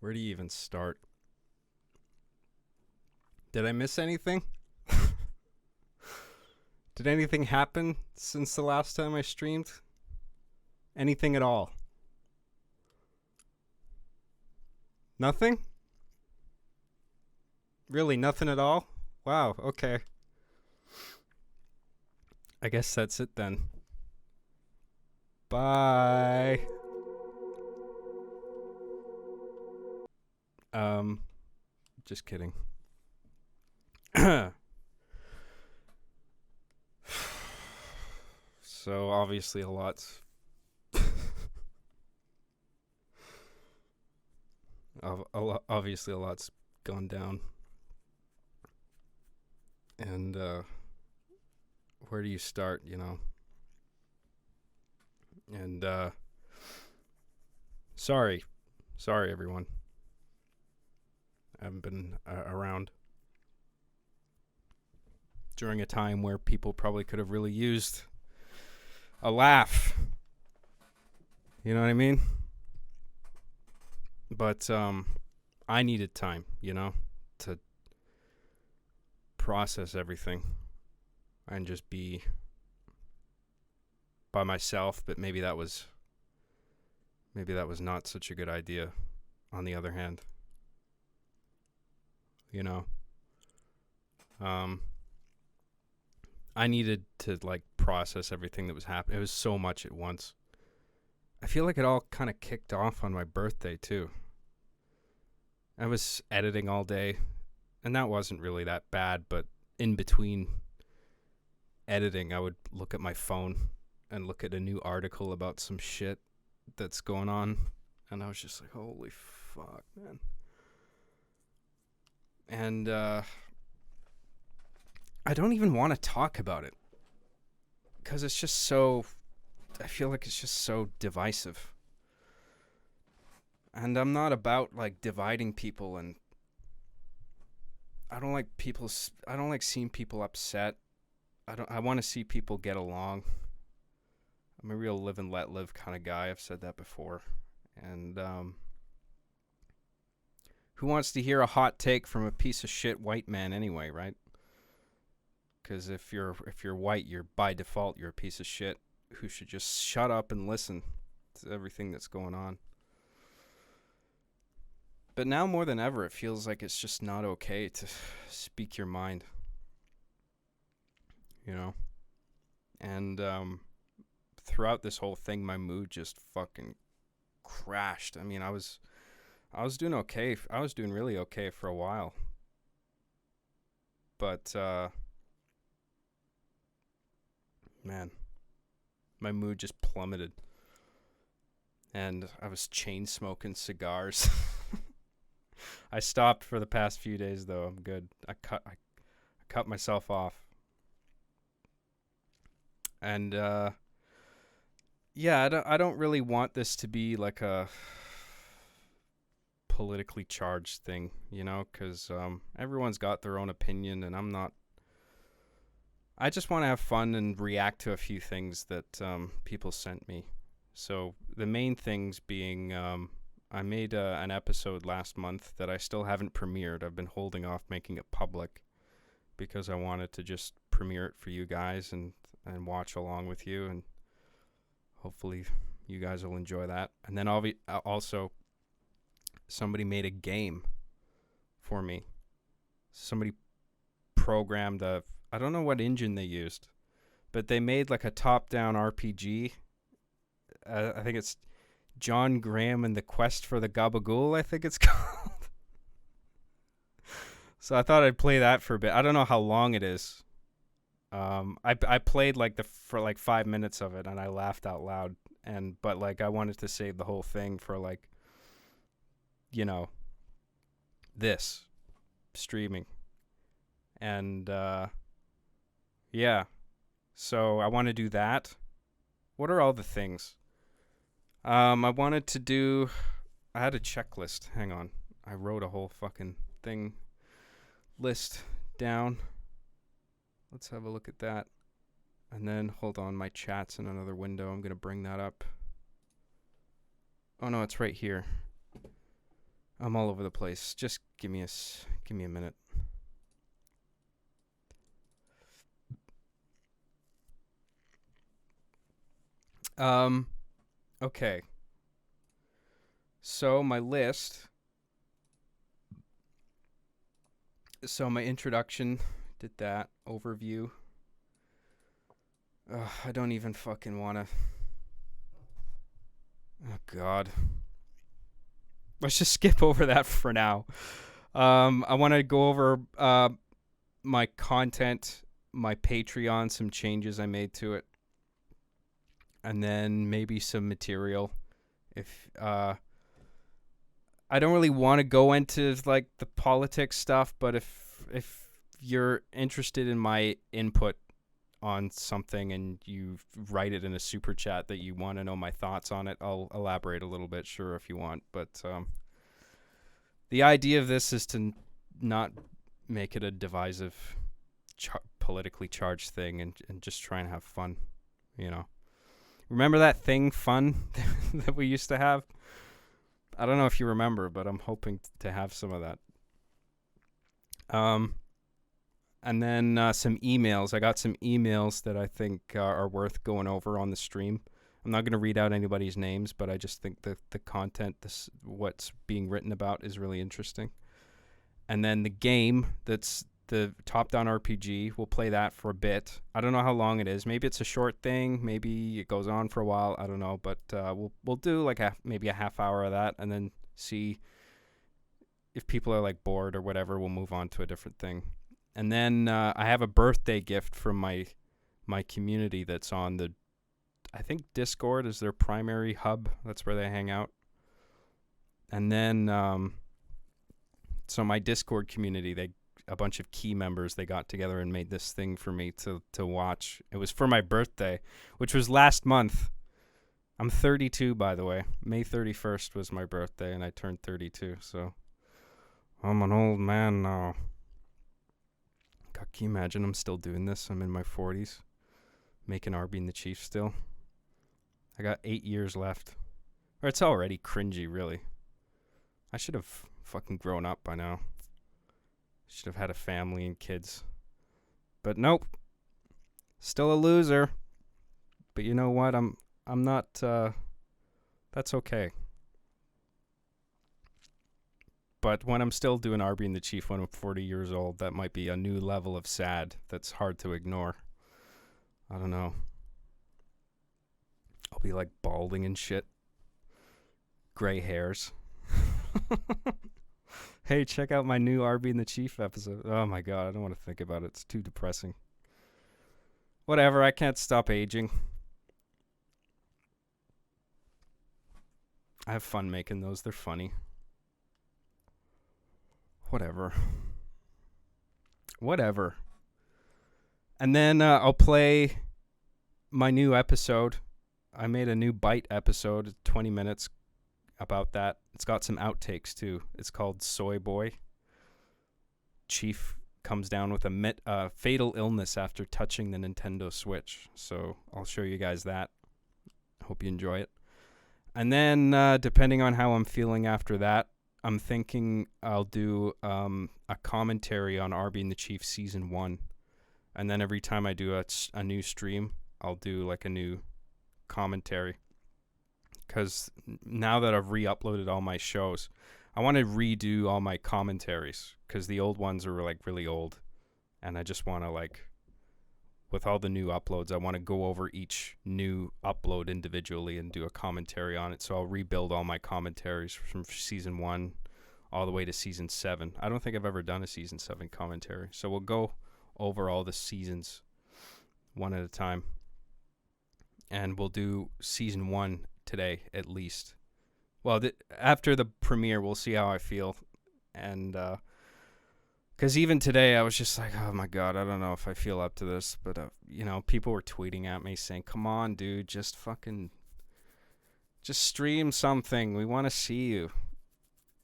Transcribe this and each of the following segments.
Where do you even start? Did I miss anything? Did anything happen since the last time I streamed? Anything at all? Nothing? Really, nothing at all? Wow, okay. I guess that's it then. Bye. Just kidding. So obviously a lot's obviously a lot's gone down. And where do you start, you know? And sorry everyone. I haven't been around during a time where people probably could have really used a laugh. You know what I mean? But I needed time, you know, to process everything and just be by myself, but maybe that was not such a good idea on the other hand. You know, I needed to like process everything that was happening. It was so much at once. I feel like it all kind of kicked off on my birthday too. I was editing all day, and that wasn't really that bad, but in between editing, I would look at my phone and look at a new article about some shit that's going on, and I was just like, holy fuck, man. And I don't even want to talk about it because it's just so, I feel like it's just so divisive. And I'm not about like dividing people, and I don't like seeing people upset. I want to see people get along. I'm a real live and let live kind of guy. I've said that before. And who wants to hear a hot take from a piece of shit white man anyway, right? Because if you're white, you're by default you're a piece of shit who should just shut up and listen to everything that's going on. But now more than ever, it feels like it's just not okay to speak your mind. You know? And throughout this whole thing, my mood just fucking crashed. I mean, I was doing okay. I was doing really okay for a while. But man, my mood just plummeted. And I was chain smoking cigars. I stopped for the past few days though. I'm good. I cut myself off. And yeah, I don't really want this to be like a politically charged thing, you know, cuz everyone's got their own opinion, and I just want to have fun and react to a few things that people sent me. So the main things being I made an episode last month that I still haven't premiered. I've been holding off making it public because I wanted to just premiere it for you guys and watch along with you, and hopefully you guys will enjoy that. And then also somebody made a game for me. Somebody programmed I don't know what engine they used, but they made like a top-down RPG. I think it's John Graham and the Quest for the Gabagool, I think it's called. So I thought I'd play that for a bit. I don't know how long it is. I played like for like 5 minutes of it, and I laughed out loud. But like I wanted to save the whole thing for like, you know, this streaming. And yeah, so I want to do that. What are all the things? I wanted to do. I had a checklist. Hang on, I wrote a whole fucking thing list down. Let's have a look at that. And then, hold on, my chat's in another window. I'm going to bring that up. Oh, no, it's right here. I'm all over the place. Just give me a minute. Okay. So my list. So my introduction, did that overview. I don't even fucking want to. Oh God. Let's just skip over that for now. I want to go over my content, my Patreon, some changes I made to it, and then maybe some material. If I don't really want to go into like the politics stuff, but if you're interested in my input on something and you write it in a super chat that you want to know my thoughts on it, I'll elaborate a little bit, sure, if you want. But the idea of this is to not make it a divisive, politically charged thing, and just try and have fun, you know. Remember that thing, fun, that we used to have? I don't know if you remember, but I'm hoping to have some of that. And then some emails. I got some emails that I think are worth going over on the stream. I'm not going to read out anybody's names, but I just think that the content, what's being written about, is really interesting. And then the game, that's the top-down RPG. We'll play that for a bit. I don't know how long it is. Maybe it's a short thing. Maybe it goes on for a while. I don't know. But we'll do like maybe a half hour of that, and then see if people are like bored or whatever. We'll move on to a different thing. And then I have a birthday gift from my community that's on the, I think Discord is their primary hub. That's where they hang out. And then so my Discord community, a bunch of key members, they got together and made this thing for me to watch. It was for my birthday, which was last month. I'm 32, by the way. May 31st was my birthday, and I turned 32, so I'm an old man now. God, can you imagine I'm still doing this? I'm in my 40s, making Arby and the Chief still. I got 8 years left. Or it's already cringy, really. I should have fucking grown up by now. Should have had a family and kids. But nope. Still a loser. But you know what? I'm not, that's okay. But when I'm still doing Arby and the Chief when I'm 40 years old, that might be a new level of sad that's hard to ignore. I don't know. I'll be like balding and shit. Gray hairs. Hey, check out my new Arby and the Chief episode. Oh my God, I don't want to think about it. It's too depressing. Whatever, I can't stop aging. I have fun making those. They're funny. Whatever. And then I'll play my new episode. I made a new Bite episode, 20 minutes, about that. It's got some outtakes too. It's called Soy Boy. Chief comes down with a fatal illness after touching the Nintendo Switch. So I'll show you guys that. Hope you enjoy it. And then depending on how I'm feeling after that, I'm thinking I'll do a commentary on Arby and the Chief Season 1. And then every time I do a new stream, I'll do like a new commentary. Because now that I've re-uploaded all my shows, I want to redo all my commentaries. Because the old ones are like really old. And I just want to like, with all the new uploads, I want to go over each new upload individually and do a commentary on it. So I'll rebuild all my commentaries from Season 1 all the way to Season 7. I don't think I've ever done a Season 7 commentary. So we'll go over all the seasons one at a time. And we'll do Season 1 today, at least. Well, after the premiere, we'll see how I feel. And, because even today, I was just like, oh my God, I don't know if I feel up to this. But, you know, people were tweeting at me saying, come on, dude, just stream something. We want to see you.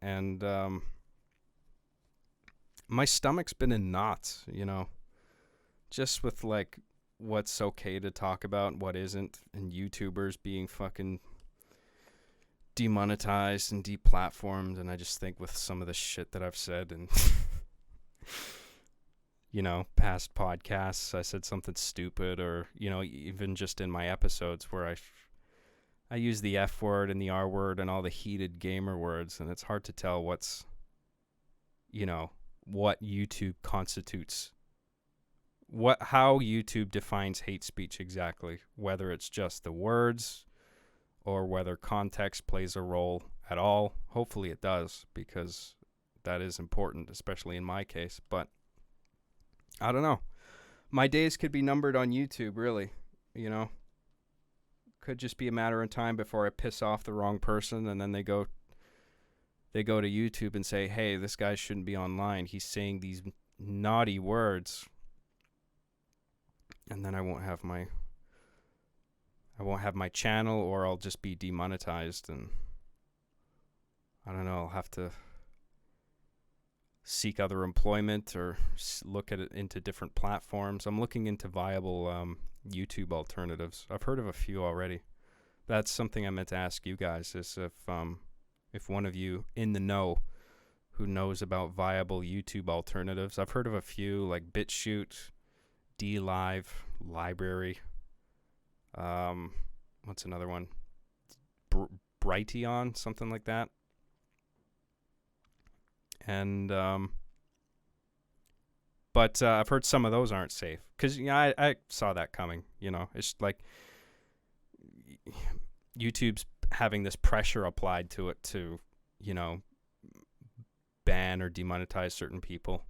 And my stomach's been in knots, you know, just with like what's okay to talk about and what isn't, and YouTubers being fucking demonetized and deplatformed, and I just think with some of the shit that I've said and past podcasts, I said something stupid, or even just in my episodes where I use the F word and the R word and all the heated gamer words, and it's hard to tell what's what YouTube constitutes, how YouTube defines hate speech exactly, whether it's just the words or whether context plays a role at all. Hopefully it does, because that is important, especially in my case. But I don't know. My days could be numbered on YouTube, really. Could just be a matter of time before I piss off the wrong person, and then they go to YouTube and say, hey, this guy shouldn't be online. He's saying these naughty words. And then I won't have my channel, or I'll just be demonetized, and I don't know, I'll have to seek other employment or look at it into different platforms. I'm looking into viable YouTube alternatives. I've heard of a few already. That's something I meant to ask you guys, is if one of you in the know who knows about viable YouTube alternatives. I've heard of a few, like BitChute, DLive, Library. What's another one? Brighteon, something like that. And but I've heard some of those aren't safe, because I saw that coming. It's like YouTube's having this pressure applied to it to ban or demonetize certain people.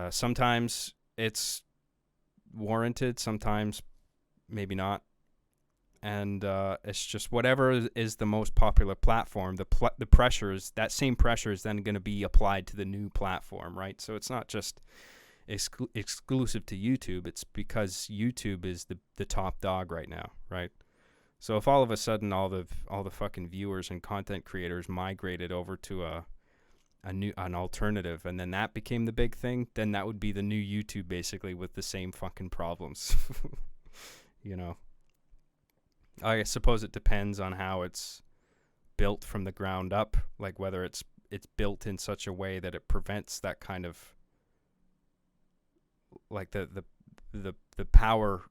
Sometimes it's warranted, sometimes maybe not, and it's just whatever is the most popular platform. The pressure is, that same pressure is then going to be applied to the new platform, right? So it's not just exclusive to YouTube. It's because YouTube is the top dog right now, right? So if all of a sudden all the fucking viewers and content creators migrated over to an alternative, and then that became the big thing, then that would be the new YouTube, basically, with the same fucking problems. I suppose it depends on how it's built from the ground up, like whether it's built in such a way that it prevents that kind of, like the power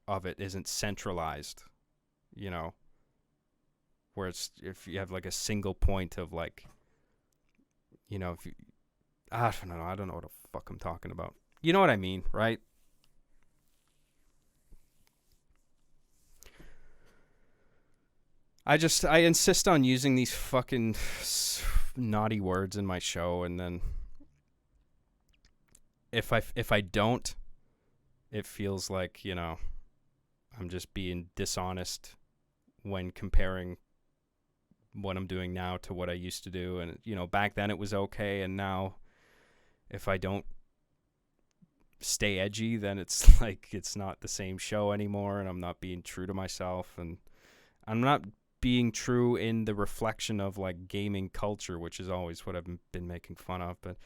of it isn't centralized, where if you have like a single point of like, if you, I don't know what the fuck I'm talking about. You know what I mean, right? I insist on using these fucking naughty words in my show, and then if I don't, it feels like, I'm just being dishonest when comparing what I'm doing now to what I used to do. And back then it was okay, and now if I don't stay edgy, then it's like it's not the same show anymore, and I'm not being true to myself, and I'm not being true in the reflection of like gaming culture, which is always what I've been making fun of. But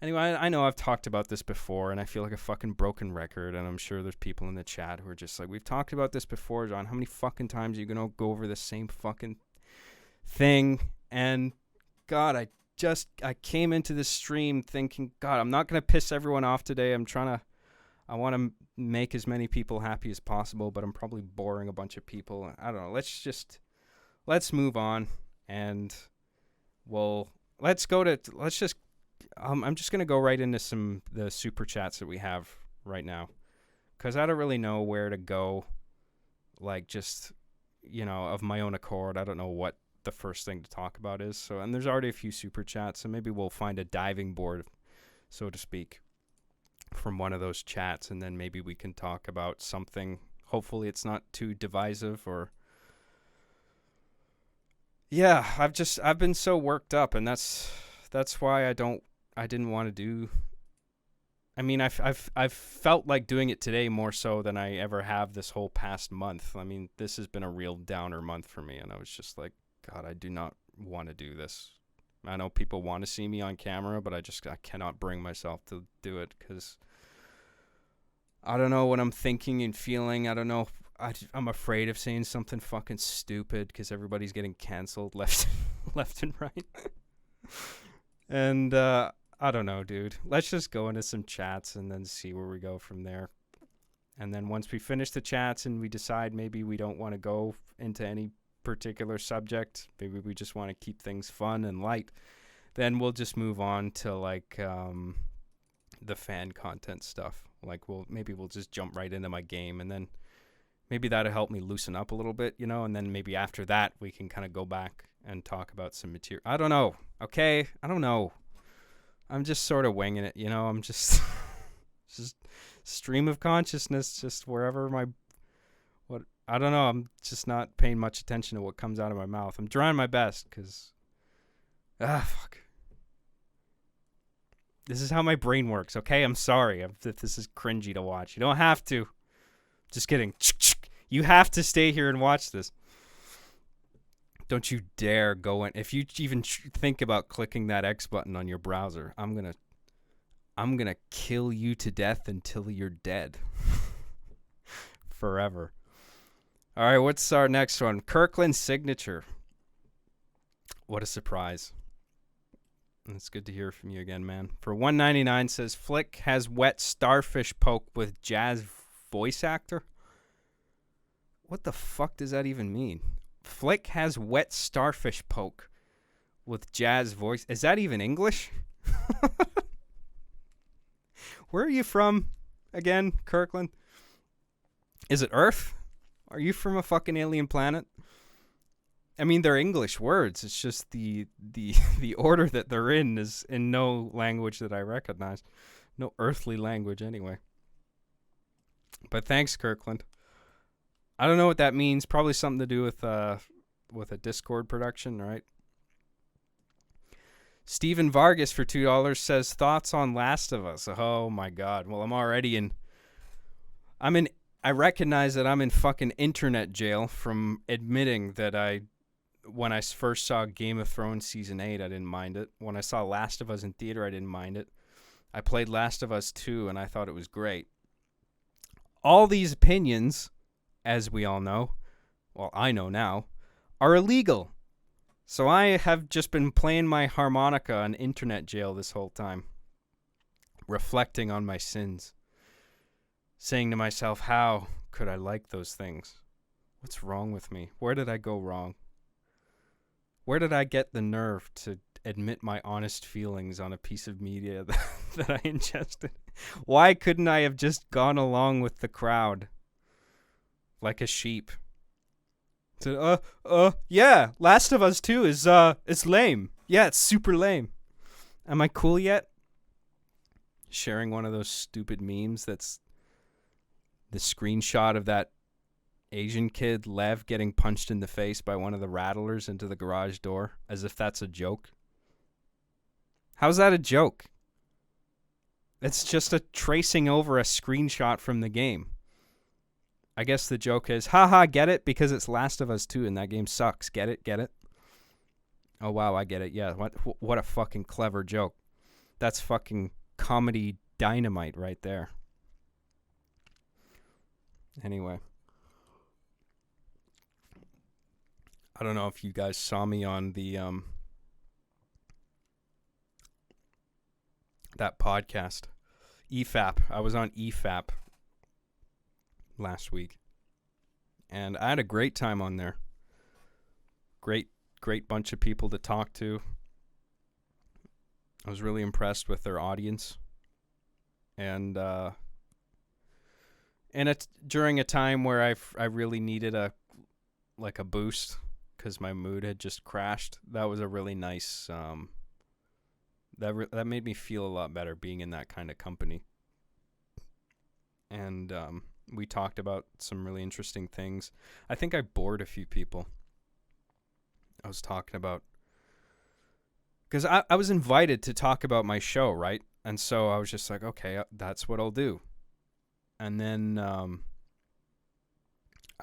anyway, I know I've talked about this before, and I feel like a fucking broken record, and I'm sure there's people in the chat who are just like, we've talked about this before, John. How many fucking times are you gonna go over the same fucking thing? And God, I came into this stream thinking, God, I'm not gonna piss everyone off today. I want to make as many people happy as possible, but I'm probably boring a bunch of people. I don't know. Let's move on, and I'm just going to go right into the super chats that we have right now, because I don't really know where to go, like just, of my own accord. I don't know what the first thing to talk about is. So, and there's already a few super chats, so maybe we'll find a diving board, so to speak, from one of those chats, and then maybe we can talk about something. Hopefully it's not too divisive, or yeah, I've been so worked up, and that's why I didn't want to do. I mean, I've felt like doing it today more so than I ever have this whole past month. I mean, this has been a real downer month for me, and I was just like, God, I do not want to do this. I know people want to see me on camera, but I cannot bring myself to do it, because I don't know what I'm thinking and feeling. I don't know. I'm afraid of saying something fucking stupid because everybody's getting canceled left and right. And I don't know, dude. Let's just go into some chats and then see where we go from there. And then once we finish the chats and we decide maybe we don't want to go into any particular subject, maybe we just want to keep things fun and light, then we'll just move on to like the fan content stuff. Like we'll just jump right into my game, and then maybe that'll help me loosen up a little bit, you know, and then maybe after that we can kind of go back and talk about some material. I don't know. Okay? I don't know. I'm just sort of winging it, you know. I'm just just stream of consciousness, just wherever I don't know. I'm just not paying much attention to what comes out of my mouth. I'm trying my best because fuck. This is how my brain works, okay? I'm sorry if this is cringy to watch. You don't have to. Just kidding. You have to stay here and watch this. Don't you dare go in. If you even think about clicking that X button on your browser, I'm gonna kill you to death until you're dead. Forever. All right, what's our next one? Kirkland's signature. What a surprise. It's good to hear from you again, man. For $1.99 says Flick has wet starfish poke with jazz voice actor. What the fuck does that even mean? Flick has wet starfish poke with jazz voice. Is that even English? Where are you from again, Kirkland? Is it Earth? Are you from a fucking alien planet? I mean, they're English words. It's just the order that they're in is in no language that I recognize. No earthly language, anyway. But thanks, Kirkland. I don't know what that means. Probably something to do with a Discord production, right? Steven Vargas for $2 says thoughts on Last of Us. Oh my God. Well, I recognize that I'm in fucking internet jail from admitting that when I first saw Game of Thrones Season 8, I didn't mind it. When I saw Last of Us in theater, I didn't mind it. I played Last of Us 2, and I thought it was great. All these opinions, as we all know, well, I know now, are illegal. So I have just been playing my harmonica on internet jail this whole time, reflecting on my sins, saying to myself, how could I like those things? What's wrong with me? Where did I go wrong? Where did I get the nerve to admit my honest feelings on a piece of media that I ingested? Why couldn't I have just gone along with the crowd like a sheep? Yeah, Last of Us 2 is it's lame. Yeah, it's super lame. Am I cool yet? Sharing one of those stupid memes that's the screenshot of that Asian kid, Lev, getting punched in the face by one of the rattlers into the garage door, as if that's a joke. How's that a joke? It's just a tracing over a screenshot from the game. I guess the joke is, haha, get it? Because it's Last of Us 2 and that game sucks. Get it? Get it? Oh, wow, I get it. Yeah, what a fucking clever joke. That's fucking comedy dynamite right there. Anyway. I don't know if you guys saw me on the that podcast, EFAP. I was on EFAP last week, and I had a great time on there. Great bunch of people to talk to. I was really impressed with their audience, and it's during a time where I really needed a boost, because my mood had just crashed. That was a really nice, that made me feel a lot better being in that kind of company. And we talked about some really interesting things. I think I bored a few people. I was talking about, because I was invited to talk about my show, right? And so I was just like, okay, that's what I'll do. And then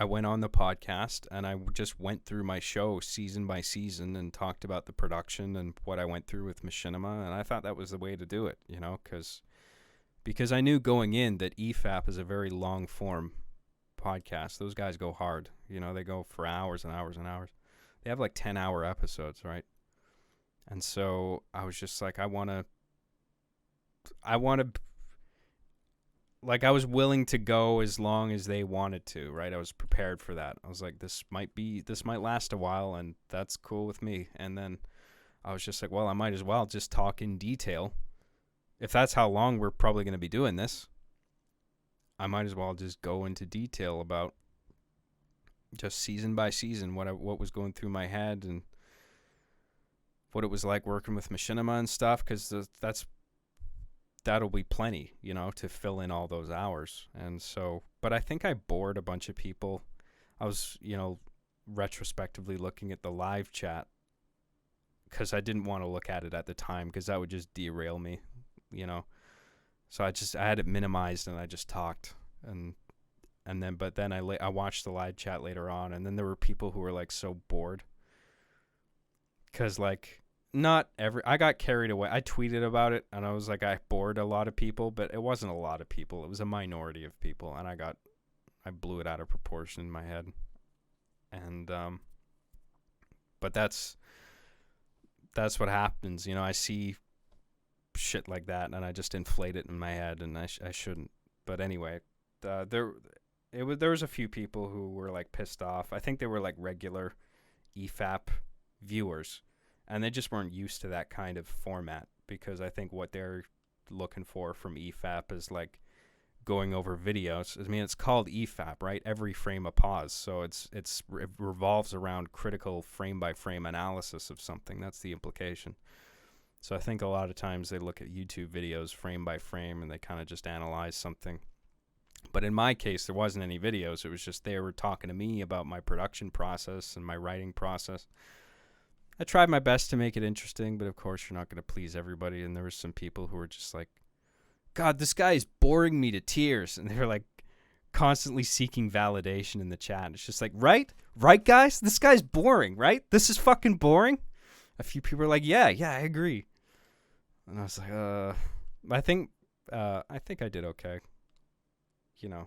I went on the podcast and I just went through my show season by season and talked about the production and what I went through with Machinima. And I thought that was the way to do it, because I knew going in that EFAP is a very long form podcasts. Those guys go hard. You know, they go for hours and hours and hours. They have like 10-hour episodes, right? And so I was just like, I want to, like, I was willing to go as long as they wanted to, right? I was prepared for that. I was like, this might last a while, and that's cool with me. And then I was just like, well, I might as well just talk in detail. If that's how long we're probably going to be doing this, I might as well just go into detail about just season by season what was going through my head and what it was like working with machinima and stuff, because that'll be plenty, you know, to fill in all those hours. And so, but I think I bored a bunch of people. I was, you know, retrospectively looking at the live chat because I didn't want to look at it at the time because that would just derail me, you know. So I had it minimized and I just talked, but then I watched the live chat later on, and then there were people who were like so bored because like I got carried away. I tweeted about it and I was like, I bored a lot of people, but it wasn't a lot of people. It was a minority of people, and I blew it out of proportion in my head. And but that's what happens, you know. I see shit like that and I just inflate it in my head, and I shouldn't. But anyway, there was a few people who were like pissed off. I think they were like regular EFAP viewers, and they just weren't used to that kind of format, because I think what they're looking for from EFAP is like going over videos. I mean, it's called EFAP, right? Every frame a pause. So it revolves around critical frame by frame analysis of something. That's the implication. So I think a lot of times they look at YouTube videos frame by frame and they kind of just analyze something. But in my case, there wasn't any videos. It was just they were talking to me about my production process and my writing process. I tried my best to make it interesting, but of course you're not going to please everybody. And there were some people who were just like, God, this guy is boring me to tears. And they were like constantly seeking validation in the chat. It's just like, right, guys? This guy's boring, right? This is fucking boring. A few people were like, yeah, I agree. And I was like, I think I did okay. You know,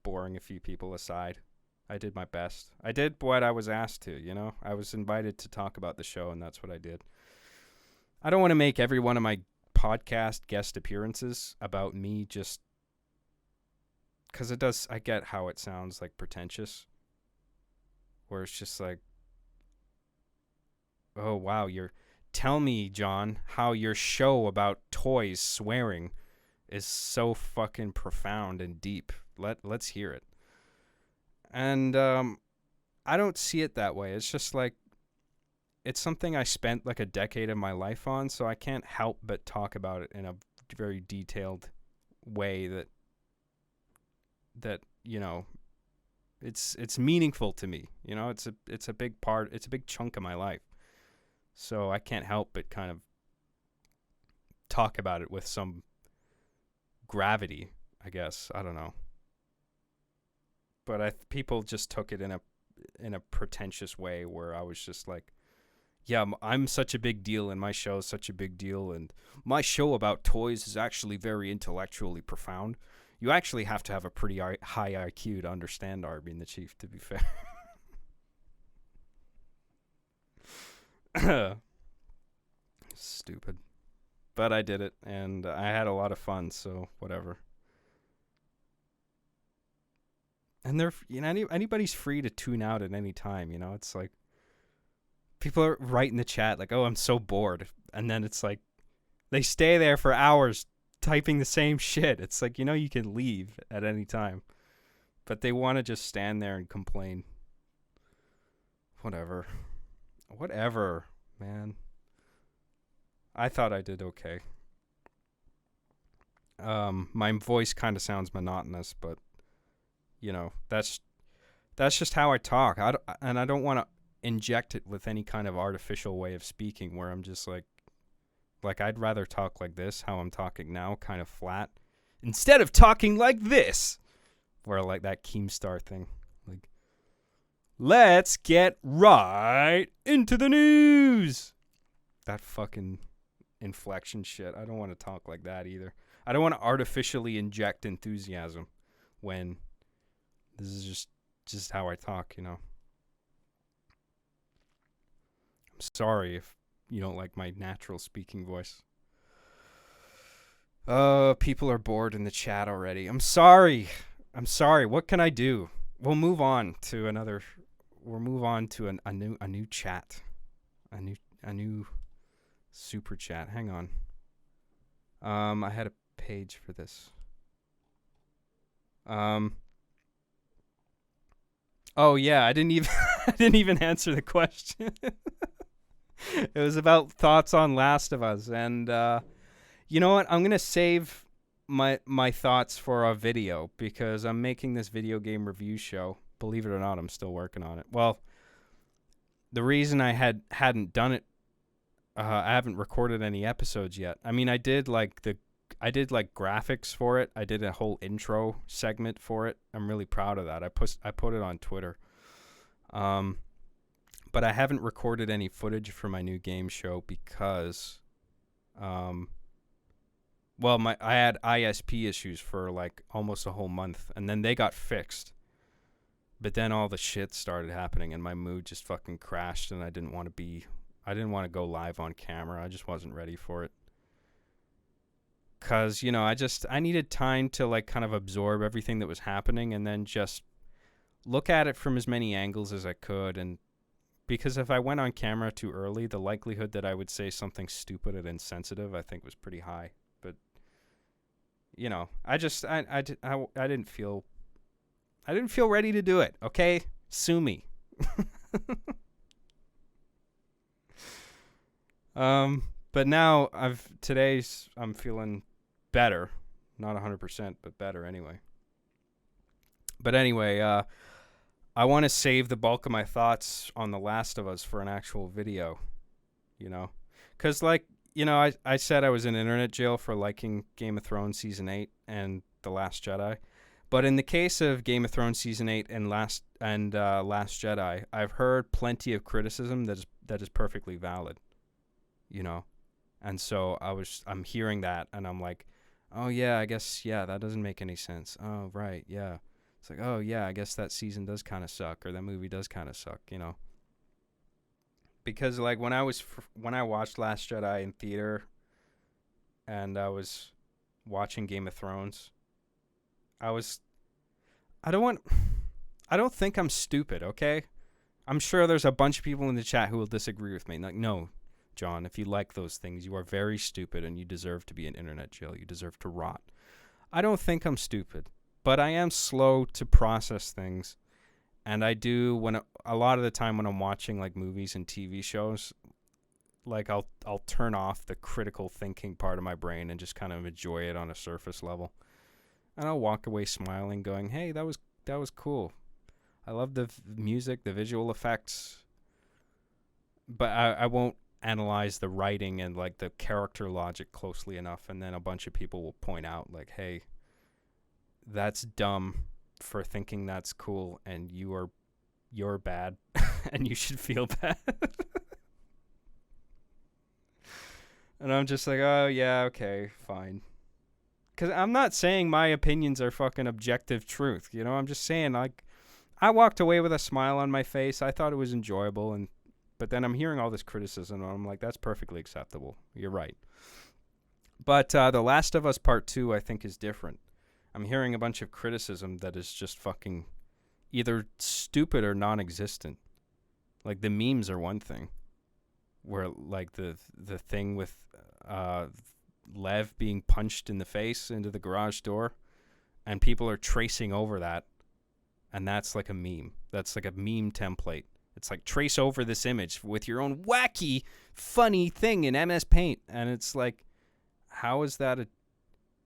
boring a few people aside. I did my best. I did what I was asked to, you know. I was invited to talk about the show, and that's what I did. I don't want to make every one of my podcast guest appearances about me, just because it does. I get how it sounds like pretentious, where it's just like, oh wow, tell me, John, how your show about toys swearing is so fucking profound and deep. Let's hear it. And I don't see it that way. It's just like, it's something I spent like a decade of my life on, so I can't help but talk about it in a very detailed way that you know, it's meaningful to me. You know, it's a big part. It's a big chunk of my life. So I can't help but kind of talk about it with some gravity, I guess. I don't know. But people just took it in a pretentious way, where I was just like, yeah, I'm such a big deal, and my show is such a big deal, and my show about toys is actually very intellectually profound. You actually have to have a pretty high IQ to understand Arby and the Chief, to be fair. Stupid. But I did it, and I had a lot of fun, so whatever. And they're, you know, anybody's free to tune out at any time, you know? It's like, people are right in the chat like, oh, I'm so bored. And then it's like, they stay there for hours typing the same shit. It's like, you know, you can leave at any time. But they want to just stand there and complain. Whatever, man. I thought I did okay. My voice kind of sounds monotonous, but you know, that's just how I talk. I don't want to inject it with any kind of artificial way of speaking where I'm just like I'd rather talk like this, how I'm talking now, kind of flat, instead of talking like this, where like that Keemstar thing, like, let's get right into the news. That fucking inflection shit. I don't want to talk like that either. I don't want to artificially inject enthusiasm when This is just how I talk, you know. I'm sorry if you don't like my natural speaking voice. People are bored in the chat already. I'm sorry. What can I do? We'll move on to another. We'll move on to a new chat, a new super chat. Hang on. I had a page for this. Oh yeah, I didn't even answer the question. It was about thoughts on Last of Us, and you know what? I'm gonna save my thoughts for a video because I'm making this video game review show. Believe it or not, I'm still working on it. Well, the reason I hadn't done it, I haven't recorded any episodes yet. I mean, I did like graphics for it. I did a whole intro segment for it. I'm really proud of that. I put it on Twitter. But I haven't recorded any footage for my new game show because I had ISP issues for like almost a whole month, and then they got fixed. But then all the shit started happening, and my mood just fucking crashed, and I didn't want to go live on camera. I just wasn't ready for it. Cause, you know, I needed time to like kind of absorb everything that was happening and then just look at it from as many angles as I could. And because if I went on camera too early, the likelihood that I would say something stupid and insensitive, I think was pretty high. But, you know, I didn't feel ready to do it. Okay. Sue me. But now I'm feeling better, not 100%, but better anyway. But anyway, I want to save the bulk of my thoughts on The Last of Us for an actual video, you know, because like, you know, I said I was in internet jail for liking Game of Thrones season 8 and The Last Jedi, but in the case of Game of Thrones season 8 and Last Jedi, I've heard plenty of criticism that is perfectly valid, you know. And so I'm hearing that and I'm like, oh yeah, I guess, yeah, that doesn't make any sense. Oh, right. Yeah. It's like, oh yeah, I guess that season does kind of suck, or that movie does kind of suck, you know? Because like when I watched Last Jedi in theater and I was watching Game of Thrones, I don't think I'm stupid. Okay. I'm sure there's a bunch of people in the chat who will disagree with me. Like, no, John, if you like those things, you are very stupid and you deserve to be in internet jail. You deserve to rot. I don't think I'm stupid, but I am slow to process things. And I do a lot of the time when I'm watching like movies and TV shows, like I'll turn off the critical thinking part of my brain and just kind of enjoy it on a surface level. And I'll walk away smiling going, "Hey, that was cool. I love the music, the visual effects." But I won't analyze the writing and like the character logic closely enough, and then a bunch of people will point out like, hey, that's dumb for thinking that's cool, and you're bad and you should feel bad. And I'm just like, oh yeah, okay, fine. Because I'm not saying my opinions are fucking objective truth, you know. I'm just saying, like, I walked away with a smile on my face. I thought it was enjoyable, but then I'm hearing all this criticism, and I'm like, that's perfectly acceptable. You're right. But The Last of Us Part 2, I think, is different. I'm hearing a bunch of criticism that is just fucking either stupid or non-existent. Like, the memes are one thing. Where, like, the thing with Lev being punched in the face into the garage door, and people are tracing over that, and that's like a meme. That's like a meme template. It's like, trace over this image with your own wacky, funny thing in MS Paint. And it's like, how is that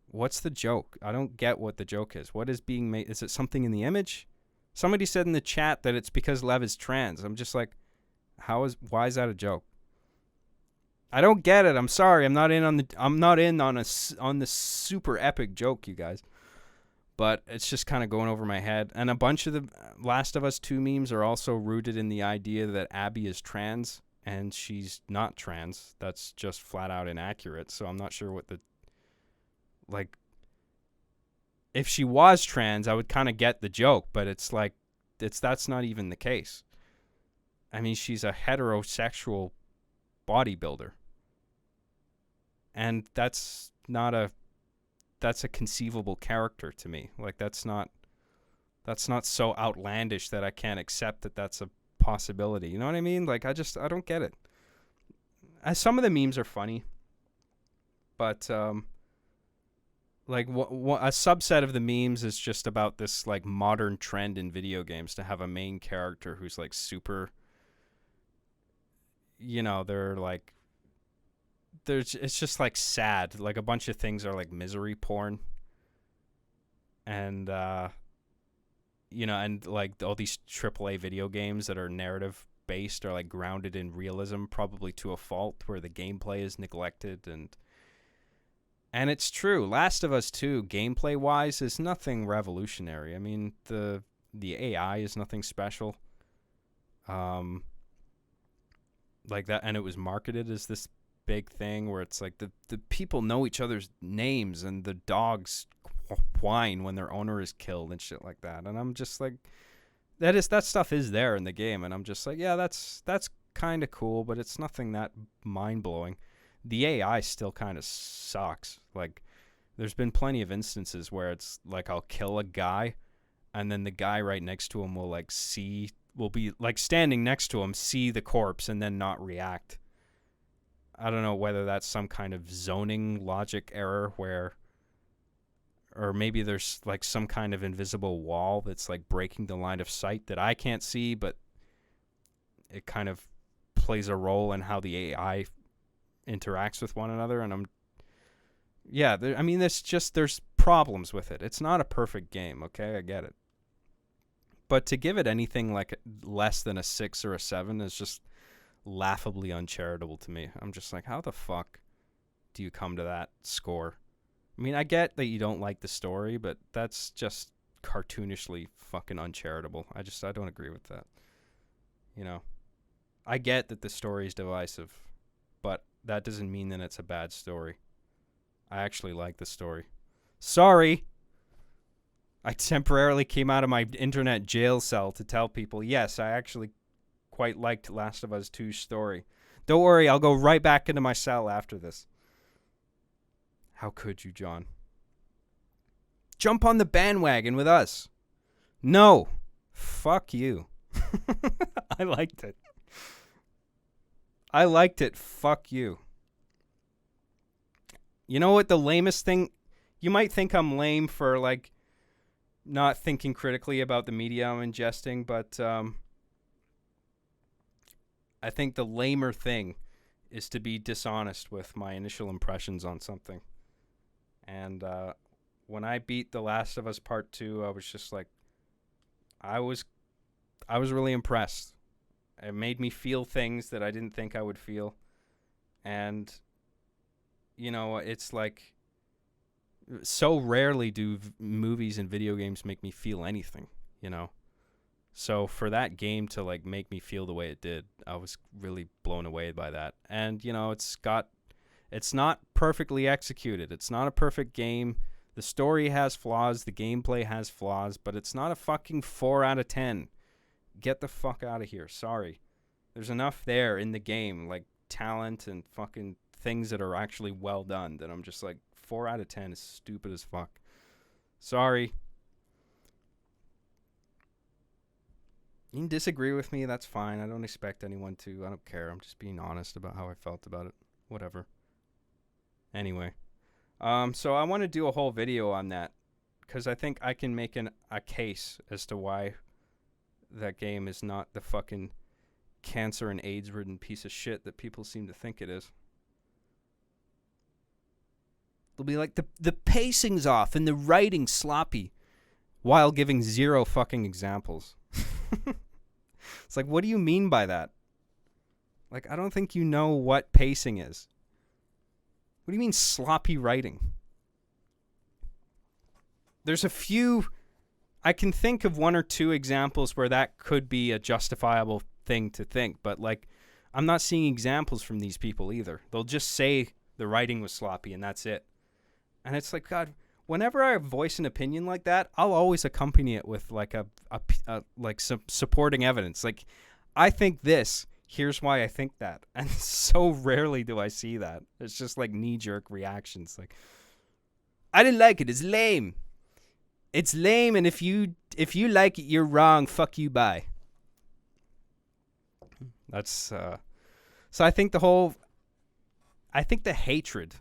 what's the joke? I don't get what the joke is. What is being made? Is it something in the image? Somebody said in the chat that it's because Lev is trans. I'm just like, why is that a joke? I don't get it. I'm sorry. I'm not in on the super epic joke, you guys. But it's just kind of going over my head. And a bunch of the Last of Us 2 memes are also rooted in the idea that Abby is trans, and she's not trans. That's just flat out inaccurate. So I'm not sure what if she was trans, I would kind of get the joke, but it's like, that's not even the case. I mean, she's a heterosexual bodybuilder. And that's a conceivable character to me. Like, that's not so outlandish that I can't accept that that's a possibility. You know what I mean? Like, I don't get it. Some of the memes are funny, but like a subset of the memes is just about this like modern trend in video games to have a main character who's like super, they're like, it's just like sad. Like, a bunch of things are like misery porn, and and like all these AAA video games that are narrative based are like grounded in realism, probably to a fault, where the gameplay is neglected. And it's true. Last of Us 2, gameplay wise, is nothing revolutionary. I mean, the AI is nothing special. Like that, and it was marketed as this big thing where it's like the people know each other's names, and the dogs whine when their owner is killed and shit like that. And I'm just like, that stuff is there in the game, and I'm just like, yeah, that's kind of cool, but it's nothing that mind blowing. The AI still kind of sucks. Like, there's been plenty of instances where it's like I'll kill a guy, and then the guy right next to him will be like standing next to him, see the corpse, and then not react. I don't know whether that's some kind of zoning logic error or maybe there's like some kind of invisible wall that's like breaking the line of sight that I can't see, but it kind of plays a role in how the AI interacts with one another. And there's problems with it. It's not a perfect game, okay? I get it. But to give it anything like less than a 6 or a 7 is just laughably uncharitable to me. I'm just like, how the fuck do you come to that score? I mean, I get that you don't like the story, but that's just cartoonishly fucking uncharitable. I don't agree with that. I get that the story is divisive, but that doesn't mean that it's a bad story. I actually like the story. Sorry! I temporarily came out of my internet jail cell to tell people, yes, I actually quite liked Last of Us 2's story. Don't worry, I'll go right back into my cell after this. How could you, John? Jump on the bandwagon with us. No. Fuck you. I liked it. Fuck you. You know what the lamest thing... You might think I'm lame for, like, not thinking critically about the media I'm ingesting, but I think the lamer thing is to be dishonest with my initial impressions on something. And when I beat The Last of Us Part 2, I was just like, I was really impressed. It made me feel things that I didn't think I would feel. And, it's like, so rarely do movies and video games make me feel anything, So for that game to, like, make me feel the way it did, I was really blown away by that. And, it's not perfectly executed. It's not a perfect game. The story has flaws. The gameplay has flaws. But it's not a fucking 4 out of 10. Get the fuck out of here. Sorry. There's enough there in the game, like talent and fucking things that are actually well done, that I'm just like, 4 out of 10 is stupid as fuck. Sorry. You can disagree with me. That's fine. I don't expect anyone to. I don't care. I'm just being honest about how I felt about it. Whatever. Anyway. So I want to do a whole video on that, because I think I can make a case as to why that game is not the fucking cancer and AIDS-ridden piece of shit that people seem to think it is. They'll be like, the pacing's off and the writing's sloppy, while giving zero fucking examples. It's like, what do you mean by that? Like, I don't think you know what pacing is. What do you mean sloppy writing? There's a few... I can think of 1 or 2 examples where that could be a justifiable thing to think, but, like, I'm not seeing examples from these people either. They'll just say the writing was sloppy and that's it. And it's like, God, whenever I voice an opinion like that, I'll always accompany it with like a like some supporting evidence. Like, I think this. Here's why I think that. And so rarely do I see that. It's just like knee-jerk reactions. Like, I didn't like it. It's lame. It's lame, and if you like it, you're wrong. Fuck you, bye. That's so I think the hatred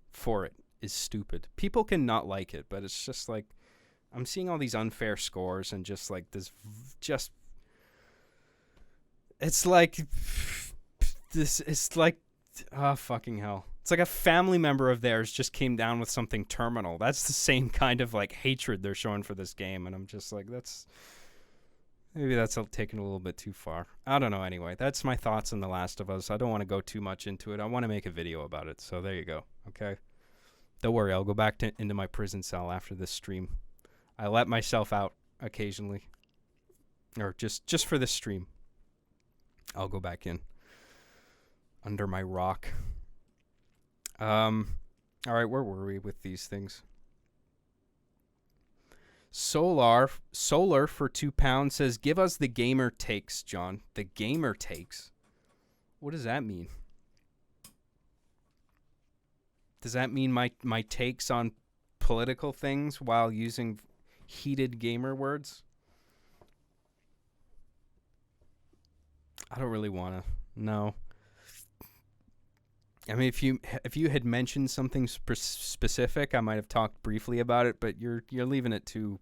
for it is stupid. People can not like it, but it's just like I'm seeing all these unfair scores and just like this it's like oh fucking hell. It's like a family member of theirs just came down with something terminal. That's the same kind of like hatred they're showing for this game, and I'm just like, maybe that's taken a little bit too far. I don't know. Anyway, that's my thoughts on The Last of Us. I don't want to go too much into it. I want to make a video about it. So there you go. Okay. Don't worry. I'll go back into my prison cell after this stream. I let myself out occasionally, or just for this stream. I'll go back in under my rock. All right, where were we with these things? Solar for £2 says, give us the gamer takes, John. The gamer takes? What does that mean? Does that mean my takes on political things while using heated gamer words? I don't really want to. No. I mean, if you had mentioned something specific, I might have talked briefly about it, but you're leaving it too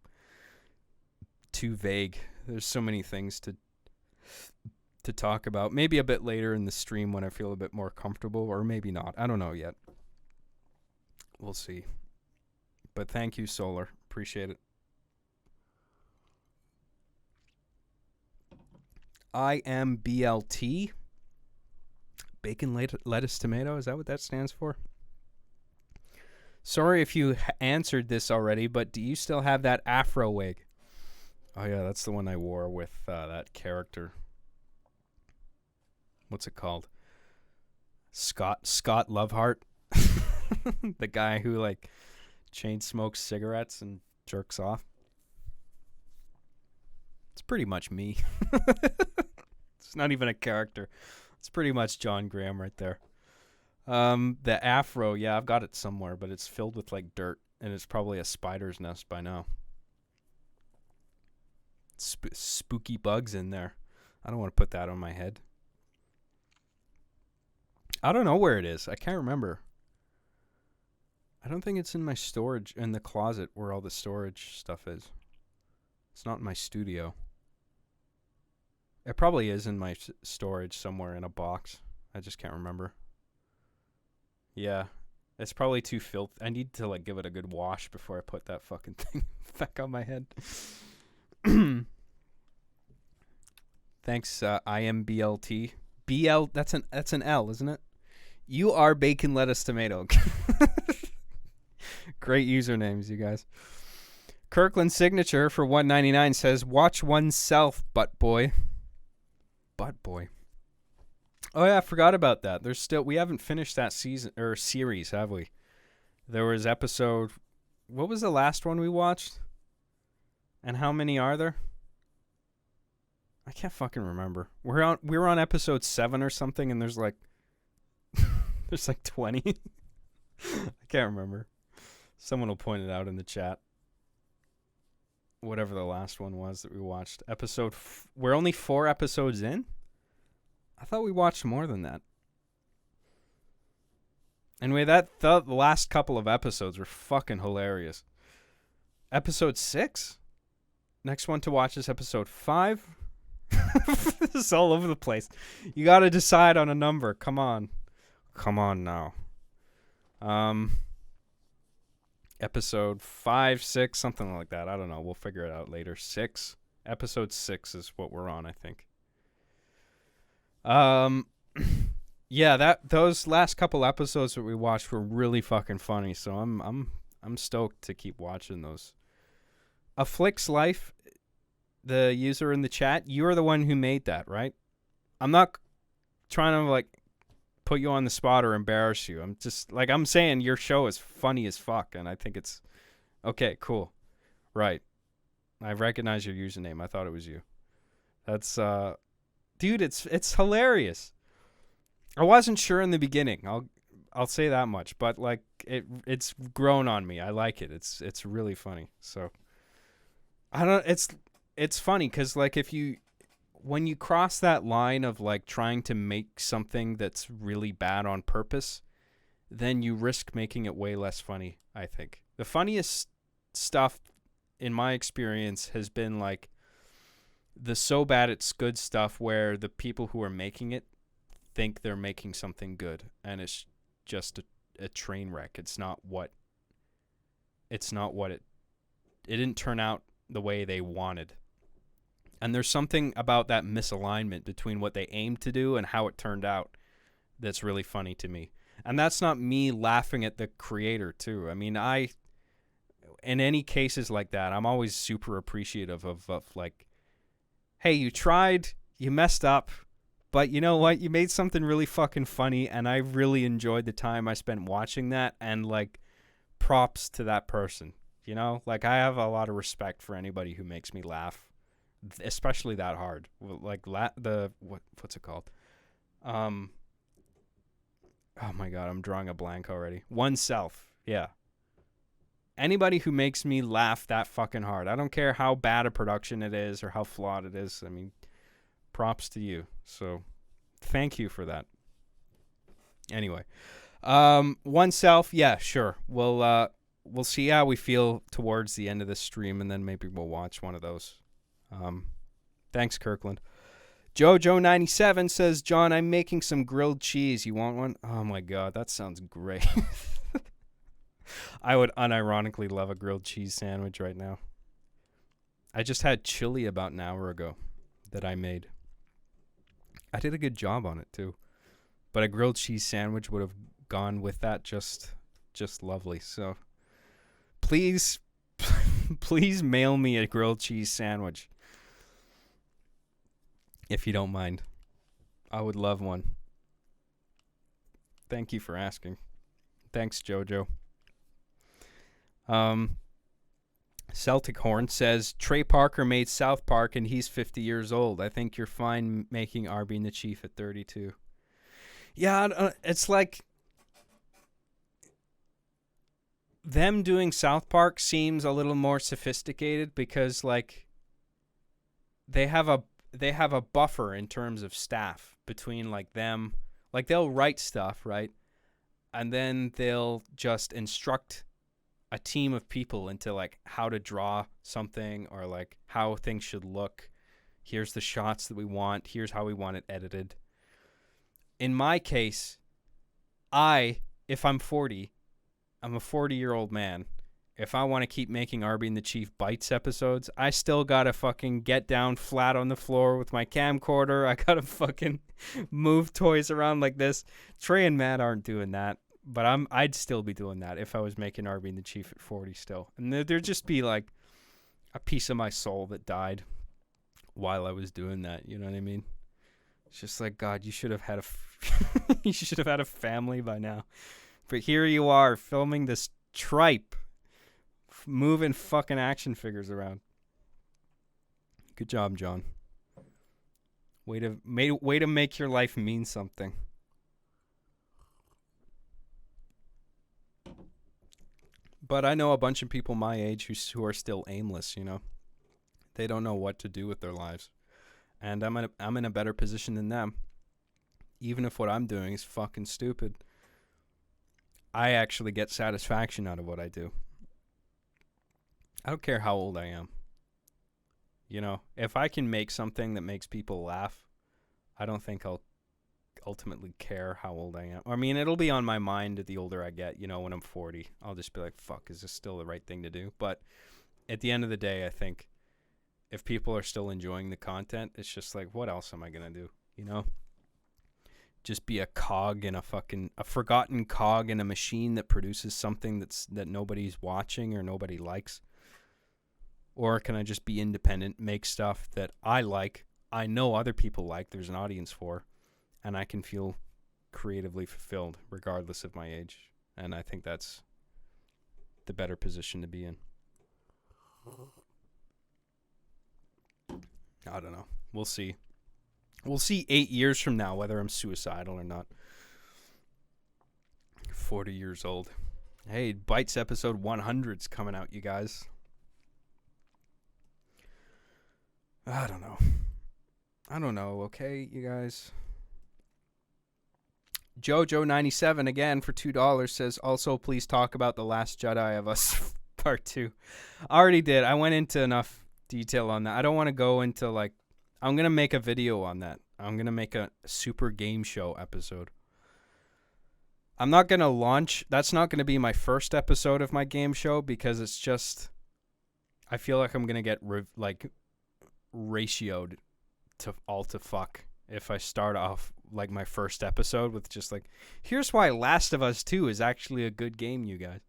vague. There's so many things to talk about. Maybe a bit later in the stream when I feel a bit more comfortable, or maybe not. I don't know yet. We'll see. But thank you, Solar. Appreciate it. I am BLT. Bacon, lettuce, tomato. Is that what that stands for? Sorry if you answered this already, but do you still have that afro wig? Oh, yeah, that's the one I wore with that character. What's it called? Scott Loveheart. The guy who, like, chain smokes cigarettes and jerks off. It's pretty much me. It's not even a character. It's pretty much John Graham right there. The afro, yeah, I've got it somewhere, but it's filled with like dirt, and it's probably a spider's nest by now. Spooky bugs in there. I don't want to put that on my head. I don't know where it is. I can't remember. I don't think it's in my storage, in the closet where all the storage stuff is. It's not in my studio. It probably is in my storage somewhere in a box. I just can't remember. Yeah. It's probably too filthy. I need to like give it a good wash before I put that fucking thing back on my head. Thanks, IMBLT. BL, that's an L, isn't it? You are bacon, lettuce, tomato. Great usernames, you guys. Kirkland Signature for $1.99 says, watch oneself, butt boy. Butt boy. Oh yeah, I forgot about that. We haven't finished that season or series, have we? There was episode. What was the last one we watched? And how many are there? I can't fucking remember. We were on episode 7 or something, and there's like 20. I can't remember. Someone will point it out in the chat. Whatever the last one was that we watched. We're only 4 episodes in? I thought we watched more than that. Anyway, the last couple of episodes were fucking hilarious. Episode 6? Next one to watch is episode 5? This is all over the place. You gotta decide on a number. Come on. Come on now. Episode 5, 6, something like that. I don't know. We'll figure it out later. 6. Episode 6 is what we're on, I think. Yeah, those last couple episodes that we watched were really fucking funny, so I'm stoked to keep watching those. A Flick's Life, the user in the chat, you're the one who made that, right? I'm not trying to like put you on the spot or embarrass you. I'm just like, I'm saying your show is funny as fuck, and I think it's Okay, cool. Right. I recognize your username. I thought it was you. That's dude, it's hilarious. I wasn't sure in the beginning. I'll say that much, but like it's grown on me. I like it. It's really funny. So I don't it's funny cuz like if you when you cross that line of like trying to make something that's really bad on purpose, then you risk making it way less funny, I think. The funniest stuff in my experience has been like the so bad it's good stuff where the people who are making it think they're making something good and it's just a train wreck. It's not what it didn't turn out the way they wanted. And there's something about that misalignment between what they aimed to do and how it turned out that's really funny to me. And that's not me laughing at the creator too. I mean, in any cases like that, I'm always super appreciative of like, hey, you tried, you messed up, but you know what? You made something really fucking funny, and I really enjoyed the time I spent watching that, and like, props to that person. You know, like I have a lot of respect for anybody who makes me laugh, especially that hard. Like what's it called? Oh my god, I'm drawing a blank already. Oneself. Yeah. Anybody who makes me laugh that fucking hard. I don't care how bad a production it is or how flawed it is. I mean, props to you. So, thank you for that. Anyway, oneself, yeah, sure. We'll see how we feel towards the end of this stream, and then maybe we'll watch one of those. Thanks, Kirkland. Jojo97 says, John, I'm making some grilled cheese. You want one? Oh my god, that sounds great. I would unironically love a grilled cheese sandwich right now. I just had chili about an hour ago that I made. I did a good job on it too. But a grilled cheese sandwich would have gone with that just lovely. So please please mail me a grilled cheese sandwich. If you don't mind. I would love one. Thank you for asking. Thanks, Jojo. Celtic Horn says, Trey Parker made South Park and he's 50 years old. I think you're fine making Arby and the Chief at 32. Yeah, it's like them doing South Park seems a little more sophisticated because like they have a buffer in terms of staff between like them. Like they'll write stuff, right? And then they'll just instruct a team of people into like how to draw something or like how things should look. Here's the shots that we want. Here's how we want it edited. In my case, if I'm 40, I'm a 40-year-old man. If I want to keep making Arby and the Chief Bites episodes, I still gotta fucking get down flat on the floor with my camcorder. I gotta fucking move toys around like this. Trey and Matt aren't doing that. But I'd still be doing that if I was making Arby and the Chief at 40 still. And there'd just be like a piece of my soul that died while I was doing that. You know what I mean? It's just like, God, you should have had you should have had a family by now. But here you are filming this tripe, moving fucking action figures around. Good job, John. Way to make your life mean something. But I know a bunch of people my age who are still aimless, you know. They don't know what to do with their lives. And I'm in a better position than them. Even if what I'm doing is fucking stupid, I actually get satisfaction out of what I do. I don't care how old I am. You know, if I can make something that makes people laugh, I don't think I'll ultimately care how old I am. I mean, it'll be on my mind the older I get, you know, when I'm 40. I'll just be like, fuck, is this still the right thing to do? But at the end of the day, I think if people are still enjoying the content, it's just like, what else am I going to do? You know? Just be a cog in a forgotten cog in a machine that produces something that nobody's watching or nobody likes? Or can I just be independent, make stuff that I like, I know other people like, there's an audience for, and I can feel creatively fulfilled regardless of my age. And I think that's the better position to be in. I don't know. We'll see. We'll see 8 years from now whether I'm suicidal or not. 40 years old. Hey, Bites episode 100's coming out, you guys. I don't know, okay, you guys? Jojo97 again for $2 says, also please talk about The Last Jedi of Us Part 2. I already did. I went into enough detail on that. I don't want to go into, like, I'm going to make a video on that. I'm going to make a super game show episode. I'm not going to launch. That's not going to be my first episode of my game show because it's just, I feel like I'm going to get, ratioed to fuck if I start off like my first episode with just like, here's why Last of Us 2 is actually a good game, you guys.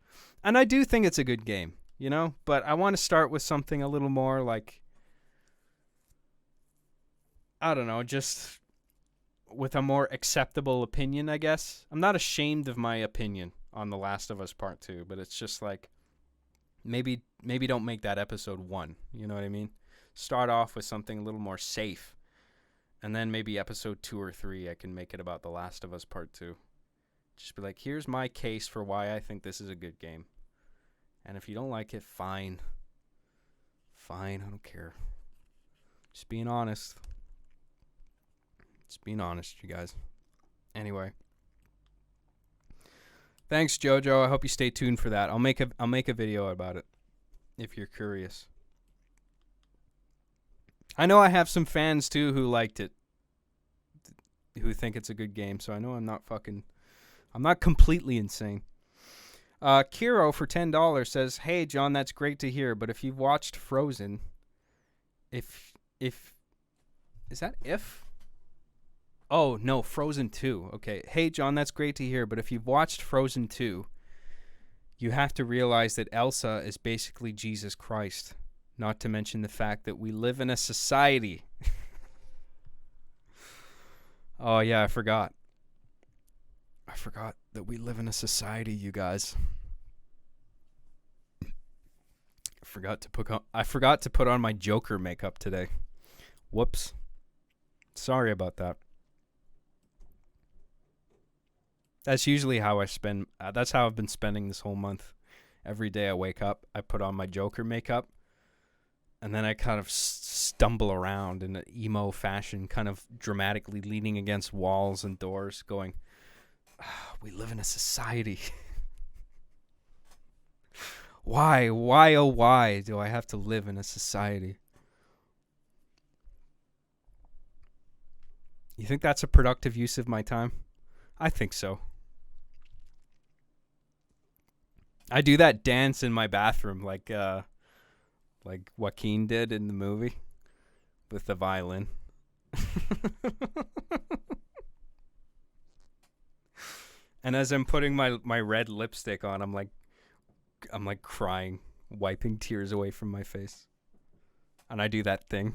And I do think it's a good game, you know, but I want to start with something a little more like, I don't know, just with a more acceptable opinion, I guess. I'm not ashamed of my opinion on The Last of Us Part 2, but it's just like, maybe don't make that episode 1, you know what I mean? Start off with something a little more safe. And then maybe episode 2 or 3, I can make it about The Last of Us Part 2. Just be like, here's my case for why I think this is a good game. And if you don't like it, fine. Fine, I don't care. Just being honest. Just being honest, you guys. Anyway. Thanks, Jojo. I hope you stay tuned for that. I'll make a video about it if you're curious. I know I have some fans too who liked it, who think it's a good game, so I know I'm not completely insane. Kiro for $10 says, "Hey John, that's great to hear, but if you've watched Frozen, if is that if? Oh no, Frozen 2. Okay. Hey John, that's great to hear, but if you've watched Frozen 2, you have to realize that Elsa is basically Jesus Christ. Not to mention the fact that we live in a society." Oh, yeah, I forgot. I forgot that we live in a society, you guys. I forgot to put on my Joker makeup today. Whoops. Sorry about that. That's usually how I spend. That's how I've been spending this whole month. Every day I wake up, I put on my Joker makeup. And then I kind of stumble around in an emo fashion, kind of dramatically leaning against walls and doors, going, we live in a society. Why, oh why do I have to live in a society? You think that's a productive use of my time? I think so. I do that dance in my bathroom like Joaquin did in the movie with the violin. And as I'm putting my red lipstick on, I'm like crying, wiping tears away from my face. And I do that thing.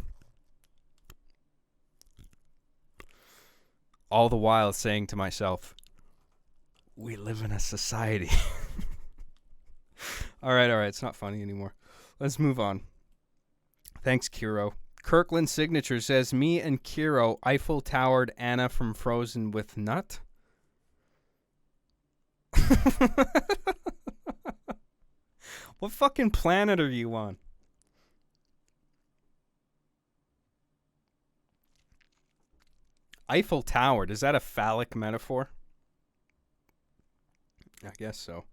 All the while saying to myself, we live in a society. All right, it's not funny anymore. Let's move on. Thanks, Kiro. Kirkland Signature says, me and Kiro Eiffel Towered Anna from Frozen with nut. What fucking planet are you on? Eiffel Towered, is that a phallic metaphor? I guess so.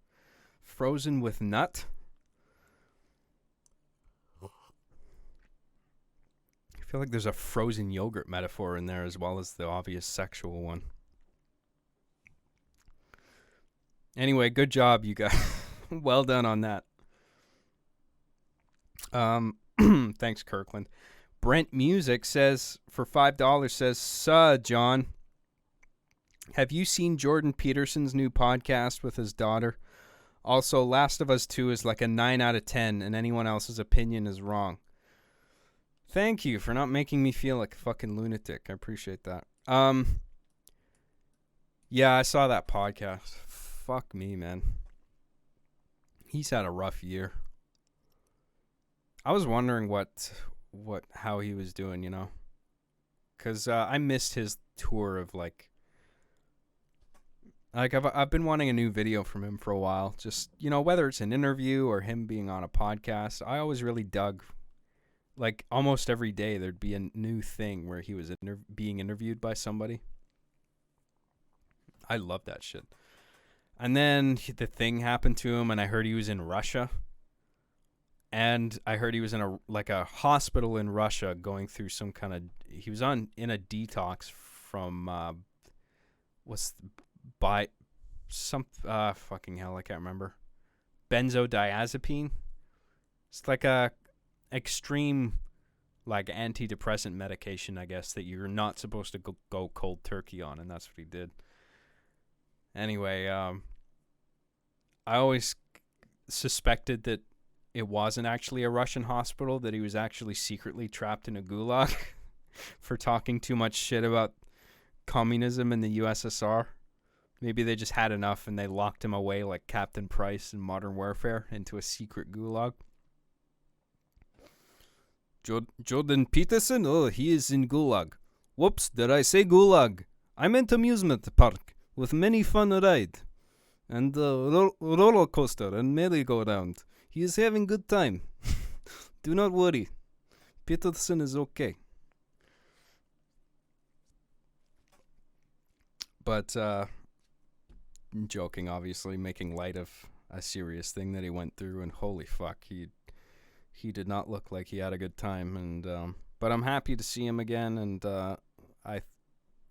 Frozen with nut? I feel like there's a frozen yogurt metaphor in there as well as the obvious sexual one. Anyway, good job, you guys. Well done on that. Thanks, Kirkland. Brent Music says, for $5, says, Suh, John. Have you seen Jordan Peterson's new podcast with his daughter? Also, Last of Us 2 is like a 9 out of 10, and anyone else's opinion is wrong. Thank you for not making me feel like a fucking lunatic. I appreciate that. Yeah, I saw that podcast. Fuck me, man. He's had a rough year. I was wondering how he was doing, because I missed his tour of I've been wanting a new video from him for a while. Just whether it's an interview or him being on a podcast, I always really dug. Like almost every day, there'd be a new thing where he was being interviewed by somebody. I love that shit. And then the thing happened to him, and I heard he was in Russia. And I heard he was in a hospital in Russia going through some kind of. He was in a detox from fucking hell, I can't remember. Benzodiazepine. It's like a extreme antidepressant medication, I guess, that you're not supposed to go cold turkey on, and that's what he did. Anyway, I always suspected that it wasn't actually a Russian hospital, that he was actually secretly trapped in a gulag for talking too much shit about communism in the USSR. Maybe they just had enough and they locked him away like Captain Price in Modern Warfare into a secret gulag. Jordan Peterson? Oh, he is in gulag. Whoops, did I say gulag? I meant amusement park with many fun ride. And roller coaster and merry-go-round. He is having good time. Do not worry. Peterson is okay. But, joking, obviously, making light of a serious thing that he went through, and holy fuck, he did not look like he had a good time. And but I'm happy to see him again, and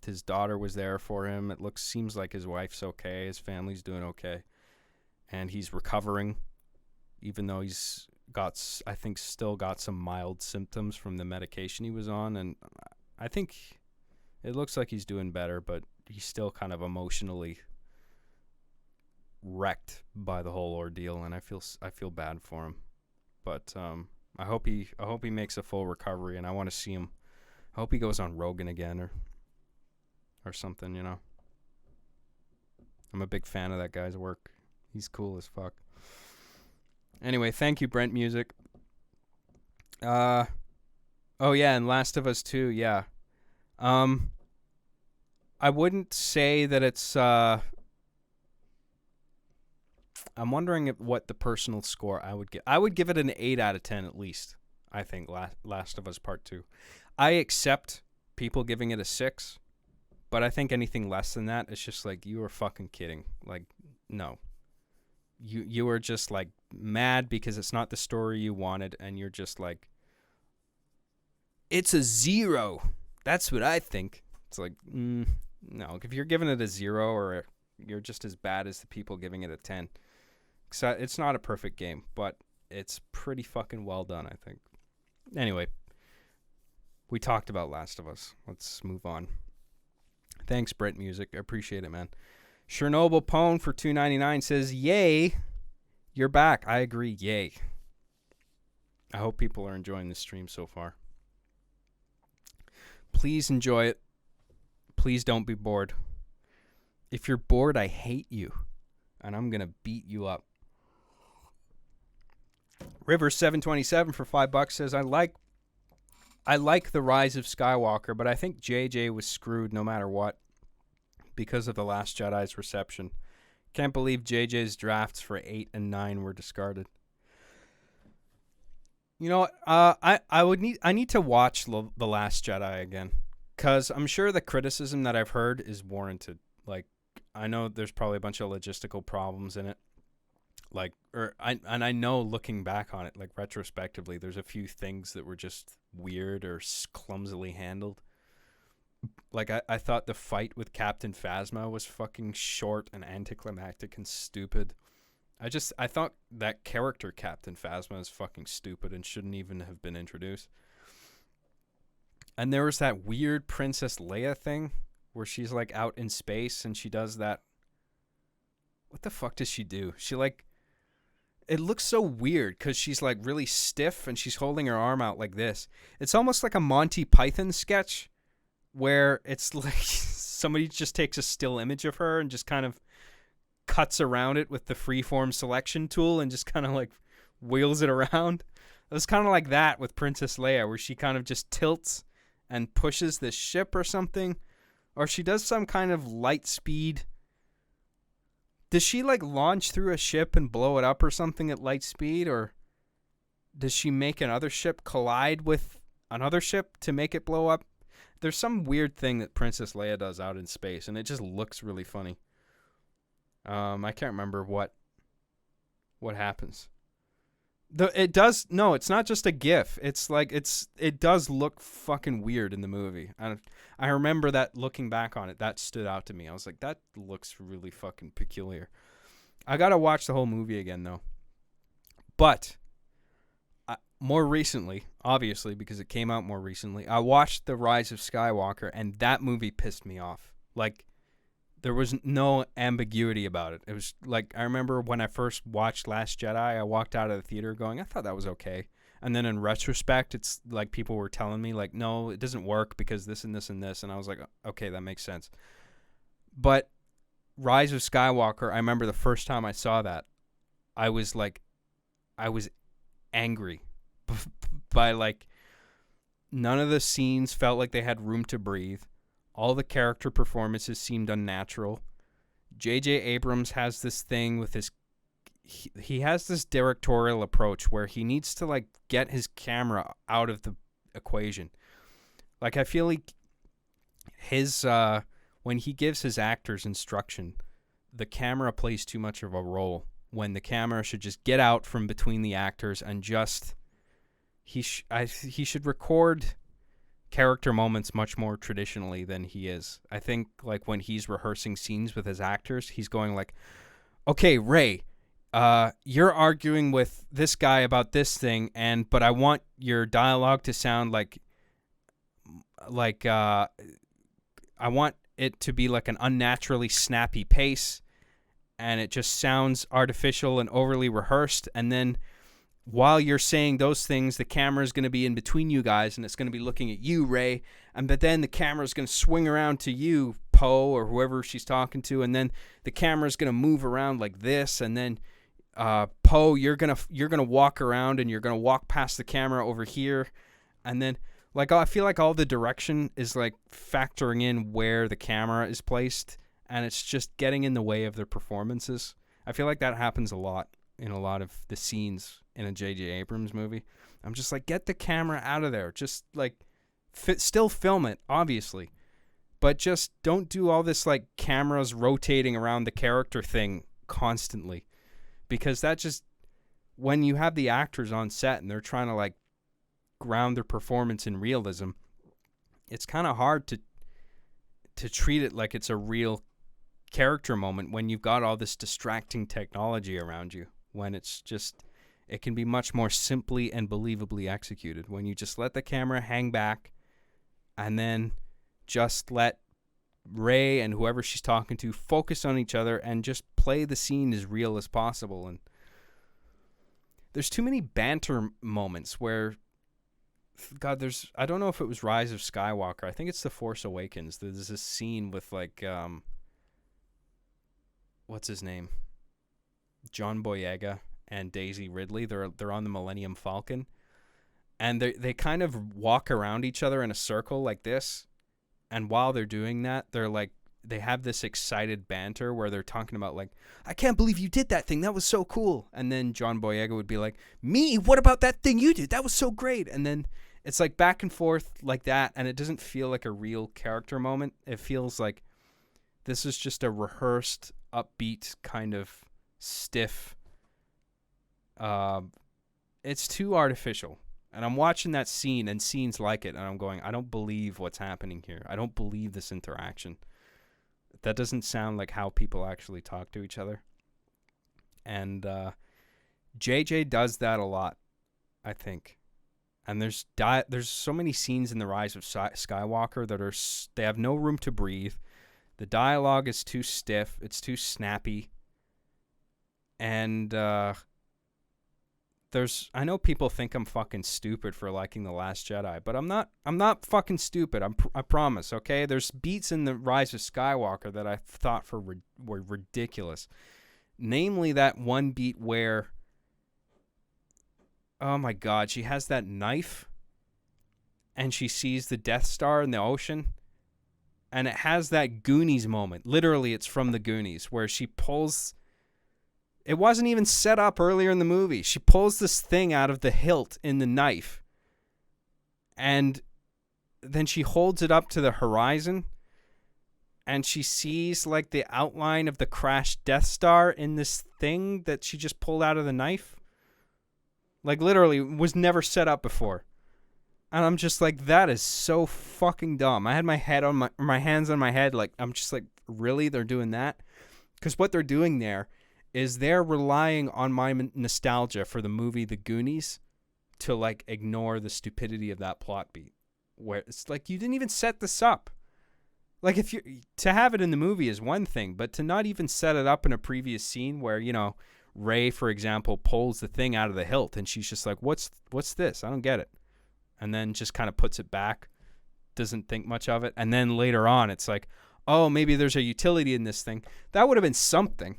his daughter was there for him. It seems like his wife's okay, his family's doing okay, and he's recovering, even though he's I think still got some mild symptoms from the medication he was on, and I think it looks like he's doing better, but he's still kind of emotionally wrecked by the whole ordeal, and I feel bad for him. But I hope he makes a full recovery, and I want to see him. I hope he goes on Rogan again or something, I'm a big fan of that guy's work. He's cool as fuck. Anyway, thank you, Brent Music. Oh yeah, and Last of Us 2, yeah. I wouldn't say that it's I'm wondering what the personal score I would give. I would give it an 8 out of 10 at least, I think, Last of Us Part 2. I accept people giving it a 6, but I think anything less than that, it's just like, you were fucking kidding. Like, no. You were just, like, mad because it's not the story you wanted, and you're just like, it's a 0. That's what I think. It's like, no. If you're giving it a 0, or you're just as bad as the people giving it a 10. It's not a perfect game, but it's pretty fucking well done, I think. Anyway, we talked about Last of Us. Let's move on. Thanks, Brent Music. I appreciate it, man. Chernobyl Pone for $2.99 says, yay, you're back. I agree, yay. I hope people are enjoying the stream so far. Please enjoy it. Please don't be bored. If you're bored, I hate you, and I'm going to beat you up. River727 for $5 says, I like the Rise of Skywalker, but I think JJ was screwed no matter what because of The Last Jedi's reception. Can't believe JJ's drafts for 8 and 9 were discarded. You know, I need to watch The Last Jedi again, because I'm sure the criticism that I've heard is warranted. Like, I know there's probably a bunch of logistical problems in it. I know looking back on it, like retrospectively, there's a few things that were just weird or clumsily handled. Like, I thought the fight with Captain Phasma was fucking short and anticlimactic and stupid. I thought that character, Captain Phasma, is fucking stupid and shouldn't even have been introduced. And there was that weird Princess Leia thing where she's like out in space and she does that. What the fuck does she do? It looks so weird because she's like really stiff and she's holding her arm out like this. It's almost like a Monty Python sketch where it's like somebody just takes a still image of her and just kind of cuts around it with the freeform selection tool and just kind of like wheels it around. It was kind of like that with Princess Leia, where she kind of just tilts and pushes this ship or something. Or she does some kind of light speed. Does she like launch through a ship and blow it up or something at light speed? Or does she make another ship collide with another ship to make it blow up? There's some weird thing that Princess Leia does out in space, and it just looks really funny. I can't remember what happens. It's not just a GIF. It's like it does look fucking weird in the movie. I remember that looking back on it, that stood out to me. I was like, that looks really fucking peculiar. I gotta watch the whole movie again though. But more recently, obviously because it came out more recently, I watched The Rise of Skywalker, and that movie pissed me off. Like, there was no ambiguity about it. It was like, I remember when I first watched Last Jedi, I walked out of the theater going, I thought that was okay. And then in retrospect, it's like people were telling me, like, no, it doesn't work because this and this and this. And I was like, okay, that makes sense. But Rise of Skywalker, I remember the first time I saw that, I was angry by, like, none of the scenes felt like they had room to breathe. All the character performances seemed unnatural. J.J. Abrams has this thing with his... He has this directorial approach where he needs to, like, get his camera out of the equation. Like, I feel like his... when he gives his actors instruction, the camera plays too much of a role. When the camera should just get out from between the actors and just... He should record character moments much more traditionally than he is. I think, like, when he's rehearsing scenes with his actors, he's going like, okay, Ray, you're arguing with this guy about this thing, but I want your dialogue to sound like I want it to be like an unnaturally snappy pace, and it just sounds artificial and overly rehearsed, and then while you're saying those things, the camera is going to be in between you guys, and it's going to be looking at you, Ray. But then the camera is going to swing around to you, Poe, or whoever she's talking to, and then the camera is going to move around like this, and then Poe, you're gonna walk around, and you're gonna walk past the camera over here, and then like I feel like all the direction is like factoring in where the camera is placed, and it's just getting in the way of their performances. I feel like that happens a lot in a lot of the scenes in a J.J. Abrams movie. I'm just like, get the camera out of there. Just like still film it, obviously, but just don't do all this like cameras rotating around the character thing constantly, because that just, when you have the actors on set and they're trying to like ground their performance in realism, it's kind of hard to treat it like it's a real character moment when you've got all this distracting technology around you, when it's just, it can be much more simply and believably executed when you just let the camera hang back and then just let Ray and whoever she's talking to focus on each other and just play the scene as real as possible. And there's too many banter moments where, God, I don't know if it was Rise of Skywalker. I think it's The Force Awakens. There's this scene with like, what's his name? John Boyega and Daisy Ridley. They're on the Millennium Falcon, and they kind of walk around each other in a circle like this. And while they're doing that, they have this excited banter where they're talking about like, I can't believe you did that thing. That was so cool. And then John Boyega would be like, me? What about that thing you did? That was so great. And then it's like back and forth like that. And it doesn't feel like a real character moment. It feels like this is just a rehearsed, upbeat, kind of stiff. It's too artificial. And I'm watching that scene and scenes like it, and I'm going, I don't believe what's happening here. I don't believe this interaction. That doesn't sound like how people actually talk to each other. And JJ does that a lot, I think. And there's so many scenes in The Rise of Skywalker that they have no room to breathe. The dialogue is too stiff. It's too snappy. And I know people think I'm fucking stupid for liking The Last Jedi, but I'm not fucking stupid. I promise, okay? There's beats in The Rise of Skywalker that I thought were ridiculous. Namely that one beat where oh my God, she has that knife and she sees the Death Star in the ocean. And it has that Goonies moment. Literally, it's from the Goonies where she pulls... It wasn't even set up earlier in the movie. She pulls this thing out of the hilt in the knife. And then she holds it up to the horizon. And she sees like the outline of the crashed Death Star in this thing that she just pulled out of the knife. Like literally was never set up before. And I'm just like, that is so fucking dumb. I had my hands on my head. Like, I'm just like, really? They're doing that? Because what they're doing there is they're relying on my nostalgia for the movie The Goonies to like ignore the stupidity of that plot beat. Where it's like, you didn't even set this up. Like, if you to have it in the movie is one thing, but to not even set it up in a previous scene where, you know, Rey, for example, pulls the thing out of the hilt and she's just like, what's this? I don't get it. And then just kind of puts it back, doesn't think much of it. And then later on, it's like, oh, maybe there's a utility in this thing. That would have been something.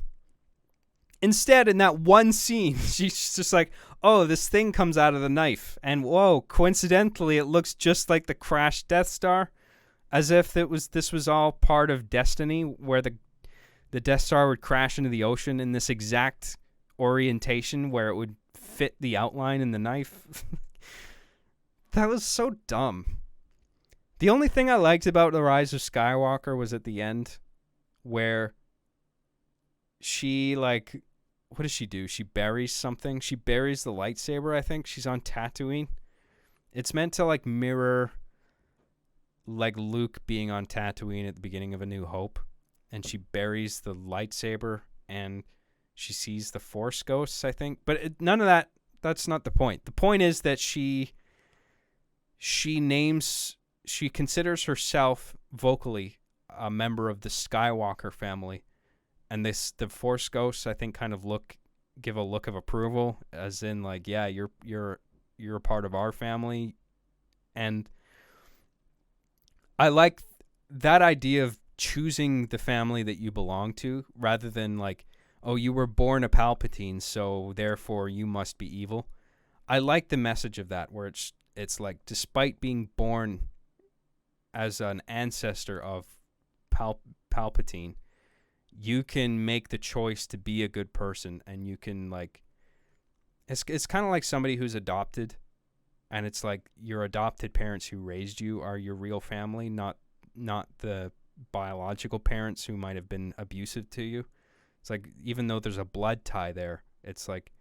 Instead, in that one scene, she's just like, oh, this thing comes out of the knife. And whoa, coincidentally, it looks just like the crashed Death Star. As if this was all part of destiny, where the Death Star would crash into the ocean in this exact orientation where it would fit the outline in the knife. That was so dumb. The only thing I liked about The Rise of Skywalker was at the end where she, like, what does she do? She buries something. She buries the lightsaber, I think. She's on Tatooine. It's meant to, like, mirror, like, Luke being on Tatooine at the beginning of A New Hope. And she buries the lightsaber and she sees the Force ghosts, I think. But none of that, that's not the point. The point is that she considers herself vocally a member of the Skywalker family, and the Force ghosts, I think, kind of give a look of approval, as in like, yeah, you're a part of our family. And I like that idea of choosing the family that you belong to, rather than like, oh, you were born a Palpatine, so therefore you must be evil. I like the message of that, where it's like, despite being born as an ancestor of Palpatine, you can make the choice to be a good person, and you can, like, it's kind of like somebody who's adopted, and it's like your adopted parents who raised you are your real family, not the biological parents who might have been abusive to you. It's like, even though there's a blood tie there, it's like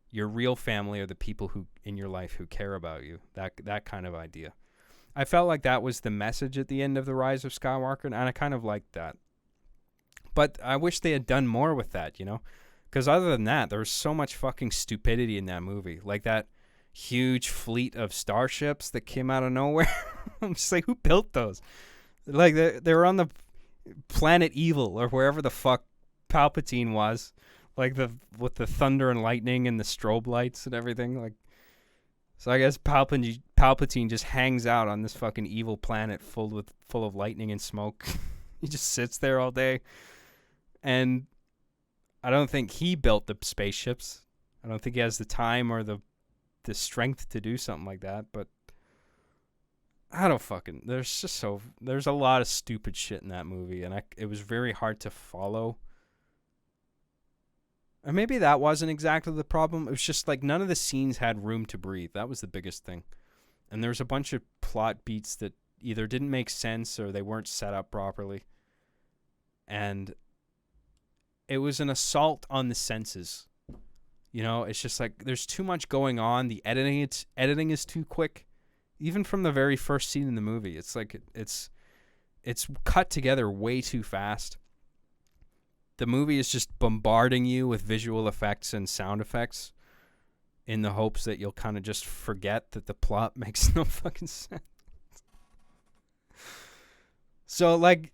your real family are the people who in your life who care about you. That kind of idea. I felt like that was the message at the end of The Rise of Skywalker, and I kind of liked that. But I wish they had done more with that, you know? Because other than that, there was so much fucking stupidity in that movie. Like that huge fleet of starships that came out of nowhere. I'm just like, who built those? Like, they were on the planet Evil, or wherever the fuck Palpatine was. Like, with the thunder and lightning and the strobe lights and everything. Like, so I guess Palpatine just hangs out on this fucking evil planet full of lightning and smoke. He just sits there all day. And I don't think he built the spaceships. I don't think he has the time or the strength to do something like that. But I don't fucking... There's a lot of stupid shit in that movie. And it was very hard to follow. And maybe that wasn't exactly the problem. It was just like none of the scenes had room to breathe. That was the biggest thing. And there was a bunch of plot beats that either didn't make sense or they weren't set up properly. And it was an assault on the senses. You know, it's just like there's too much going on. The editing is too quick. Even from the very first scene in the movie, it's like it's cut together way too fast. The movie is just bombarding you with visual effects and sound effects in the hopes that you'll kind of just forget that the plot makes no fucking sense. So, like,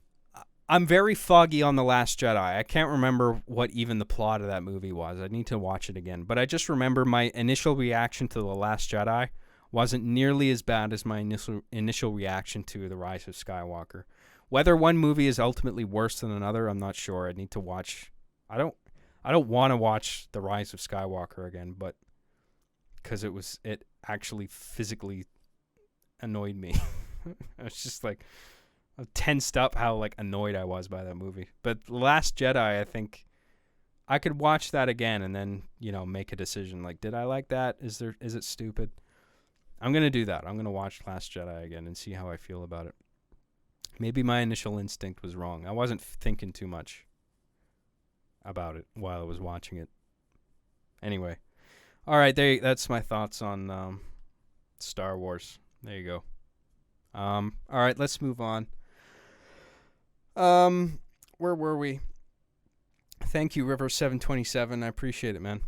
I'm very foggy on The Last Jedi. I can't remember what even the plot of that movie was. I need to watch it again. But I just remember my initial reaction to The Last Jedi wasn't nearly as bad as my initial reaction to The Rise of Skywalker. Whether one movie is ultimately worse than another, I'm not sure. I need to watch. I don't want to watch The Rise of Skywalker again, but because it actually physically annoyed me. I was just like, tensed up how like annoyed I was by that movie. But Last Jedi, I think I could watch that again and then, make a decision. Like, did I like that? Is it stupid? I'm going to do that. I'm going to watch Last Jedi again and see how I feel about it. Maybe my initial instinct was wrong. I wasn't thinking too much about it while I was watching it. Anyway. All right, that's my thoughts on Star Wars. There you go. All right, let's move on. Where were we? Thank you, River727. I appreciate it, man.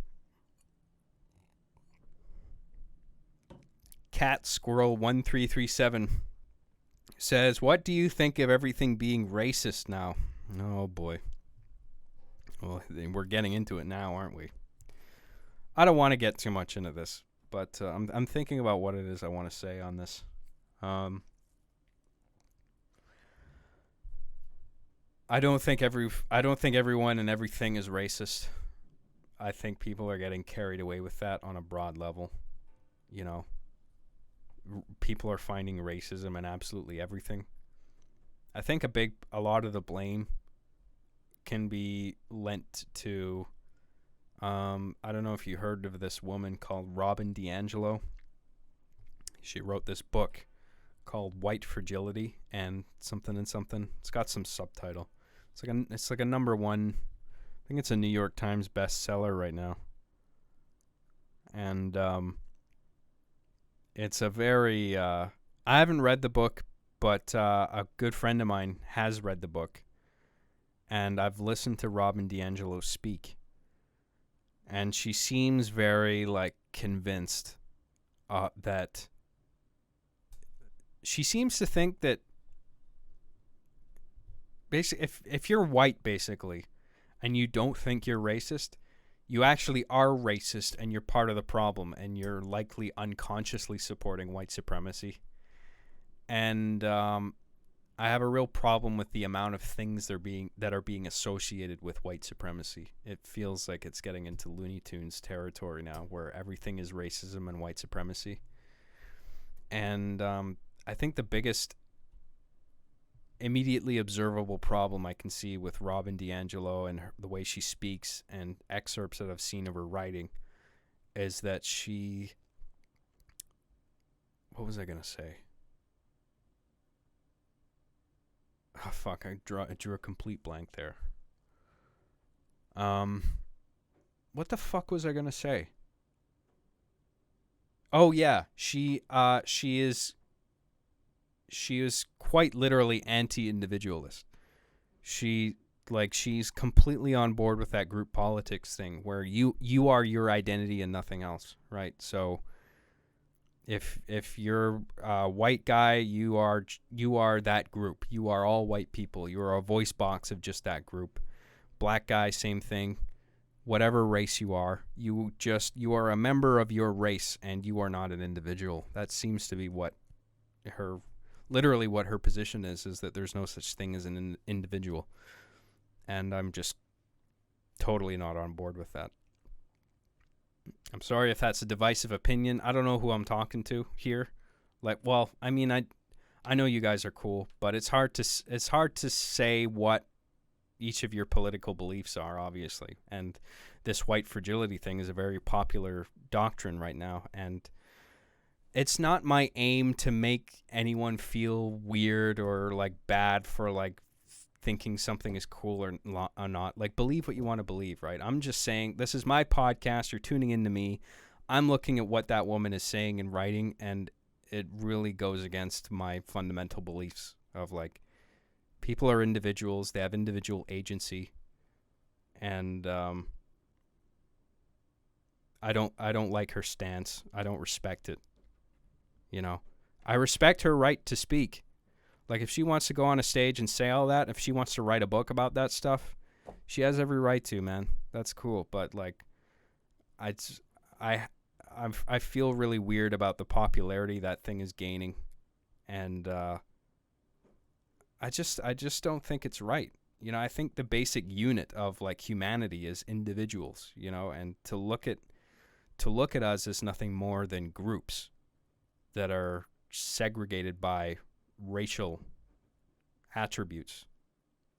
Cat Squirrel 1337 says, "What do you think of everything being racist now?" Oh boy. Well, we're getting into it now, aren't we? I don't want to get too much into this, but I'm thinking about what it is I want to say on this. I don't think everyone and everything is racist. I think people are getting carried away with that on a broad level. People are finding racism in absolutely everything. I think a lot of the blame can be lent to I don't know if you heard of this woman called Robin DiAngelo. She wrote this book called White Fragility and something. It's got some subtitle. It's like a number one. I think it's a New York Times bestseller right now. And it's a very I haven't read the book, but a good friend of mine has read the book. And I've listened to Robin DiAngelo speak. And she seems very convinced that she seems to think that basically if you're white basically and you don't think you're racist, you actually are racist and you're part of the problem and you're likely unconsciously supporting white supremacy. And I have a real problem with the amount of things that are being associated with white supremacy. It feels like it's getting into Looney Tunes territory now, where everything is racism and white supremacy. And I think the biggest immediately observable problem I can see with Robin DiAngelo and the way she speaks and excerpts that I've seen of her writing is that she... What was I going to say? Oh, fuck, I drew a complete blank there. What the fuck was I going to say? Oh, yeah. She is quite literally anti-individualist. She's completely on board with that group politics thing where you are your identity and nothing else, right? So if you're a white guy, you are that group. You are all white people. You are a voice box of just that group. Black guy, same thing. Whatever race you are, you are a member of your race and you are not an individual. That seems to be what her position is that there's no such thing as an individual. And I'm just totally not on board with that. I'm sorry if that's a divisive opinion. I don't know who I'm talking to here. I know you guys are cool, but it's hard to say what each of your political beliefs are, obviously. And this white fragility thing is a very popular doctrine right now, and it's not my aim to make anyone feel weird or bad for thinking something is cool or not. Believe what you want to believe, right? I'm just saying this is my podcast. You're tuning into me. I'm looking at what that woman is saying and writing, and it really goes against my fundamental beliefs of people are individuals. They have individual agency, and I don't like her stance. I don't respect it. I respect her right to speak. If she wants to go on a stage and say all that, if she wants to write a book about that stuff, she has every right to, man. That's cool. But I feel really weird about the popularity that thing is gaining, and I just don't think it's right. I think the basic unit of humanity is individuals. And to look at to look at us as nothing more than groups that are segregated by racial attributes,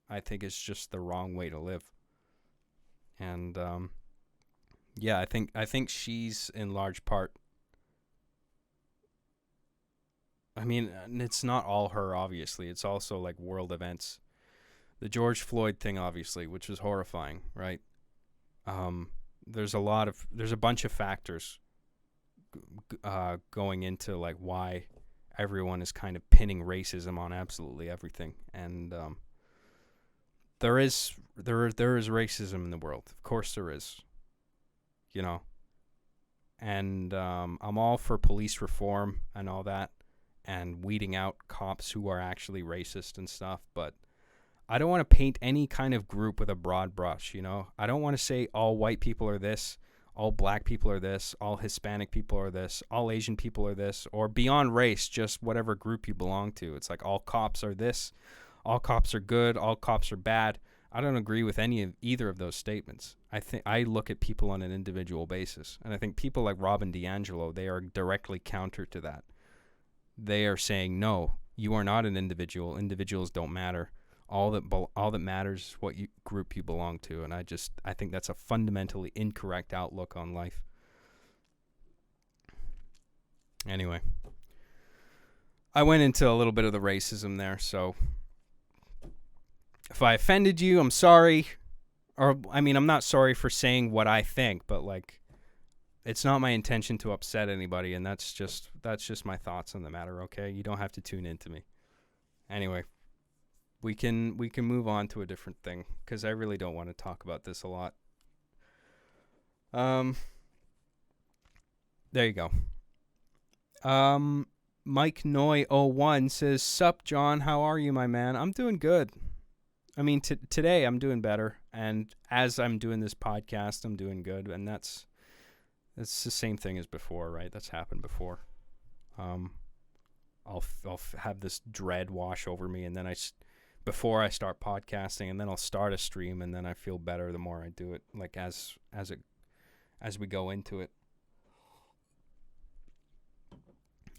I think is just the wrong way to live. And yeah, I think she's in large part. I mean, it's not all her, obviously. It's also like world events. The George Floyd thing, obviously, which was horrifying, right? There's a bunch of factors going into like why everyone is kind of pinning racism on absolutely everything. And there is racism in the world. Of course there is. You know. And I'm all for police reform and all that, and weeding out cops who are actually racist and stuff, but I don't want to paint any kind of group with a broad brush, you know? I don't want to say all white people are this, all black people are this, all Hispanic people are this, all Asian people are this, or beyond race, just whatever group you belong to. It's like all cops are this, all cops are good, all cops are bad. I don't agree with either of those statements. I think I look at people on an individual basis, and I think people like Robin DiAngelo, they are directly counter to that. They are saying, no, you are not an individual. Individuals don't matter. All that matters is what group you belong to, and I think that's a fundamentally incorrect outlook on life. Anyway, I went into a little bit of the racism there, so if I offended you, I'm sorry. Or I mean, I'm not sorry for saying what I think, but like, it's not my intention to upset anybody, and that's just my thoughts on the matter. Okay, you don't have to tune into me. Anyway. We can move on to a different thing, because I really don't want to talk about this a lot. There you go. Mike Noy01 says, "Sup, John? How are you, my man? I'm doing good. I mean, today I'm doing better, and as I'm doing this podcast, I'm doing good, and that's the same thing as before, right? That's happened before. I'll have this dread wash over me, and then before I start podcasting, and then I'll start a stream, and then I feel better the more I do it, like as we go into it.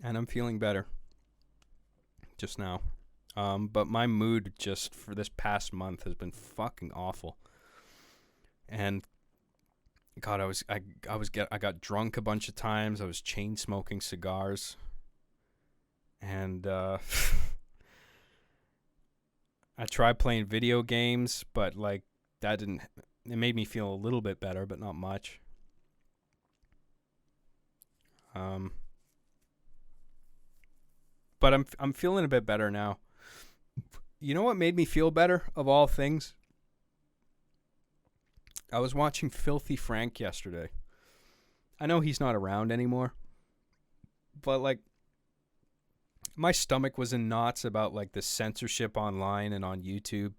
And I'm feeling better just now. But my mood just for this past month has been fucking awful. And God, I got drunk a bunch of times. I was chain smoking cigars. And I tried playing video games, but like it made me feel a little bit better, but not much. But I'm feeling a bit better now. You know what made me feel better of all things? I was watching Filthy Frank yesterday. I know he's not around anymore, but like my stomach was in knots about like the censorship online and on YouTube.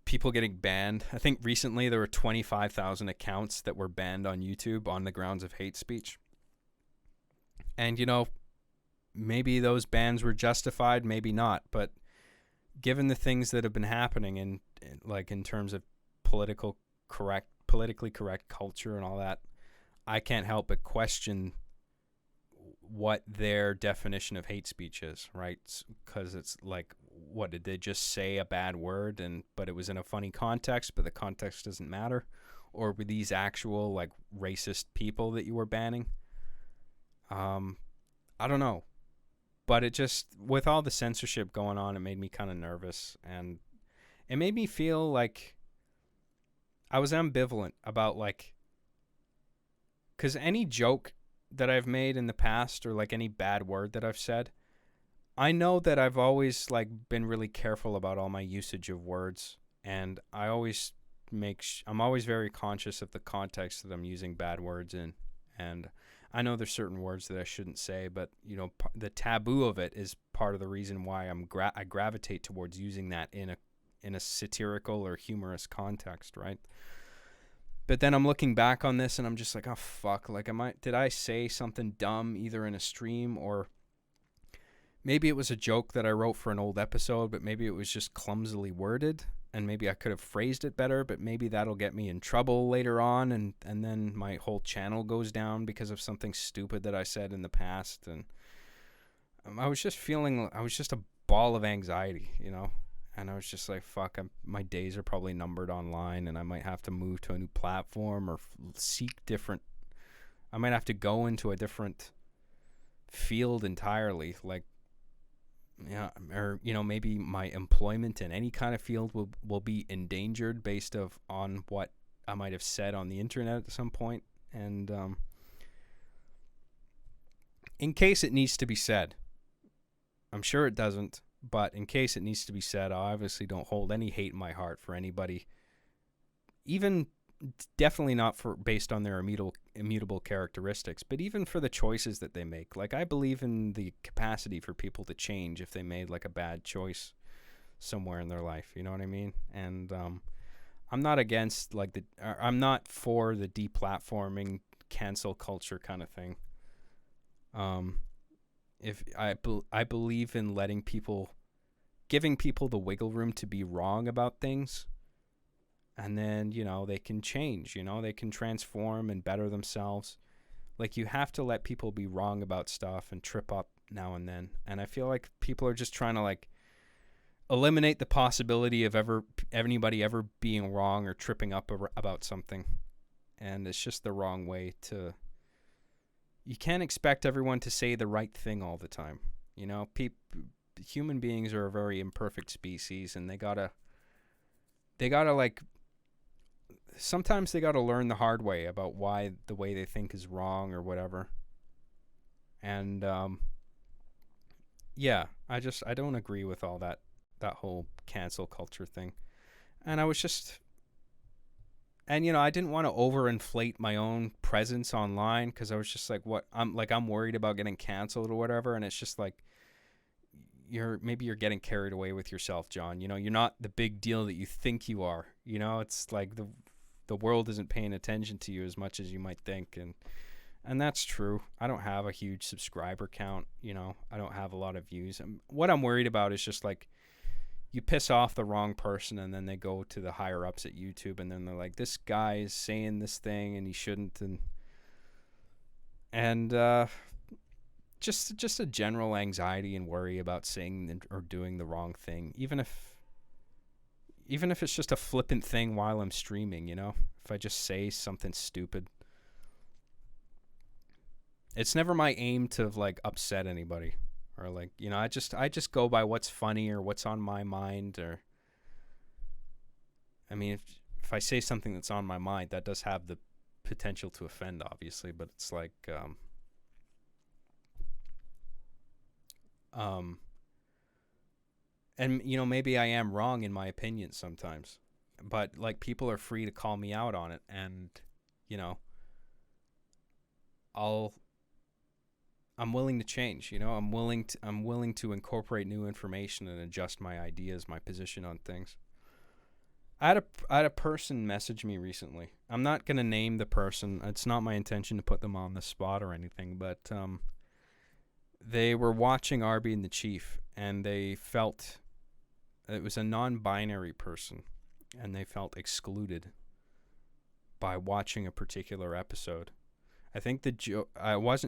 People getting banned. I think recently there were 25,000 accounts that were banned on YouTube on the grounds of hate speech. And, you know, maybe those bans were justified, maybe not. But given the things that have been happening in terms of politically correct culture and all that, I can't help but question what their definition of hate speech is, right? Because it's like, what, did they just say a bad word but it was in a funny context, but the context doesn't matter? Or were these actual like racist people that you were banning? I don't know. But it just, with all the censorship going on, it made me kind of nervous, and it made me feel like I was ambivalent about like, because any joke that I've made in the past, or like any bad word that I've said, I know that I've always like been really careful about all my usage of words, and I always I'm always very conscious of the context that I'm using bad words in, and I know there's certain words that I shouldn't say, but you know, the taboo of it is part of the reason why I gravitate towards using that in a satirical or humorous context, right? But then I'm looking back on this and I'm just like, oh fuck, like did I say something dumb either in a stream, or maybe it was a joke that I wrote for an old episode, but maybe it was just clumsily worded, and maybe I could have phrased it better, but maybe that'll get me in trouble later on, and then my whole channel goes down because of something stupid that I said in the past. And I was just a ball of anxiety, you know, and I was just like, fuck, my days are probably numbered online, and I might have to move to a new platform or I might have to go into a different field entirely, like, yeah, or, you know, maybe my employment in any kind of field will be endangered based on what I might have said on the internet at some point. And in case it needs to be said, I'm sure it doesn't, but in case it needs to be said, I obviously don't hold any hate in my heart for anybody, even definitely not based on their immutable characteristics, but even for the choices that they make. Like, I believe in the capacity for people to change if they made like a bad choice somewhere in their life, you know what I mean? And I'm not against I'm not for the deplatforming, cancel culture kind of thing. If I believe in giving people the wiggle room to be wrong about things. And then, you know, they can change, you know, they can transform and better themselves. Like, you have to let people be wrong about stuff and trip up now and then. And I feel like people are just trying to, like, eliminate the possibility of anybody ever being wrong or tripping up about something. And it's just the wrong way to... You can't expect everyone to say the right thing all the time. You know, human beings are a very imperfect species, and they gotta like... Sometimes they got to learn the hard way about why the way they think is wrong or whatever. And yeah, I don't agree with all that whole cancel culture thing. And you know, I didn't want to overinflate my own presence online, because I was just like, I'm worried about getting canceled or whatever. And it's just like, maybe you're getting carried away with yourself, John. You know, you're not the big deal that you think you are. You know, it's like the world isn't paying attention to you as much as you might think. And that's true. I don't have a huge subscriber count. You know, I don't have a lot of views. What I'm worried about is just like, you piss off the wrong person, and then they go to the higher ups at YouTube, and then they're like, this guy is saying this thing and he shouldn't. And just a general anxiety and worry about saying or doing the wrong thing, even if it's just a flippant thing while I'm streaming, you know? If I just say something stupid. It's never my aim to, like, upset anybody. Or, like, you know, I just go by what's funny or what's on my mind. Or, I mean, if I say something that's on my mind, that does have the potential to offend, obviously. But it's like, and, you know, maybe I am wrong in my opinion sometimes, but, like, people are free to call me out on it. And, you know, I'm willing to change, you know, I'm willing to incorporate new information and adjust my ideas, my position on things. I had a person message me recently. I'm not going to name the person. It's not my intention to put them on the spot or anything, but, they were watching Arby and the Chief, and they felt... It was a non-binary person, and they felt excluded by watching a particular episode. I think the joke...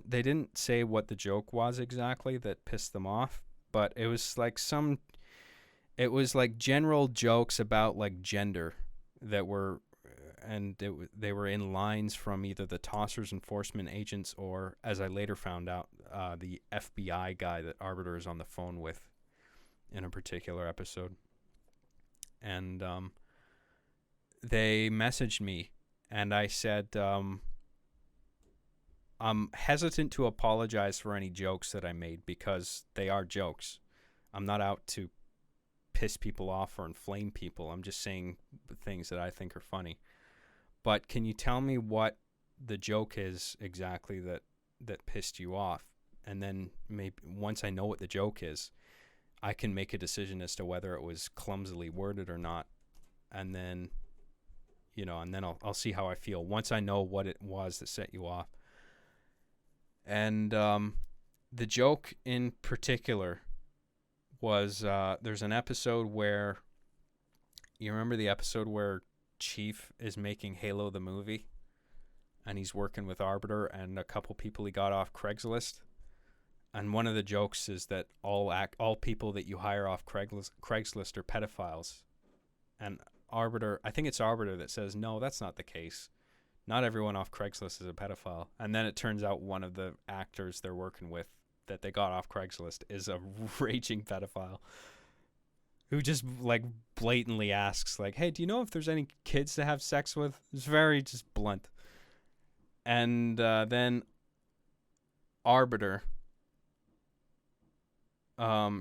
They didn't say what the joke was exactly that pissed them off, but it was like it was like general jokes about, like, gender that were... And they were in lines from either the Tossers enforcement agents or, as I later found out, the FBI guy that Arbiter is on the phone with in a particular episode. And they messaged me, and I said, I'm hesitant to apologize for any jokes that I made, because they are jokes. I'm not out to piss people off or inflame people. I'm just saying things that I think are funny. But can you tell me what the joke is exactly that pissed you off? And then maybe once I know what the joke is, I can make a decision as to whether it was clumsily worded or not. And then, you know, and then I'll see how I feel once I know what it was that set you off. And the joke in particular was there's an episode where You remember the episode where Chief is making Halo the movie, and he's working with Arbiter and a couple people he got off Craigslist? And one of the jokes is that all people that you hire off Craigslist are pedophiles. And Arbiter, I think it's Arbiter that says, no, that's not the case. Not everyone off Craigslist is a pedophile. And then it turns out one of the actors they're working with that they got off Craigslist is a raging pedophile who just like blatantly asks, like, hey, do you know if there's any kids to have sex with? It's very just blunt. And then Arbiter,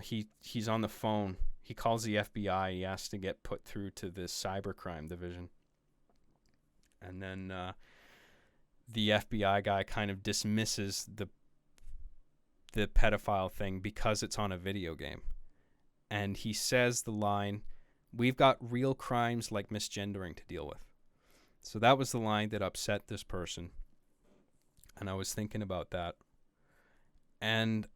he's on the phone. He calls the FBI. He asks to get put through to the cybercrime division. And then the FBI guy kind of dismisses the pedophile thing because it's on a video game. And he says the line, we've got real crimes like misgendering to deal with. So that was the line that upset this person. And I was thinking about that. And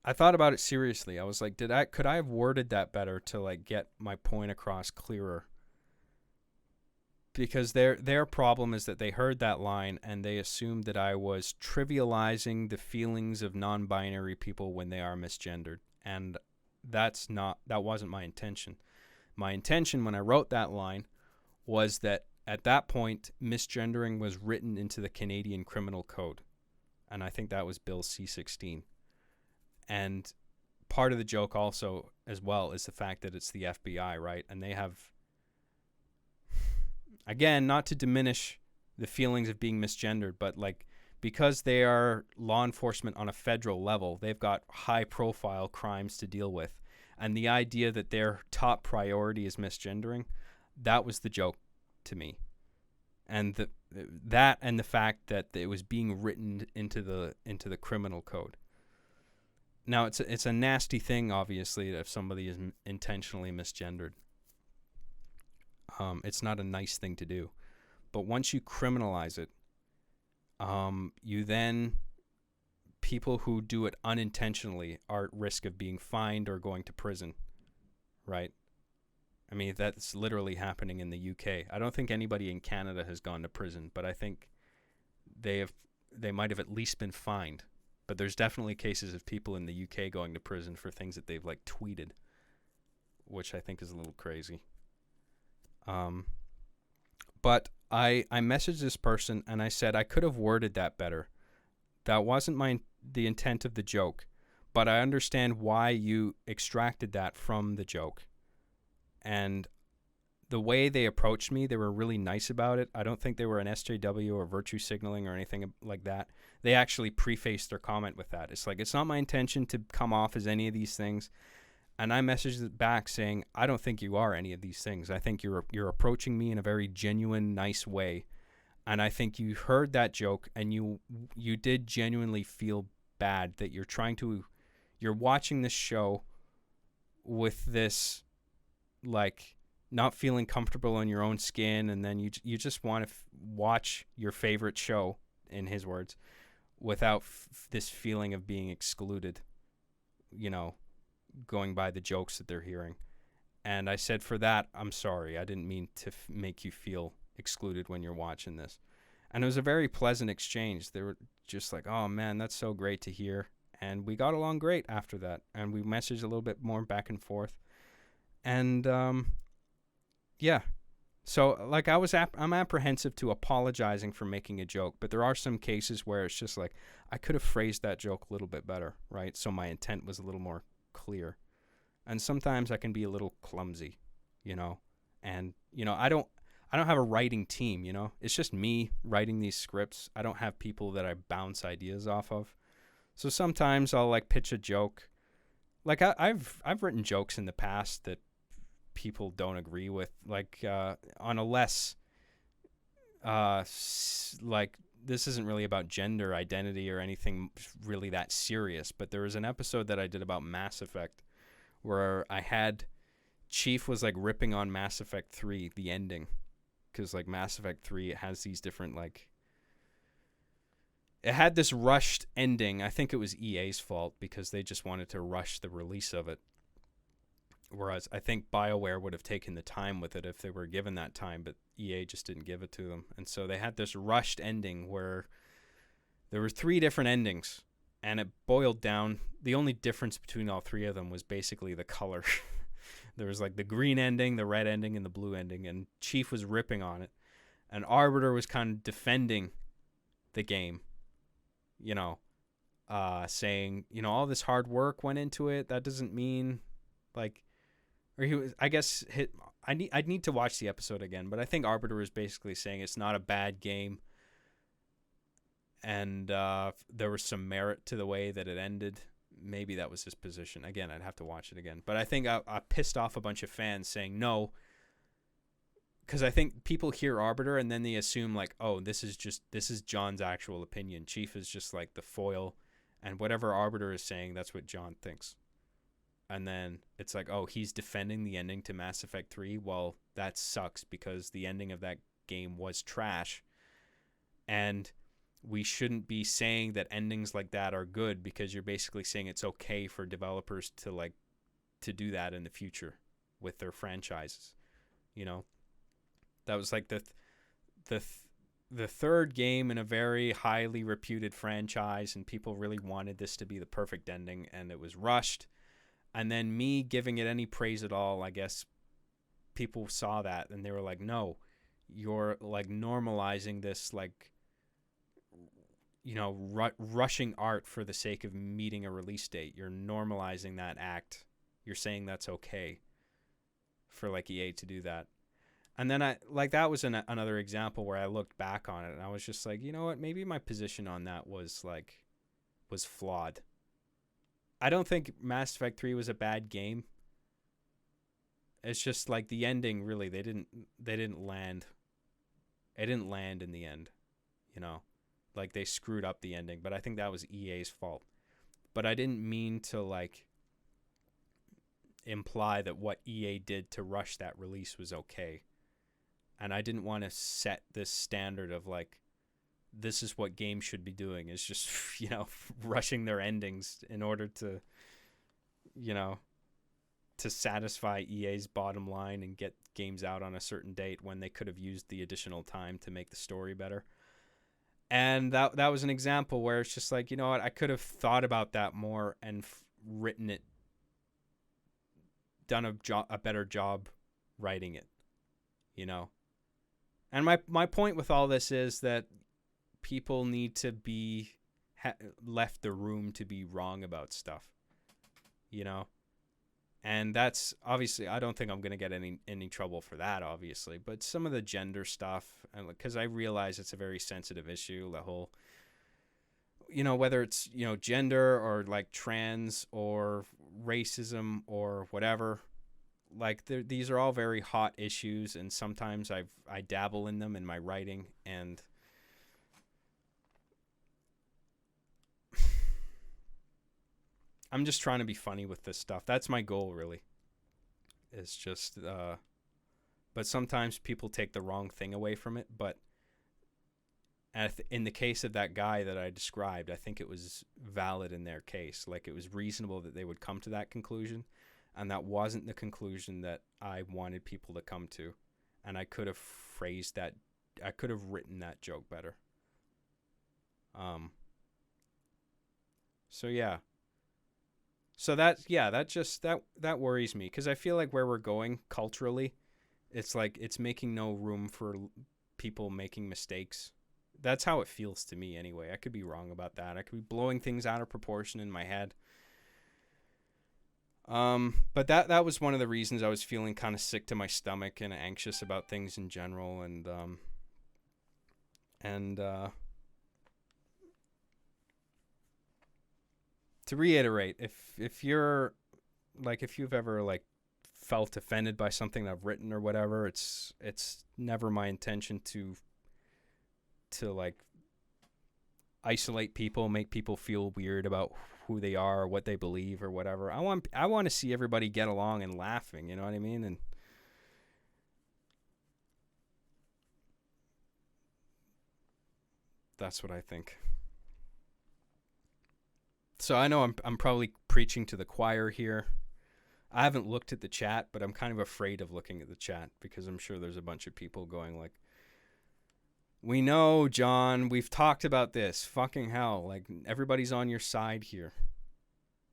I thought about it seriously. I was like, could I have worded that better to like get my point across clearer? Because their problem is that they heard that line and they assumed that I was trivializing the feelings of non-binary people when they are misgendered. And that wasn't my intention. My intention when I wrote that line was that at that point, misgendering was written into the Canadian Criminal Code. And I think that was Bill C-16. And part of the joke also, as well, is the fact that it's the FBI, right? And they have, again, not to diminish the feelings of being misgendered, but like because they are law enforcement on a federal level, they've got high-profile crimes to deal with. And the idea that their top priority is misgendering, that was the joke to me. And that and the fact that it was being written into the criminal code. Now, it's a nasty thing, obviously, if somebody is intentionally misgendered. It's not a nice thing to do. But once you criminalize it, you then, people who do it unintentionally are at risk of being fined or going to prison, right? I mean, that's literally happening in the UK. I don't think anybody in Canada has gone to prison, but I think they might have at least been fined. But there's definitely cases of people in the UK going to prison for things that they've like tweeted, which I think is a little crazy. But I messaged this person and I said I could have worded that better. That wasn't the intent of the joke, but I understand why you extracted that from the joke. And the way they approached me, they were really nice about it. I don't think they were an SJW or virtue signaling or anything like that. They actually prefaced their comment with that. It's like, it's not my intention to come off as any of these things. And I messaged it back saying, I don't think you are any of these things. I think you're approaching me in a very genuine, nice way. And I think you heard that joke and you did genuinely feel bad that you're watching this show with this, like, not feeling comfortable in your own skin, and then you just want to watch your favorite show, in his words, without this feeling of being excluded, you know, going by the jokes that they're hearing. And I said, for that, I'm sorry. I didn't mean to make you feel excluded when you're watching this. And it was a very pleasant exchange. They were just like, oh man, that's so great to hear. And we got along great after that. And we messaged a little bit more back and forth. And yeah. So like I'm apprehensive to apologizing for making a joke, but there are some cases where it's just like I could have phrased that joke a little bit better, right? So my intent was a little more clear. And sometimes I can be a little clumsy, you know. And you know, I don't have a writing team, you know. It's just me writing these scripts. I don't have people that I bounce ideas off of. So sometimes I'll like pitch a joke. Like I've written jokes in the past that people don't agree with, like on a less like, this isn't really about gender identity or anything really that serious, but there was an episode that I did about Mass Effect where I had Chief was like ripping on Mass Effect 3, the ending, because like Mass Effect 3, it has these different, like, it had this rushed ending. I think it was EA's fault because they just wanted to rush the release of it. Whereas I think BioWare would have taken the time with it if they were given that time, but EA just didn't give it to them. And so they had this rushed ending where there were 3 different endings, and it boiled down. The only difference between all 3 of them was basically the color. There was like the green ending, the red ending, and the blue ending, and Chief was ripping on it. And Arbiter was kind of defending the game, saying, all this hard work went into it. That doesn't mean, like, or he was, I guess, I'd need to watch the episode again, but I think Arbiter was basically saying it's not a bad game, and there was some merit to the way that it ended. Maybe that was his position. Again, I'd have to watch it again. But I think I pissed off a bunch of fans saying no, because I think people hear Arbiter and then they assume like, oh, this is John's actual opinion. Chief is just like the foil, and whatever Arbiter is saying, that's what John thinks. And then it's like, oh, he's defending the ending to Mass Effect 3. Well, that sucks because the ending of that game was trash. And we shouldn't be saying that endings like that are good, because you're basically saying it's okay for developers to do that in the future with their franchises. That was like the third game in a very highly reputed franchise, and people really wanted this to be the perfect ending, and it was rushed. And then me giving it any praise at all, I guess people saw that and they were like, no, you're like normalizing this, like, rushing art for the sake of meeting a release date. You're normalizing that act. You're saying that's okay for like EA to do that. And then that was another example where I looked back on it and I was just like, you know what? Maybe my position on that was flawed. I don't think Mass Effect 3 was a bad game. It's just like the ending, really, they didn't land. It didn't land in the end, Like they screwed up the ending, but I think that was EA's fault. But I didn't mean to like imply that what EA did to rush that release was okay. And I didn't want to set this standard of like, this is what games should be doing, is just, rushing their endings in order to, to satisfy EA's bottom line and get games out on a certain date when they could have used the additional time to make the story better. And that was an example where it's just like, you know what, I could have thought about that more and written it, done a better job writing it, And my point with all this is that people need to be left the room to be wrong about stuff, And that's obviously, I don't think I'm going to get any trouble for that, obviously. But some of the gender stuff, because I realize it's a very sensitive issue, the whole, whether it's, gender or like trans or racism or whatever, like these are all very hot issues. And sometimes I dabble in them in my writing, and I'm just trying to be funny with this stuff. That's my goal, really. It's just, but sometimes people take the wrong thing away from it. But in the case of that guy that I described, I think it was valid in their case. Like, it was reasonable that they would come to that conclusion. And that wasn't the conclusion that I wanted people to come to. And I could have phrased that, I could have written that joke better. So yeah. So that worries me, because I feel like where we're going culturally, it's like it's making no room for people making mistakes. That's how it feels to me anyway. I could be wrong about that. I could be blowing things out of proportion in my head. But that was one of the reasons I was feeling kind of sick to my stomach and anxious about things in general, and to reiterate, if you're like, if you've ever like felt offended by something I've written or whatever, it's never my intention to like isolate people, make people feel weird about who they are or what they believe or whatever. I want to see everybody get along and laughing, you know what I mean? And that's what I think. So I know I'm probably preaching to the choir here. I haven't looked at the chat, but I'm kind of afraid of looking at the chat because I'm sure there's a bunch of people going like, we know, John, we've talked about this. Fucking hell. Like, everybody's on your side here.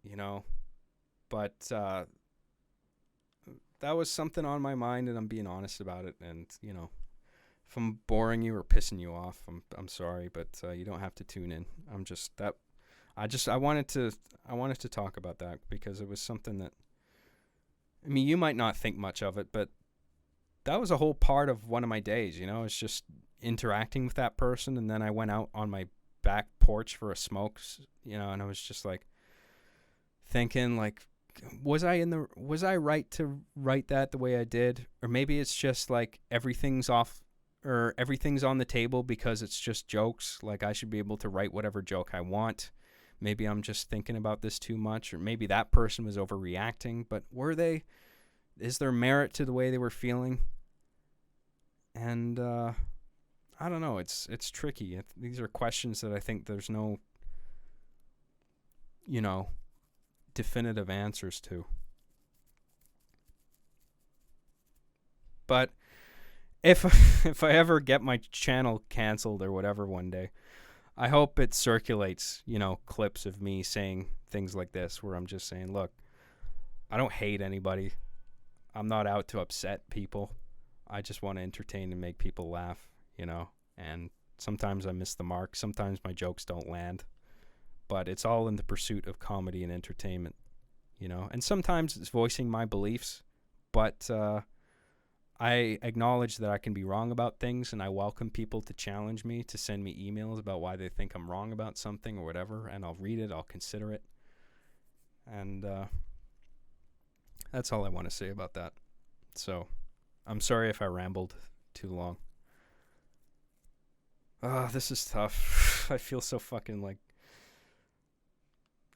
You know? But that was something on my mind, and I'm being honest about it. And, you know, if I'm boring you or pissing you off, I'm sorry, but you don't have to tune in. I wanted to talk about that because it was something that, I mean, you might not think much of it, but that was a whole part of one of my days, you know? It's just interacting with that person, and then I went out on my back porch for a smoke, you know, and I was just like thinking like, was I right to write that the way I did? Or maybe it's just like everything's off, or everything's on the table because it's just jokes. Like, I should be able to write whatever joke I want. Maybe I'm just thinking about this too much, or maybe that person was overreacting, but were they? Is there merit to the way they were feeling? And I don't know. It's tricky. These are questions that I think there's no, you know, definitive answers to. But if I ever get my channel canceled or whatever one day, I hope it circulates, you know, clips of me saying things like this where I'm just saying, look, I don't hate anybody. I'm not out to upset people. I just want to entertain and make people laugh, you know, and sometimes I miss the mark. Sometimes my jokes don't land, but it's all in the pursuit of comedy and entertainment, you know, and sometimes it's voicing my beliefs, but I acknowledge that I can be wrong about things, and I welcome people to challenge me, to send me emails about why they think I'm wrong about something or whatever, and I'll read it, I'll consider it, and that's all I want to say about that. So, I'm sorry if I rambled too long. This is tough. I feel so fucking like...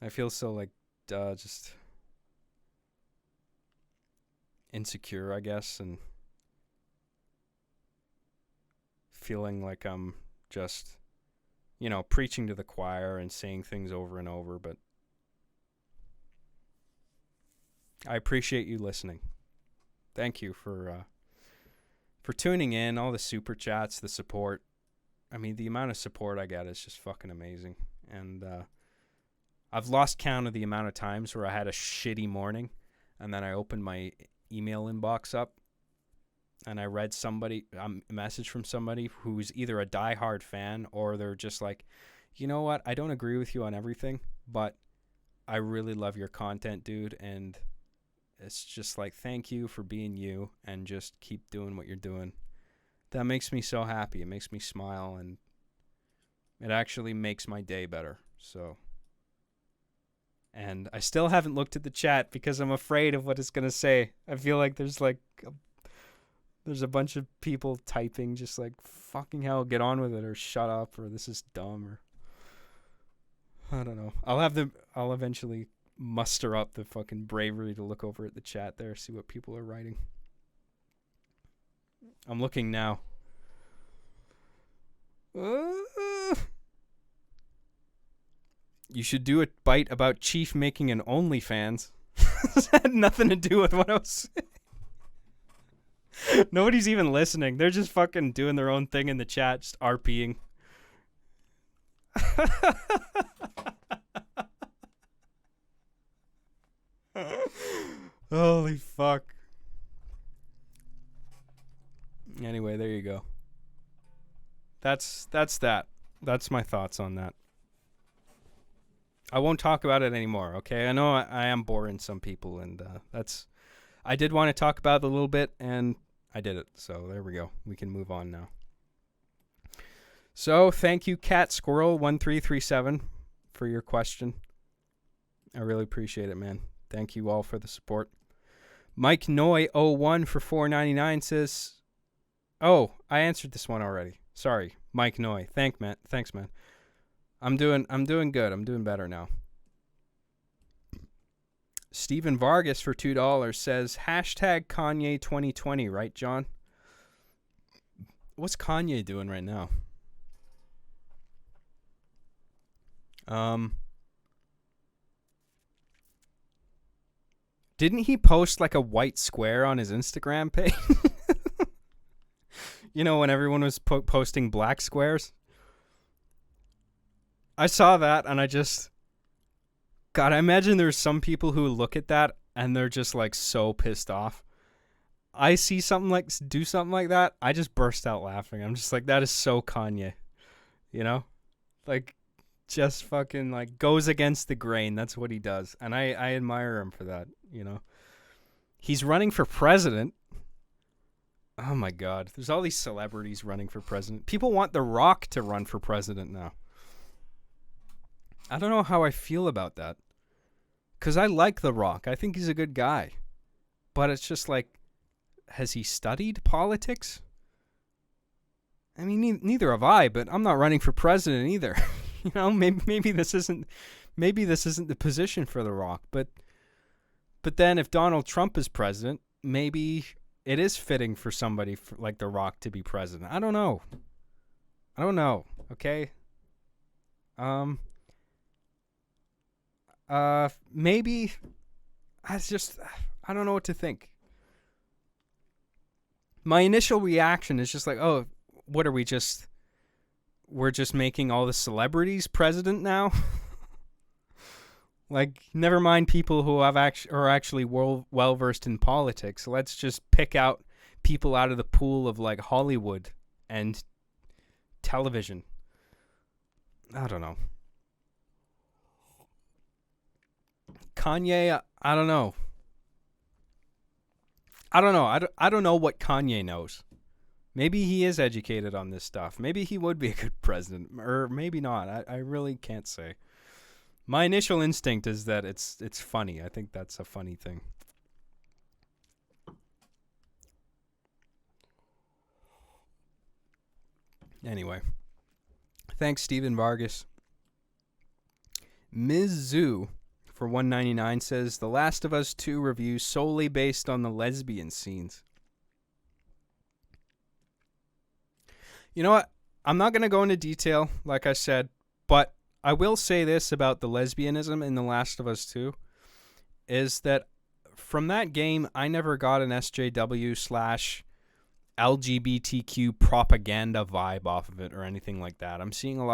I feel so like, just... insecure, I guess, and... feeling like I'm just, you know, preaching to the choir and saying things over and over, but... I appreciate you listening. Thank you for tuning in, all the super chats, the support. I mean, the amount of support I get is just fucking amazing. And I've lost count of the amount of times where I had a shitty morning and then I opened my email inbox up and I read a message from somebody who's either a diehard fan or they're just like, you know what, I don't agree with you on everything, but I really love your content, dude, and it's just like, thank you for being you and just keep doing what you're doing. That makes me so happy. It makes me smile, and it actually makes my day better. So, and I still haven't looked at the chat because I'm afraid of what it's going to say. I feel like there's a bunch of people typing just like, fucking hell, get on with it, or shut up, or this is dumb, or I don't know. I'll eventually muster up the fucking bravery to look over at the chat there, see what people are writing. I'm looking now. You should do a bite about Chief making an OnlyFans. This had nothing to do with what I was saying. Nobody's even listening. They're just fucking doing their own thing in the chat, just RPing. Holy fuck. Anyway, there you go. That's that. That's my thoughts on that. I won't talk about it anymore, okay? I know I am boring some people, and I did want to talk about it a little bit, and I did it. So there we go. We can move on now. So thank you, Cat Squirrel 1337, for your question. I really appreciate it, man. Thank you all for the support. Mike Noy 01 for $4.99 says, "Oh, I answered this one already. Sorry, Mike Noy. Thanks, man. I'm doing good. I'm doing better now." Steven Vargas for $2 says, hashtag Kanye 2020, right, John? What's Kanye doing right now? Didn't he post like a white square on his Instagram page? You know, when everyone was posting black squares? I saw that and I just... God, I imagine there's some people who look at that and they're just like so pissed off. I see something like... do something like that, I just burst out laughing. I'm just like, that is so Kanye. You know? Like, just fucking like goes against the grain. That's what he does. And I admire him for that, you know? He's running for president. Oh my God. There's all these celebrities running for president. People want The Rock to run for president now. I don't know how I feel about that. Because I like The Rock. I think he's a good guy. But it's just like, has he studied politics? I mean, neither have I, but I'm not running for president either. You know, maybe this isn't the position for The Rock. But then if Donald Trump is president, maybe it is fitting for somebody like The Rock to be president. I don't know. Okay. Maybe I don't know what to think. My initial reaction is just like, oh, what are we we're just making all the celebrities president now? Like, never mind people who are actually well versed in politics. Let's just pick out people out of the pool of like Hollywood and television. I don't know. Kanye, I don't know. I don't know what Kanye knows. Maybe he is educated on this stuff. Maybe he would be a good president, or maybe not. I really can't say. My initial instinct is that it's funny. I think that's a funny thing. Anyway. Thanks, Stephen Vargas. Ms. Zoo for $1.99 says, The Last of Us 2 review solely based on the lesbian scenes. You know what? I'm not going to go into detail, like I said, but I will say this about the lesbianism in The Last of Us 2, is that from that game, I never got an SJW/LGBTQ propaganda vibe off of it or anything like that. I'm seeing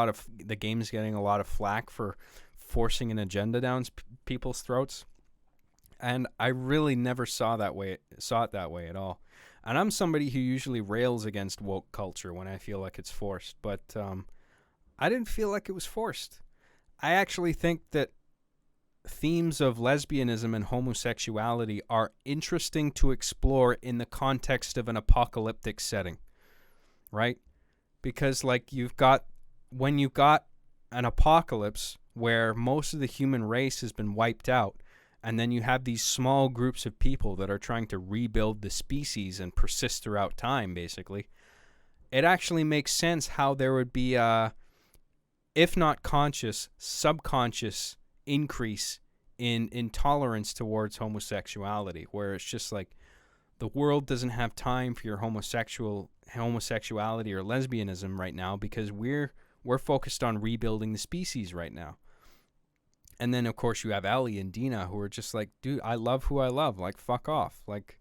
the game's getting a lot of flack for forcing an agenda down people's throats, and I really never saw it that way at all. And I'm somebody who usually rails against woke culture when I feel like it's forced, but I didn't feel like it was forced. I actually think that themes of lesbianism and homosexuality are interesting to explore in the context of an apocalyptic setting, right? Because like when you've got an apocalypse where most of the human race has been wiped out, and then you have these small groups of people that are trying to rebuild the species and persist throughout time, basically, it actually makes sense how there would be a, if not conscious, subconscious increase in intolerance towards homosexuality, where it's just like the world doesn't have time for your homosexuality or lesbianism right now because we're focused on rebuilding the species right now. And then, of course, you have Ellie and Dina who are just like, dude, I love who I love. Like, fuck off. Like,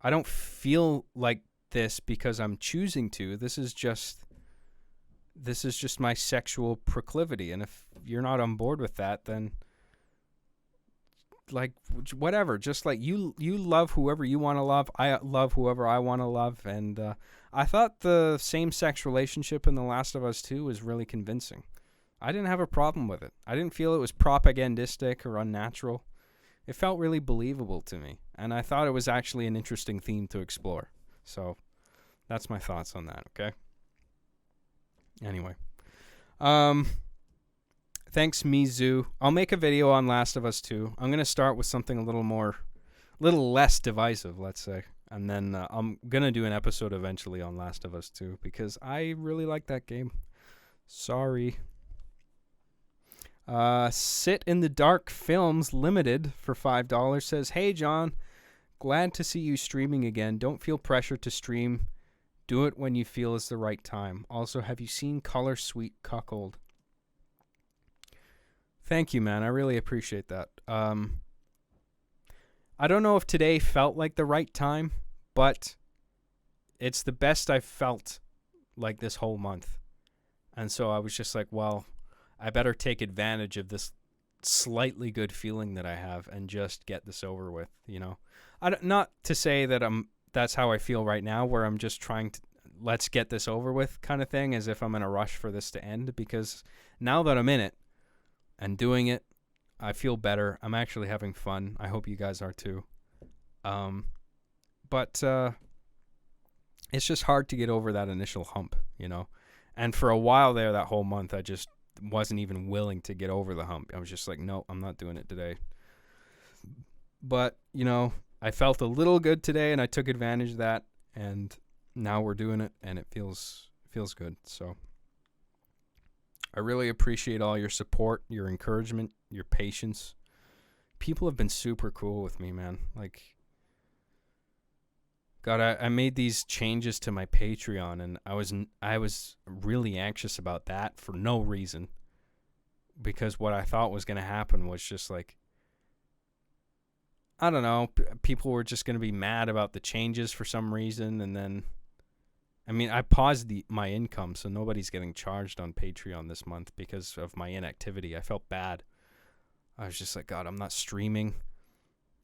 I don't feel like this because I'm choosing to. This is just my sexual proclivity. And if you're not on board with that, then, like, whatever. Just like you love whoever you want to love. I love whoever I want to love. And I thought the same-sex relationship in The Last of Us 2 was really convincing. I didn't have a problem with it. I didn't feel it was propagandistic or unnatural. It felt really believable to me. And I thought it was actually an interesting theme to explore. So that's my thoughts on that, okay? Anyway. Thanks, Mizu. I'll make a video on Last of Us 2. I'm going to start with something a little less divisive, let's say. And then I'm going to do an episode eventually on Last of Us 2 because I really like that game. Sorry. Sit in the Dark Films Limited for $5 says, Hey, John. Glad to see you streaming again. Don't feel pressure to stream. Do it when you feel is the right time. Also, have you seen Color Sweet Cuckold? Thank you, man. I really appreciate that. I don't know if today felt like the right time, but it's the best I've felt like this whole month. And so I was just like, well, I better take advantage of this slightly good feeling that I have and just get this over with, you know. Not to say that that's how I feel right now, where I'm just trying to let's get this over with kind of thing, as if I'm in a rush for this to end, because now that I'm in it and doing it, I feel better. I'm actually having fun. I hope you guys are too. But it's just hard to get over that initial hump, you know. And for a while there, that whole month, I just wasn't even willing to get over the hump. I was just like, no, I'm not doing it today. But, you know, I felt a little good today, and I took advantage of that, and now we're doing it, and it feels good. So I really appreciate all your support, your encouragement, your patience. People have been super cool with me, man. Like, God, I made these changes to my Patreon, and I was really anxious about that for no reason, because what I thought was going to happen was just like, I don't know, people were just going to be mad about the changes for some reason, and then, I mean, I paused my income, so nobody's getting charged on Patreon this month because of my inactivity. I felt bad. I was just like, God, I'm not streaming.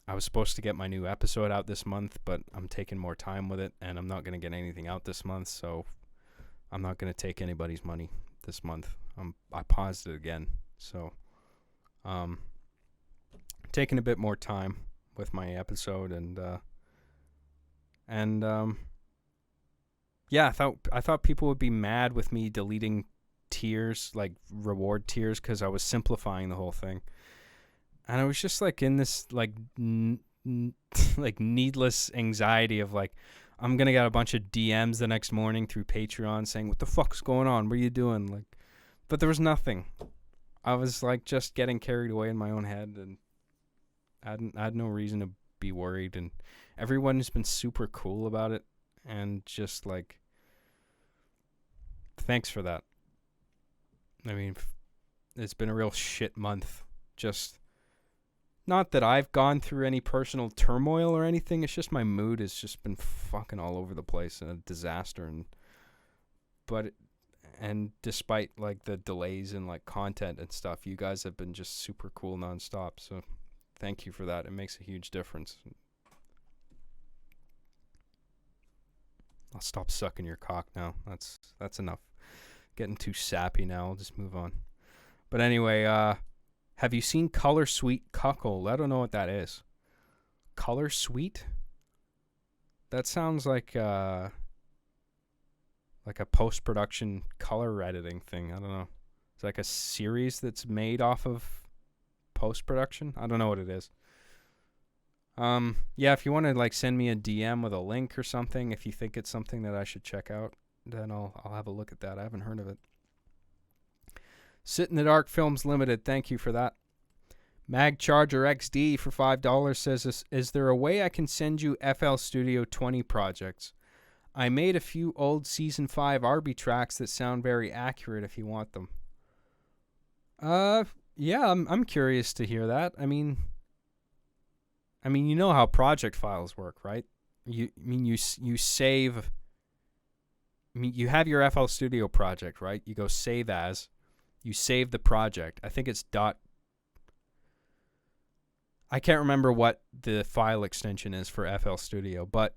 I was supposed to get my new episode out this month, but I'm taking more time with it, and I'm not going to get anything out this month, so I'm not going to take anybody's money this month. I paused it again, so taking a bit more time with my episode, and yeah, I thought people would be mad with me deleting tiers, like reward tiers, because I was simplifying the whole thing. And I was just like in this like like needless anxiety of like, I'm gonna get a bunch of DMs the next morning through Patreon saying, what the fuck's going on? What are you doing? Like, but there was nothing. I was like just getting carried away in my own head, and I had no reason to be worried. And everyone has been super cool about it, and just like, thanks for that. I mean, it's been a real shit month. Just, not that I've gone through any personal turmoil or anything. It's just my mood has just been fucking all over the place and a disaster. And despite like the delays in like content and stuff, you guys have been just super cool nonstop. So thank you for that. It makes a huge difference. I'll stop sucking your cock now. That's enough. Getting too sappy now. I'll just move on. But anyway, have you seen Color Sweet Cuckold? I don't know what that is. Color Sweet? That sounds like a post-production color editing thing. I don't know. It's like a series that's made off of post-production. I don't know what it is. Yeah, if you want to like send me a DM with a link or something, if you think it's something that I should check out, then I'll have a look at that. I haven't heard of it. Sit in the Dark Films Limited, thank you for that. Mag Charger XD for $5 says, is there a way I can send you FL Studio 20 projects? I made a few old Season 5 RB tracks that sound very accurate if you want them. Yeah, I'm curious to hear that. I mean, you know how project files work, right? You save. I mean, you have your FL Studio project, right? You go save as. You save the project. I think it's I can't remember what the file extension is for FL Studio, but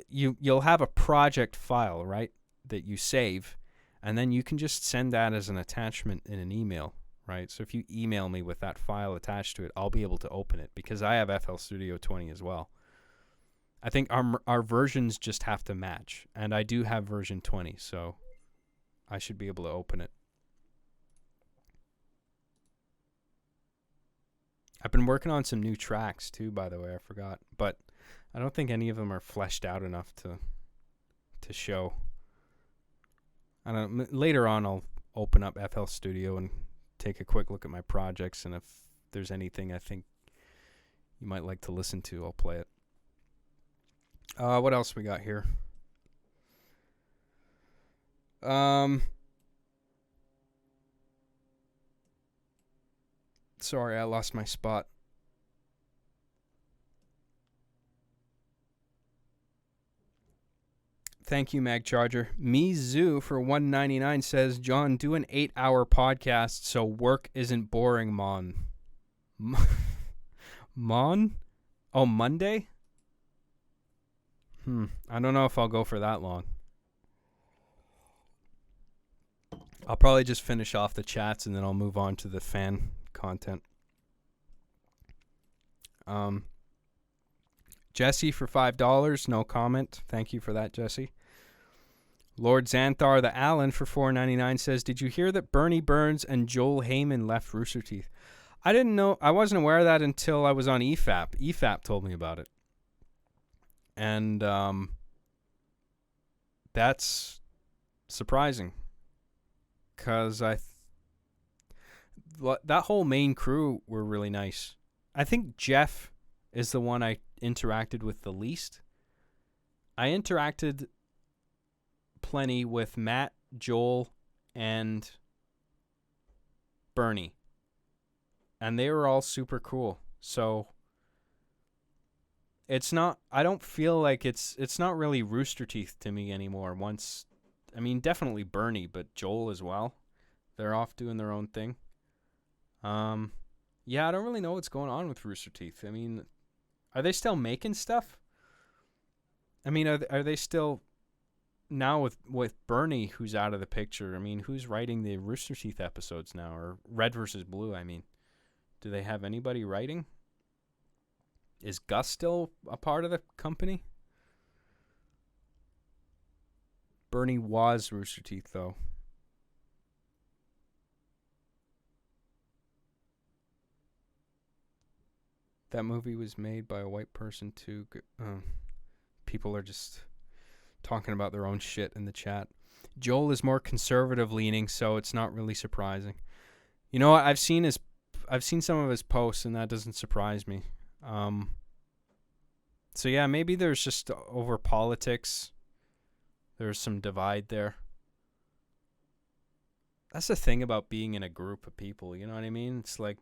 you'll have a project file, right, that you save, and then you can just send that as an attachment in an email, right? So if you email me with that file attached to it, I'll be able to open it because I have FL Studio 20 as well. I think our versions just have to match, and I do have version 20, so I should be able to open it. I've been working on some new tracks too, by the way, I forgot, but I don't think any of them are fleshed out enough to show. I don't know, later on I'll open up FL Studio and take a quick look at my projects, and if there's anything I think you might like to listen to, I'll play it. What else we got here? Sorry, I lost my spot. Thank you, Mag Charger. Mizu for $1.99 says, John, do an 8-hour podcast so work isn't boring, Mon. Mon? Oh, Monday? I don't know if I'll go for that long. I'll probably just finish off the chats and then I'll move on to the fan content. Jesse for $5, no comment. Thank you for that, Jesse. Lord Xanthar the Allen for $4.99 says, did you hear that Bernie Burns and Joel Heyman left Rooster Teeth? I didn't know. I wasn't aware of that until I was on EFAP. EFAP told me about it. And that's surprising. Because that whole main crew were really nice. I think Jeff is the one I interacted with the least. I interacted plenty with Matt, Joel, and Bernie. And they were all super cool. So it's not, I don't feel like it's not really Rooster Teeth to me anymore. Definitely Bernie, but Joel as well. They're off doing their own thing. Yeah, I don't really know what's going on with Rooster Teeth. I mean, are they still making stuff? I mean, are they still now with Bernie, who's out of the picture? I mean, who's writing the Rooster Teeth episodes now, or Red versus Blue? I mean, do they have anybody writing? Is Gus still a part of the company? Bernie was Rooster Teeth, though. That movie was made by a white person too. People are just talking about their own shit in the chat. Joel is more conservative leaning, so it's not really surprising. You know what? I've seen some of his posts, and that doesn't surprise me. So yeah, maybe there's just over politics. There's some divide there. That's the thing about being in a group of people, you know what I mean? It's like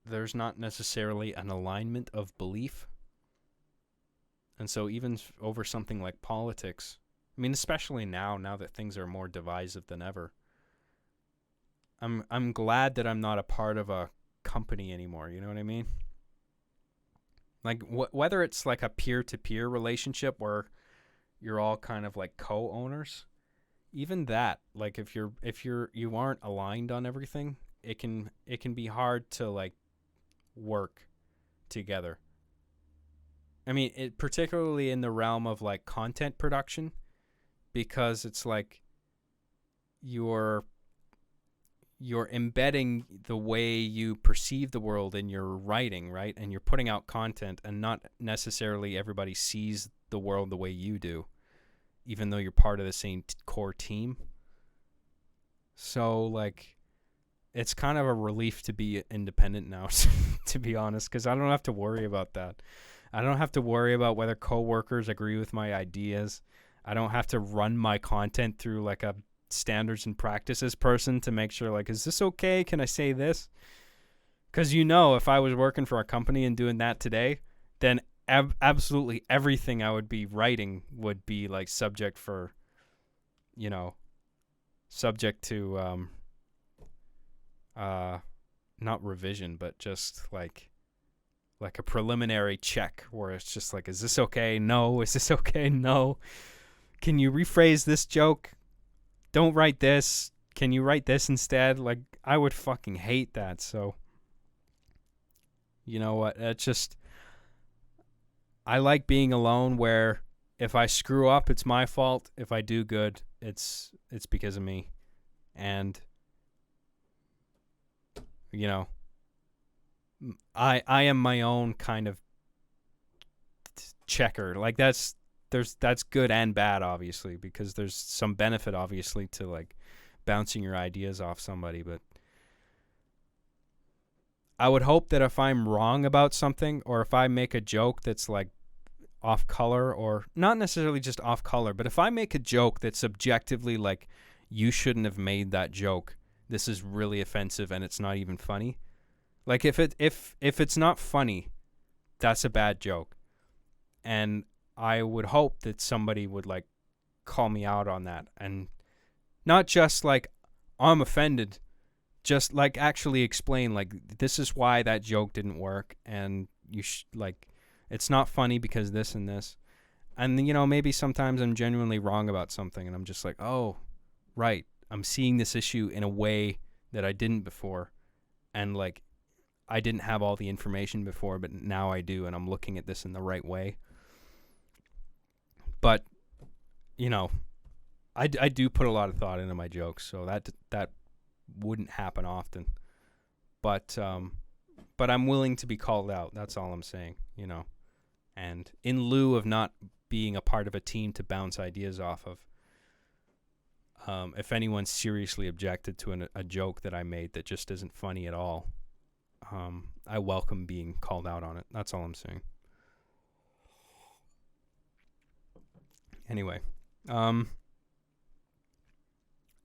there's not necessarily an alignment of belief. And so even over something like politics, I mean, especially now that things are more divisive than ever, I'm glad that I'm not a part of a company anymore, you know what I mean? Like whether it's like a peer-to-peer relationship where you're all kind of like co-owners, even that, like if you aren't aligned on everything, it can be hard to like work together. I mean, it particularly in the realm of like content production, because it's like you're embedding the way you perceive the world in your writing, right? And you're putting out content, and not necessarily everybody sees the world the way you do, even though you're part of the same core team. So like, it's kind of a relief to be independent now, to be honest, because I don't have to worry about that. I don't have to worry about whether coworkers agree with my ideas. I don't have to run my content through like a standards and practices person to make sure, like, is this okay? Can I say this? Because if I was working for a company and doing that today, then absolutely everything I would be writing would be like subject to not revision, but just like a preliminary check where it's just like, is this okay? No. Is this okay? No. Can you rephrase this joke? Don't write this. Can you write this instead? Like, I would fucking hate that. So, you know what? It's just, I like being alone where if I screw up, it's my fault. If I do good, it's because of me. And, I am my own kind of checker. Like that's good and bad, obviously, because there's some benefit, obviously, to like bouncing your ideas off somebody. But I would hope that if I'm wrong about something, or if I make a joke that's like off color, or not necessarily just off color, but if I make a joke that's objectively like, you shouldn't have made that joke, this is really offensive and it's not even funny. Like if it's not funny, that's a bad joke. And I would hope that somebody would like call me out on that, and not just like I'm offended, just like actually explain like this is why that joke didn't work, and like it's not funny because this and this. And maybe sometimes I'm genuinely wrong about something and I'm just like, oh, right, I'm seeing this issue in a way that I didn't before, and like I didn't have all the information before, but now I do, and I'm looking at this in the right way. But I do put a lot of thought into my jokes, so that wouldn't happen often. But I'm willing to be called out. That's all I'm saying, And in lieu of not being a part of a team to bounce ideas off of, if anyone seriously objected to a joke that I made that just isn't funny at all, I welcome being called out on it. That's all I'm saying. Anyway,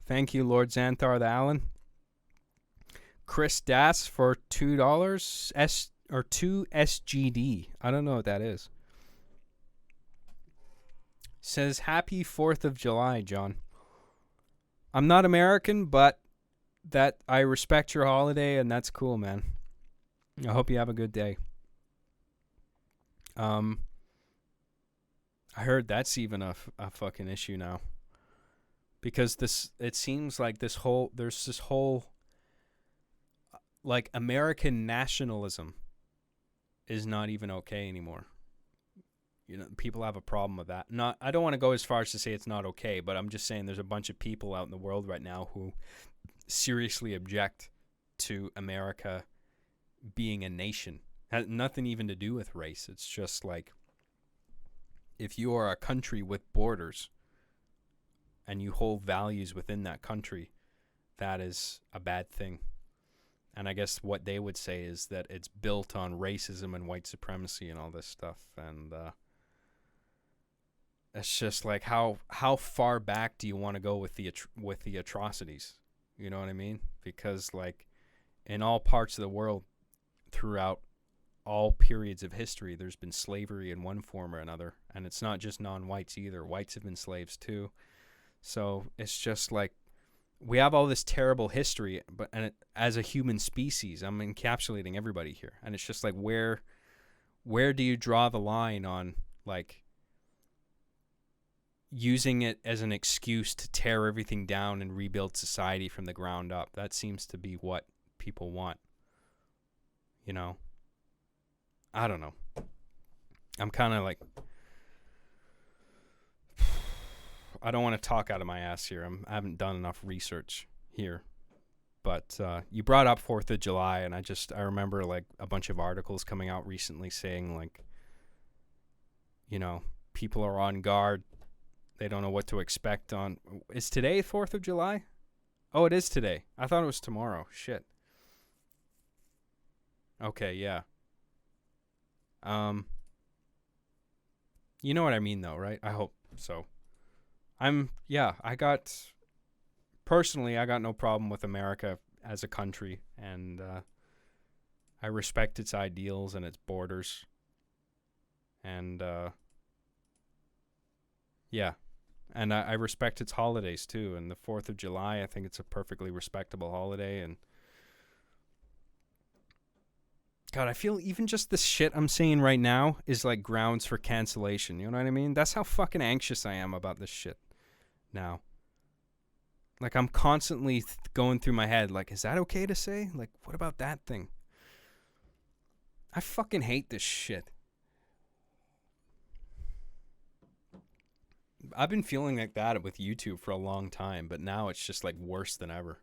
thank you, Lord Xanthar the Allen. Chris Das for $2 or 2 SGD. I don't know what that is. Says happy 4th of July, John. I'm not American, but that I respect your holiday, and that's cool, man. I hope you have a good day. I heard that's even a fucking issue now. Because it seems like there's this whole like American nationalism is not even okay anymore. People have a problem with that. I don't want to go as far as to say it's not okay, but I'm just saying there's a bunch of people out in the world right now who seriously object to America being a nation. It has nothing even to do with race. It's just like, if you are a country with borders and you hold values within that country, that is a bad thing. And I guess what they would say is that it's built on racism and white supremacy and all this stuff. And it's just like, how far back do you want to go with the atrocities? You know what I mean? Because like in all parts of the world, throughout all periods of history, there's been slavery in one form or another. And it's not just non-whites either. Whites have been slaves too. So it's just like, we have all this terrible history, as a human species, I'm encapsulating everybody here. And it's just like, where do you draw the line on like using it as an excuse to tear everything down and rebuild society from the ground up? That seems to be what people want. I don't know. I'm kind of like, I don't want to talk out of my ass here. I haven't done enough research here. But you brought up 4th of July, and I remember like a bunch of articles coming out recently saying like, people are on guard. They don't know what to expect on. Is today 4th of July? Oh, it is today. I thought it was tomorrow. Shit. Okay, yeah. You know what I mean though, right? I hope so. I got no problem with America as a country, and I respect its ideals and its borders. And and I respect its holidays too. And the 4th of July, I think it's a perfectly respectable holiday. And God, I feel even just the shit I'm saying right now is like grounds for cancellation. You know what I mean? That's how fucking anxious I am about this shit now. Like, I'm constantly going through my head, like, is that okay to say? Like, what about that thing? I fucking hate this shit. I've been feeling like that with YouTube for a long time, but now it's just like worse than ever.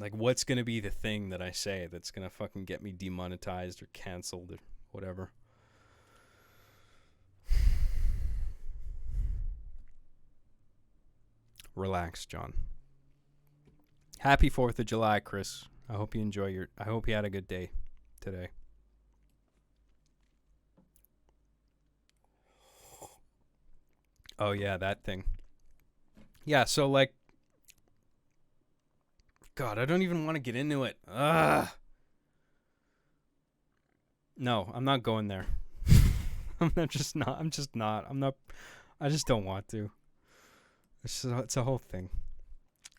Like, what's going to be the thing that I say that's going to fucking get me demonetized or canceled or whatever? Relax, John. Happy 4th of July, Chris. I hope you I hope you had a good day today. Oh, yeah, that thing. Yeah, so, like, God, I don't even want to get into it. Ugh. No, I'm not going there. I'm just not. I just don't want to. It's a whole thing.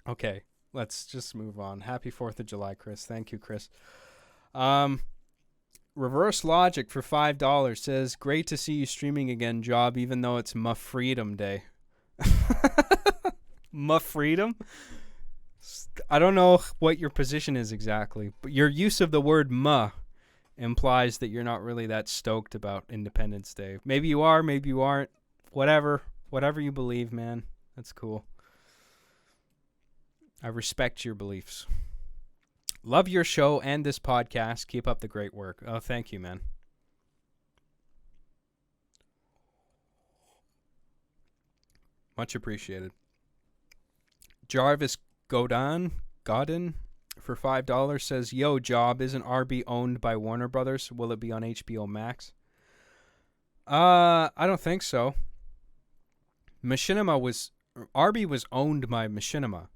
Okay, let's just move on. Happy 4th of July, Chris. Thank you, Chris. Reverse Logic for $5 says, great to see you streaming again, Job, even though it's Ma Freedom Day. Ma Freedom? I don't know what your position is exactly, but your use of the word ma implies that you're not really that stoked about Independence Day. Maybe you are, maybe you aren't. Whatever you believe, man. That's cool. I respect your beliefs. Love your show and this podcast. Keep up the great work. Oh, thank you, man. Much appreciated. Jarvis Godin for $5 says, yo, Job, isn't RB owned by Warner Brothers? Will it be on HBO Max? I don't think so. RB was owned by Machinima,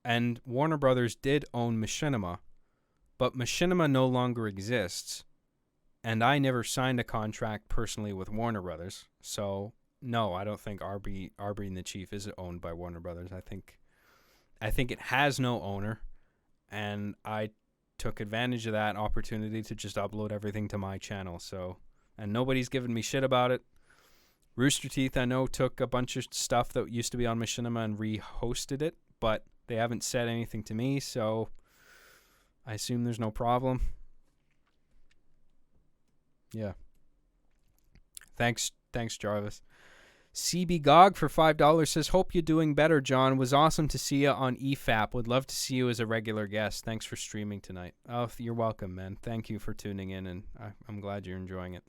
and Warner Brothers did own Machinima, but Machinima no longer exists, and I never signed a contract personally with Warner Brothers, so no, I don't think RB and the Chief is owned by Warner Brothers. I think it has no owner, and I took advantage of that opportunity to just upload everything to my channel, so, and nobody's given me shit about it. Rooster Teeth, I know, took a bunch of stuff that used to be on Machinima and re-hosted it, but they haven't said anything to me, so I assume there's no problem. Yeah. Thanks, Jarvis. CB Gog for $5 says, hope you're doing better, John. Was awesome to see you on EFAP. Would love to see you as a regular guest. Thanks for streaming tonight. Oh, you're welcome, man. Thank you for tuning in, and I'm glad you're enjoying it.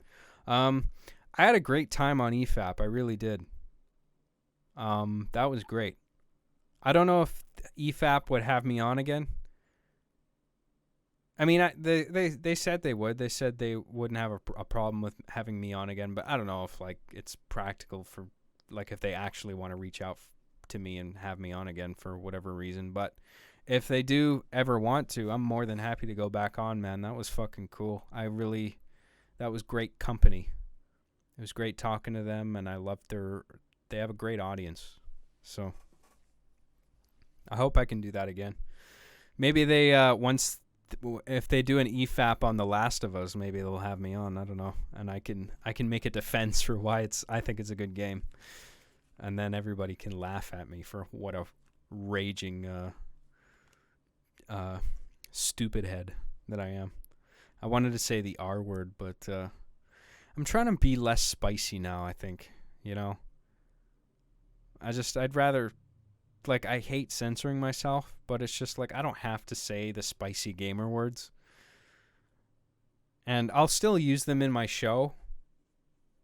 I had a great time on EFAP. I really did. That was great. I don't know if EFAP would have me on again. I mean, they said they would. They said they wouldn't have a problem with having me on again, but I don't know if like it's practical for like if they actually want to reach out to me and have me on again for whatever reason. But if they do ever want to, I'm more than happy to go back on, man. That was fucking cool. That was great company. It was great talking to them, and I loved they have a great audience. So I hope I can do that again. Maybe they if they do an EFAP on The Last of Us, maybe they'll have me on. I don't know, and I can make a defense for why I think it's a good game, and then everybody can laugh at me for what a raging stupid head that I am. I wanted to say the R word, but I'm trying to be less spicy now, I think, you know. I'd rather, like, I hate censoring myself, but it's just like I don't have to say the spicy gamer words. And I'll still use them in my show,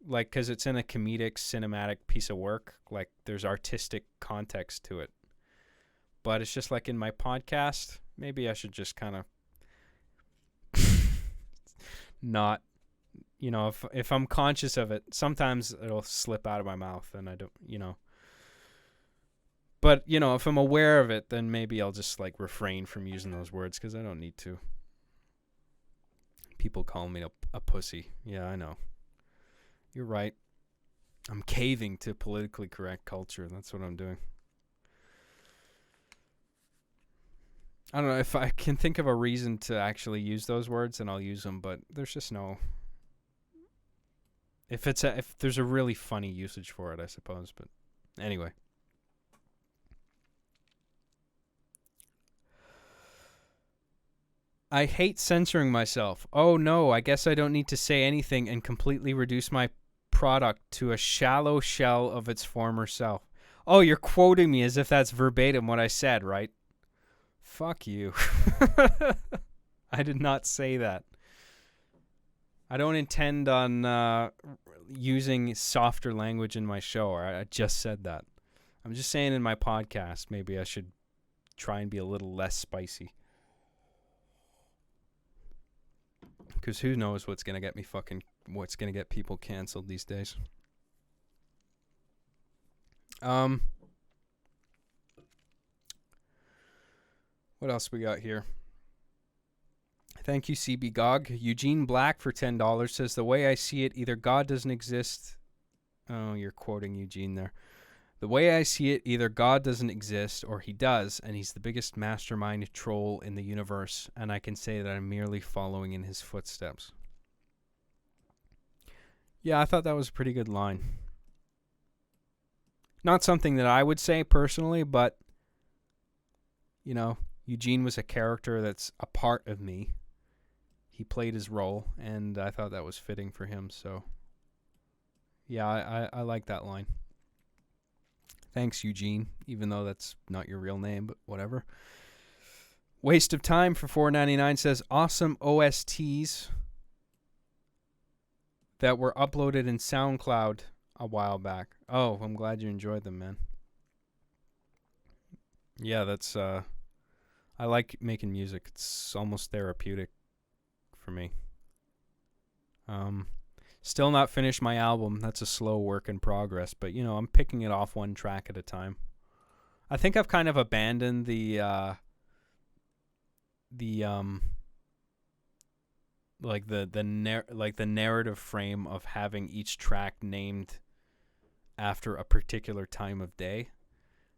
like, because it's in a comedic, cinematic piece of work. Like, there's artistic context to it. But it's just like in my podcast, maybe I should just kind of not, you know, if I'm conscious of it, sometimes it'll slip out of my mouth and I don't, you know. But, you know, if I'm aware of it, then maybe I'll just, like, refrain from using those words because I don't need to. People call me a pussy. Yeah, I know. You're right. I'm caving to politically correct culture. That's what I'm doing. I don't know if I can think of a reason to actually use those words, and I'll use them, but there's just no. If there's a really funny usage for it, I suppose. But anyway. I hate censoring myself. Oh no, I guess I don't need to say anything and completely reduce my product to a shallow shell of its former self. Oh, you're quoting me as if that's verbatim what I said, right? Fuck you. I did not say that. I don't intend on using softer language in my show. I just said that. I'm just saying in my podcast, maybe I should try and be a little less spicy. Because who knows what's going to get people canceled these days. What else we got here? Thank you, CB Gog. Eugene Black for $10 says, the way I see it, either God doesn't exist. Oh, you're quoting Eugene there. The way I see it, either God doesn't exist or he does, and he's the biggest mastermind troll in the universe, and I can say that I'm merely following in his footsteps. Yeah, I thought that was a pretty good line. Not something that I would say personally, but, you know, Eugene was a character that's a part of me. He played his role, and I thought that was fitting for him, so yeah, I like that line. Thanks, Eugene, even though that's not your real name, but whatever. Waste of Time for $4.99 says, awesome OSTs that were uploaded in SoundCloud a while back. Oh, I'm glad you enjoyed them, man. Yeah, that's, I like making music. It's almost therapeutic for me. Still not finished my album. That's a slow work in progress, but you know, I'm picking it off one track at a time. I think I've kind of abandoned the narrative frame of having each track named after a particular time of day.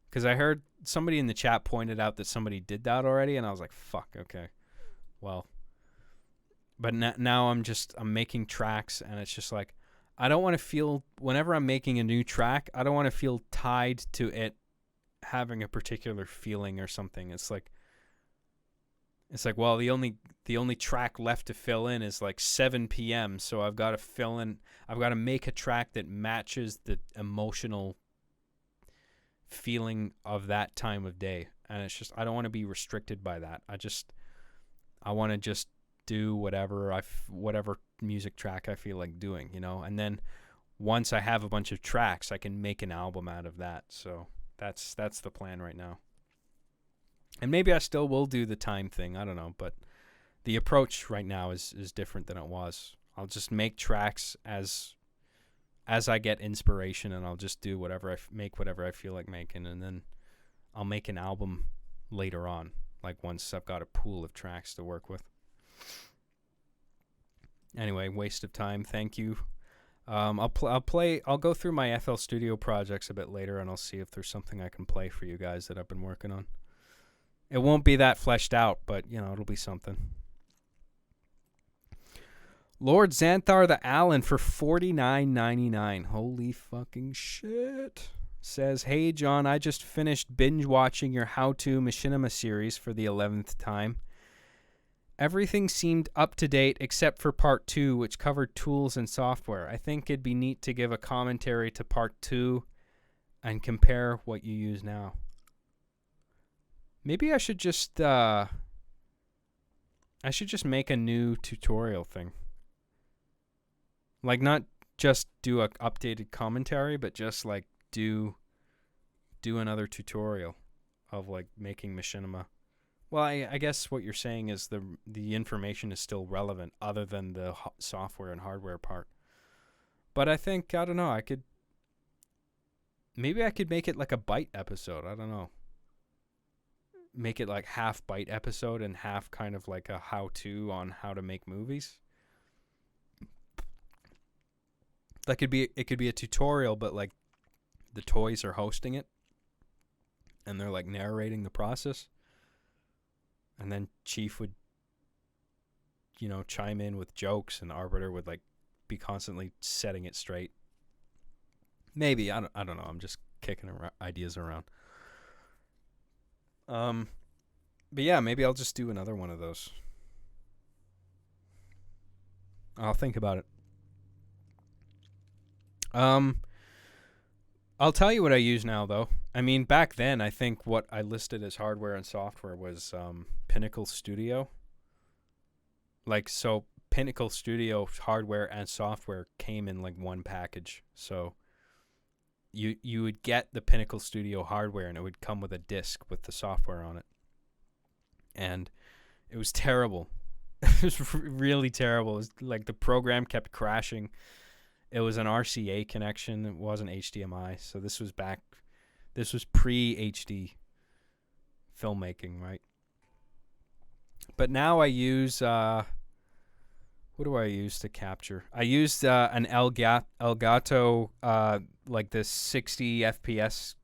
Because I heard somebody in the chat pointed out that somebody did that already, and I was like, fuck, okay. Well, but now I'm making tracks, and it's just like, I don't want to feel, whenever I'm making a new track, I don't want to feel tied to it having a particular feeling or something. It's like, well, the only track left to fill in is like 7 p.m. So I've got to make a track that matches the emotional feeling of that time of day. And it's just, I don't want to be restricted by that. I want to just do whatever music track I feel like doing, you know? And then once I have a bunch of tracks, I can make an album out of that. So that's the plan right now. And maybe I still will do the time thing. I don't know. But the approach right now is different than it was. I'll just make tracks as I get inspiration, and I'll just do whatever whatever I feel like making. And then I'll make an album later on, like once I've got a pool of tracks to work with. Anyway, Waste of Time. Thank you. I'll go through my FL Studio projects a bit later, and I'll see if there's something I can play for you guys that I've been working on. It won't be that fleshed out, but, you know, it'll be something. Lord Xanthar the Allen for $49.99. Holy fucking shit. Says, hey, John, I just finished binge watching your how-to machinima series for the 11th time. Everything seemed up to date except for part 2, which covered tools and software. I think it'd be neat to give a commentary to part 2 and compare what you use now. Maybe I should just make a new tutorial thing. Like, not just do a updated commentary, but just like do another tutorial of like making machinima. Well, I guess what you're saying is the information is still relevant other than the software and hardware part. But I think, I don't know, maybe I could make it like a bite episode. I don't know. Make it like half bite episode and half kind of like a how-to on how to make movies. Like it could be a tutorial, but like the toys are hosting it and they're like narrating the process. And then Chief would, you know, chime in with jokes, and Arbiter would like be constantly setting it straight. Maybe, I don't know. I'm just kicking ideas around. But yeah, maybe I'll just do another one of those. I'll think about it. I'll tell you what I use now, though. I mean, back then, I think what I listed as hardware and software was Pinnacle Studio. Like, so Pinnacle Studio hardware and software came in like one package. So you would get the Pinnacle Studio hardware, and it would come with a disc with the software on it. And it was terrible. It was really terrible. It was like the program kept crashing. It was an RCA connection. It wasn't HDMI. So this was pre-HD filmmaking, right? But now I use what do I use to capture? I used an Elgato like this 60 FPS.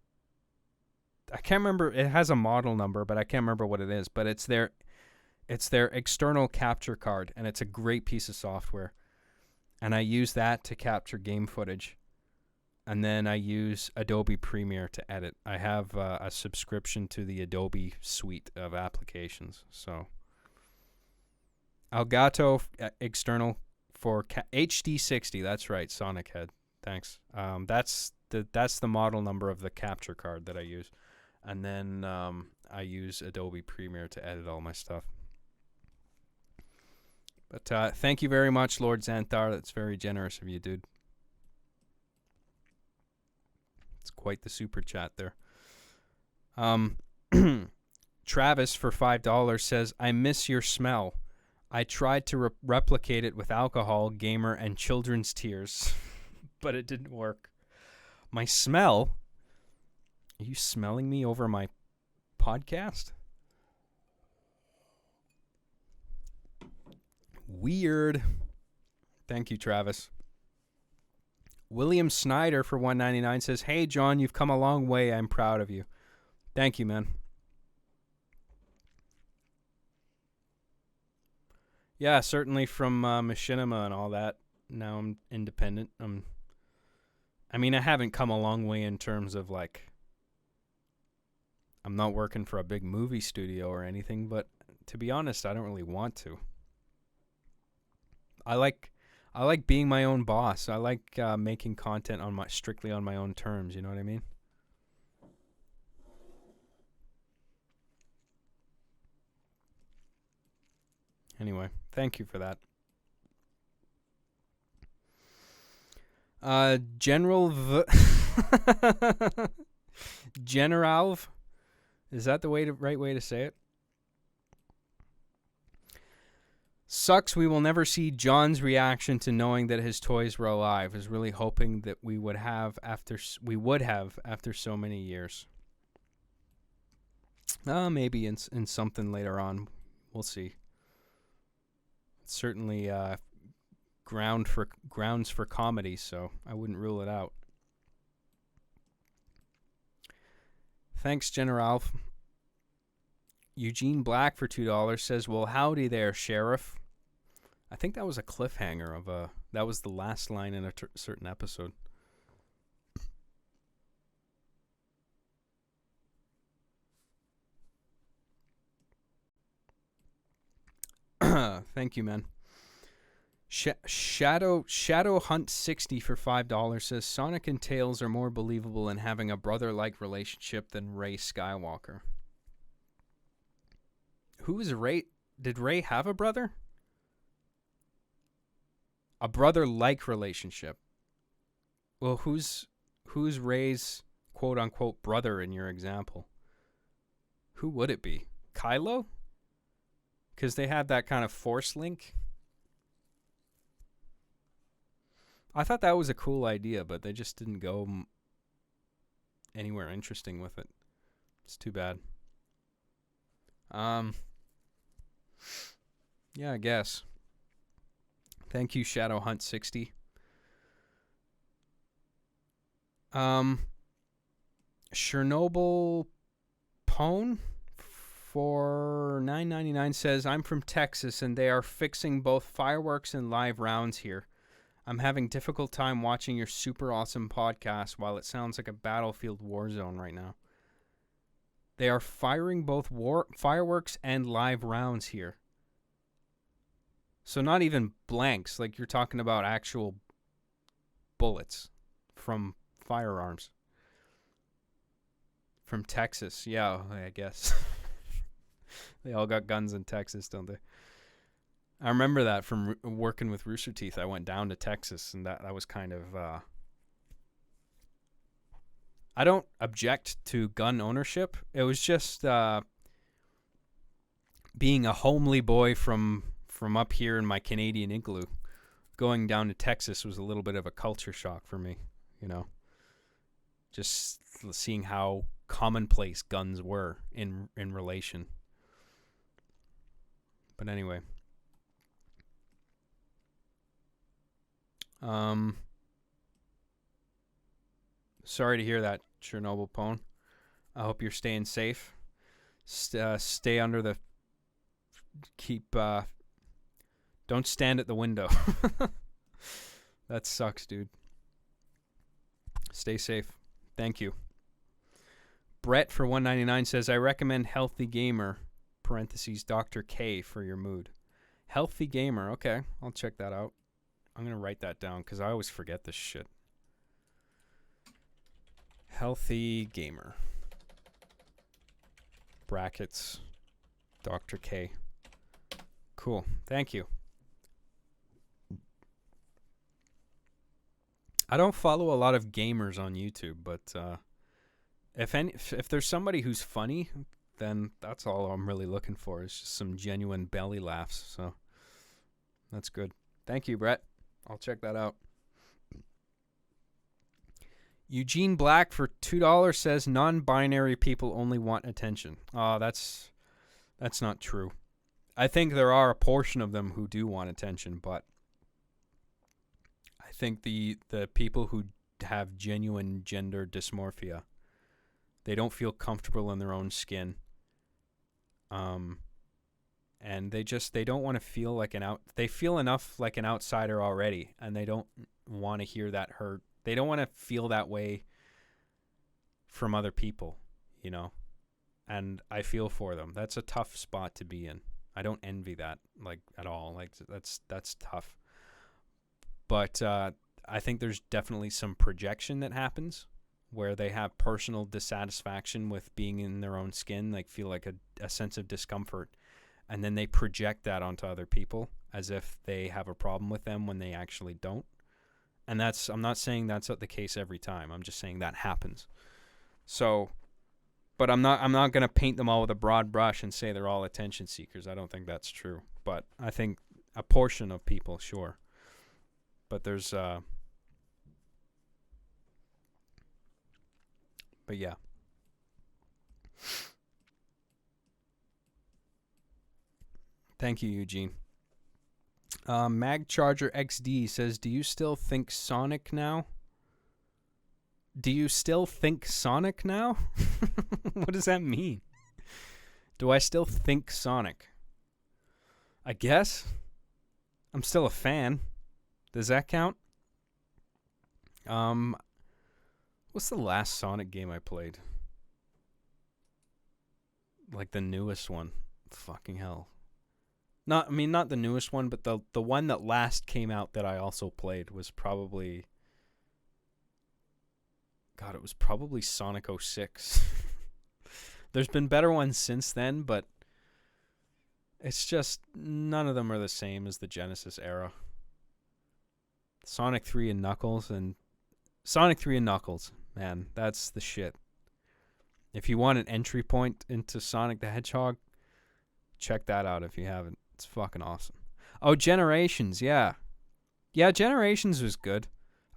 I can't remember. It has a model number, but I can't remember what it is. But it's their external capture card, and it's a great piece of software. And I use that to capture game footage. And then I use Adobe Premiere to edit. I have a subscription to the Adobe suite of applications. So Elgato external for HD60. That's right, Sonic Head. Thanks. That's the model number of the capture card that I use. And then I use Adobe Premiere to edit all my stuff. But thank you very much, Lord Xanthar. That's very generous of you, dude. It's quite the super chat there. Travis for $5 says, I miss your smell. I tried to replicate it with alcohol, gamer, and children's tears, but it didn't work. My smell? Are you smelling me over my podcast? Weird. Thank you, Travis. William Snyder for $1.99 says, hey, John, you've come a long way. I'm proud of you. Thank you, man. Yeah, certainly from machinima and all that. Now I'm independent. I mean, I haven't come a long way in terms of, like, I'm not working for a big movie studio or anything, but to be honest, I don't really want to. I like being my own boss. I like making content strictly on my own terms, you know what I mean? Anyway, thank you for that. Generalv? Is that the right way to say it? Sucks we will never see John's reaction to knowing that his toys were alive. I was really hoping that we would have after so many years. Maybe in something later on. We'll see. It's certainly grounds for comedy, so I wouldn't rule it out. Thanks, General. Eugene Black for $2 says, well, howdy there, Sheriff. I think that was a cliffhanger of that was the last line in a certain episode. Thank you, man. Shadow Hunt 60 for $5 says, Sonic and Tails are more believable in having a brother-like relationship than Rey Skywalker. Who is Rey? Did Rey have a brother? A brother-like relationship. Well, who's Rey's quote-unquote brother in your example? Who would it be? Kylo? Because they had that kind of force link. I thought that was a cool idea, but they just didn't go anywhere interesting with it. It's too bad. Yeah, I guess. Thank you, Shadow Hunt 60. Chernobyl Pone for $9.99 says, I'm from Texas and they are fixing both fireworks and live rounds here. I'm having difficult time watching your super awesome podcast while it sounds like a battlefield war zone right now. They are firing both fireworks and live rounds here. So not even blanks, like you're talking about actual bullets from firearms. From Texas, yeah, I guess. They all got guns in Texas, don't they? I remember that from working with Rooster Teeth. I went down to Texas, and that was kind of... I don't object to gun ownership. It was just being a homely boy from up here in my Canadian igloo. Going down to Texas was a little bit of a culture shock for me, you know. Just seeing how commonplace guns were in relation. But anyway. Sorry to hear that, Chernobyl Pone. I hope you're staying safe. Stay under the... Don't stand at the window. That sucks, dude. Stay safe. Thank you. Brett for $1.99 says, I recommend Healthy Gamer, parentheses, Dr. K for your mood. Healthy Gamer. Okay, I'll check that out. I'm going to write that down because I always forget this shit. Healthy Gamer. Brackets. Dr. K. Cool. Thank you. I don't follow a lot of gamers on YouTube, but if there's somebody who's funny, then that's all I'm really looking for. Is just some genuine belly laughs. So that's good. Thank you, Brett. I'll check that out. Eugene Black for $2 says non-binary people only want attention. Oh, that's not true. I think there are a portion of them who do want attention, but I think the people who have genuine gender dysmorphia, they don't feel comfortable in their own skin. And they don't want to feel like they feel enough like an outsider already, and they don't want to hear that hurt. They don't want to feel that way from other people, you know? And I feel for them. That's a tough spot to be in. I don't envy that, like, at all. Like, that's tough. But I think there's definitely some projection that happens where they have personal dissatisfaction with being in their own skin, like feel like a sense of discomfort, and then they project that onto other people as if they have a problem with them when they actually don't. And I'm not saying that's the case every time. I'm just saying that happens. So, but I'm not going to paint them all with a broad brush and say they're all attention seekers. I don't think that's true. But I think a portion of people, sure. But there's but yeah. Thank you, Eugene. Mag Charger XD says, do you still think Sonic now? Do you still think Sonic now? What does that mean? Do I still think Sonic? I guess. I'm still a fan. Does that count? What's the last Sonic game I played? Like the newest one. Fucking hell. Not the newest one, but the one that last came out that I also played was probably... God, it was probably Sonic 06. There's been better ones since then, but it's just none of them are the same as the Genesis era. Sonic 3 and Knuckles, man, that's the shit. If you want an entry point into Sonic the Hedgehog, check that out if you haven't. It's fucking awesome. Oh, Generations, yeah. Yeah, Generations was good.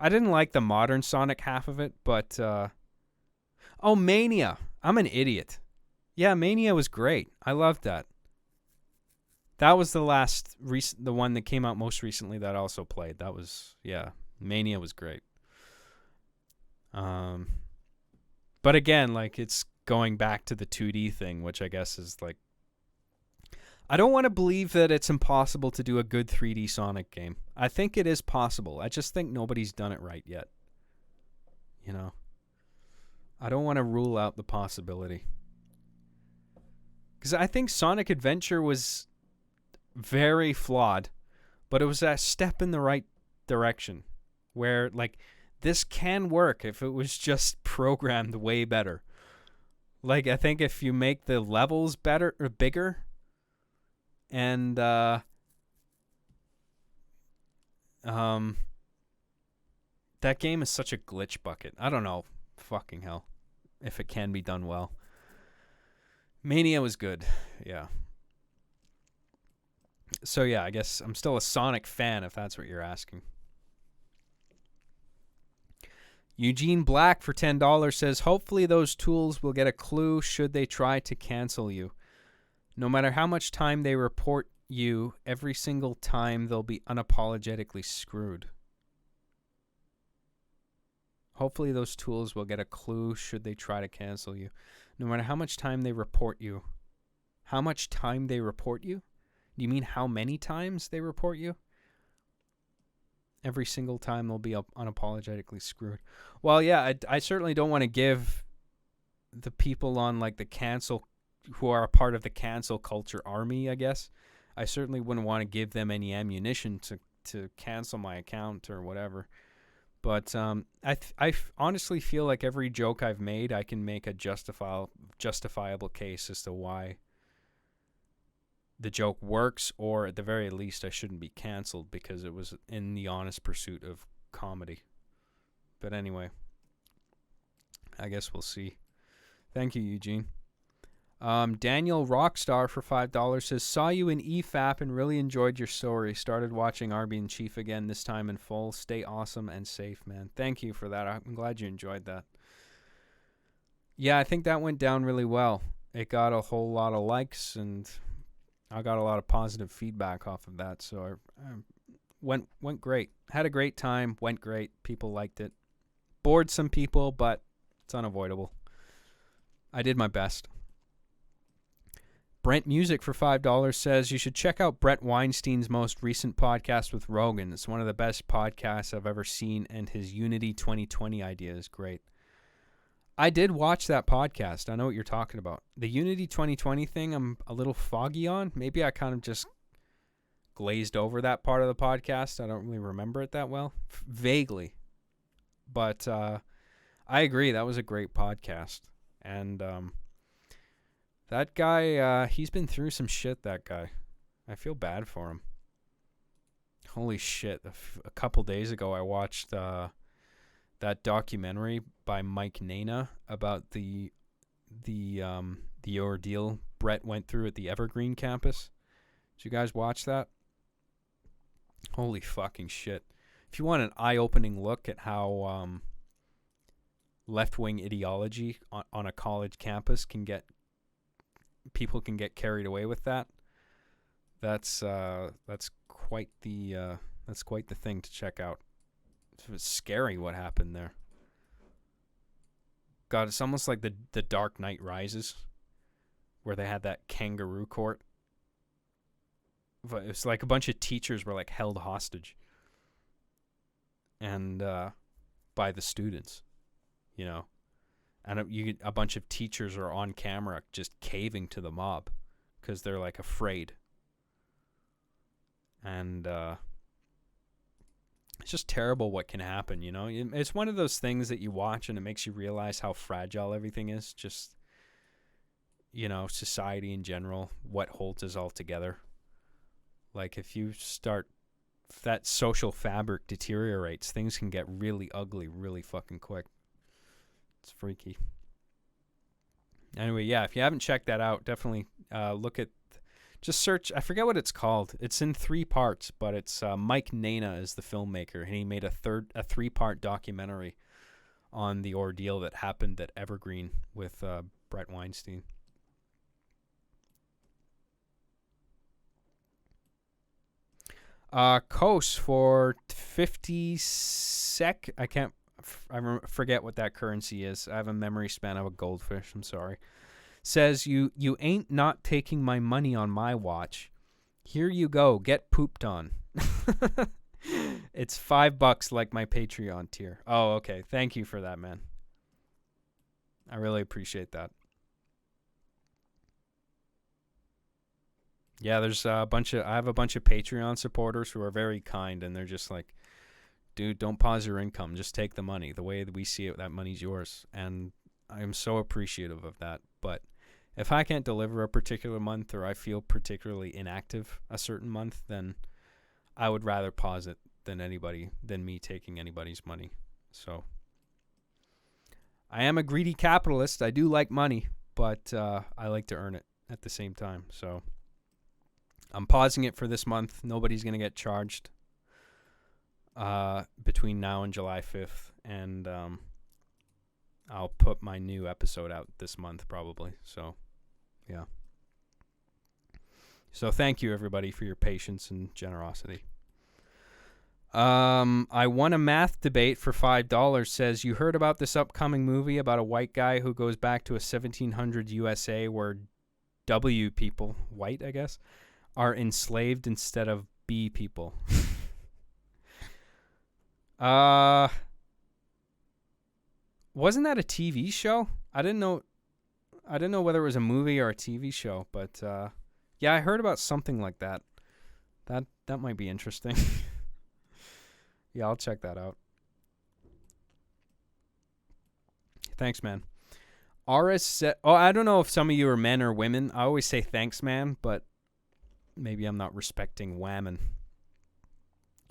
I didn't like the modern Sonic half of it, but... Oh, Mania. I'm an idiot. Yeah, Mania was great. I loved that. That was the one that came out most recently that I also played. That was, yeah, Mania was great. But again, like, it's going back to the 2D thing, which I guess is like... I don't want to believe that it's impossible to do a good 3D Sonic game. I think it is possible. I just think nobody's done it right yet. You know? I don't want to rule out the possibility. Because I think Sonic Adventure was very flawed, but it was a step in the right direction. Where, like, this can work if it was just programmed way better. Like, I think if you make the levels better or bigger... And, that game is such a glitch bucket. I don't know, fucking hell, if it can be done well. Mania was good, yeah. So, yeah, I guess I'm still a Sonic fan, if that's what you're asking. Eugene Black for $10 says, hopefully those tools will get a clue should they try to cancel you. No matter how much time they report you every single time they'll be unapologetically screwed. Hopefully those tools will get a clue should they try to cancel you. No matter how much time they report you. How much time they report you? Do you mean how many times they report you? Every single time they'll be unapologetically screwed. Well, yeah, I certainly don't want to give the people on like the cancel, who are a part of the cancel culture army, I guess. I certainly wouldn't want to give them any ammunition to cancel my account or whatever. But I honestly feel like every joke I've made, I can make a justifiable case as to why the joke works, or at the very least, I shouldn't be canceled because it was in the honest pursuit of comedy. But anyway, I guess we'll see. Thank you, Eugene. Daniel Rockstar for $5 says, saw you in EFAP and really enjoyed your story. Started watching Arby and Chief again, this time in full. Stay awesome and safe, man. Thank you for that. I'm glad you enjoyed that. Yeah, I think that went down really well. It got a whole lot of likes, and I got a lot of positive feedback off of that. So I went great. Had a great time. Went great. People liked it. Bored some people, but it's unavoidable. I did my best. Brent Music for $5 says, you should check out Brett Weinstein's most recent podcast with Rogan. It's one of the best podcasts I've ever seen, and his Unity 2020 idea is great. I did watch that podcast. I know what you're talking about. The Unity 2020 thing, I'm a little foggy on. Maybe I kind of just glazed over that part of the podcast. I don't really remember it that well. Vaguely. But I agree. That was a great podcast. And that guy, he's been through some shit, that guy. I feel bad for him. Holy shit. A couple days ago, I watched that documentary by Mike Nana about the ordeal Brett went through at the Evergreen campus. Did you guys watch that? Holy fucking shit. If you want an eye-opening look at how left-wing ideology on a college campus people can get carried away with that. That's quite the thing to check out. It's scary what happened there. God, it's almost like the Dark Knight Rises, where they had that kangaroo court. But it's like a bunch of teachers were like held hostage, and by the students, you know. And a bunch of teachers are on camera just caving to the mob because they're like afraid. And it's just terrible what can happen, you know. It's one of those things that you watch and it makes you realize how fragile everything is. Just, you know, society in general, what holds us all together. Like if that social fabric deteriorates, things can get really ugly really fucking quick. It's freaky. Anyway, yeah, if you haven't checked that out, definitely just search. I forget what it's called. It's in 3 parts, but it's Mike Nana is the filmmaker, and he made a 3-part documentary on the ordeal that happened at Evergreen with Brett Weinstein. Kos for 50 sec. I forget what that currency is. I have a memory span of a goldfish. I'm sorry. Says, you ain't not taking my money on my watch. Here you go. Get pooped on. It's $5 like my Patreon tier. Oh, okay. Thank you for that, man. I really appreciate that. Yeah, I have a bunch of Patreon supporters who are very kind, and they're just like, dude, don't pause your income. Just take the money. The way that we see it, that money's yours. And I'm so appreciative of that. But if I can't deliver a particular month, or I feel particularly inactive a certain month, then I would rather pause it than me taking anybody's money. So I am a greedy capitalist. I do like money, but I like to earn it at the same time. So I'm pausing it for this month. Nobody's going to get charged between now and July 5th, and I'll put my new episode out this month probably. So yeah, So thank you, everybody, for your patience and generosity. I won a math debate for $5. Says, you heard about this upcoming movie about a white guy who goes back to a 1700 USA where W people, white I guess, are enslaved instead of B people. Wasn't that a TV show? I didn't know whether it was a movie or a TV show, but yeah, I heard about something like that. That might be interesting. Yeah, I'll check that out. Thanks, man. RS said, I don't know if some of you are men or women. I always say thanks, man, but maybe I'm not respecting women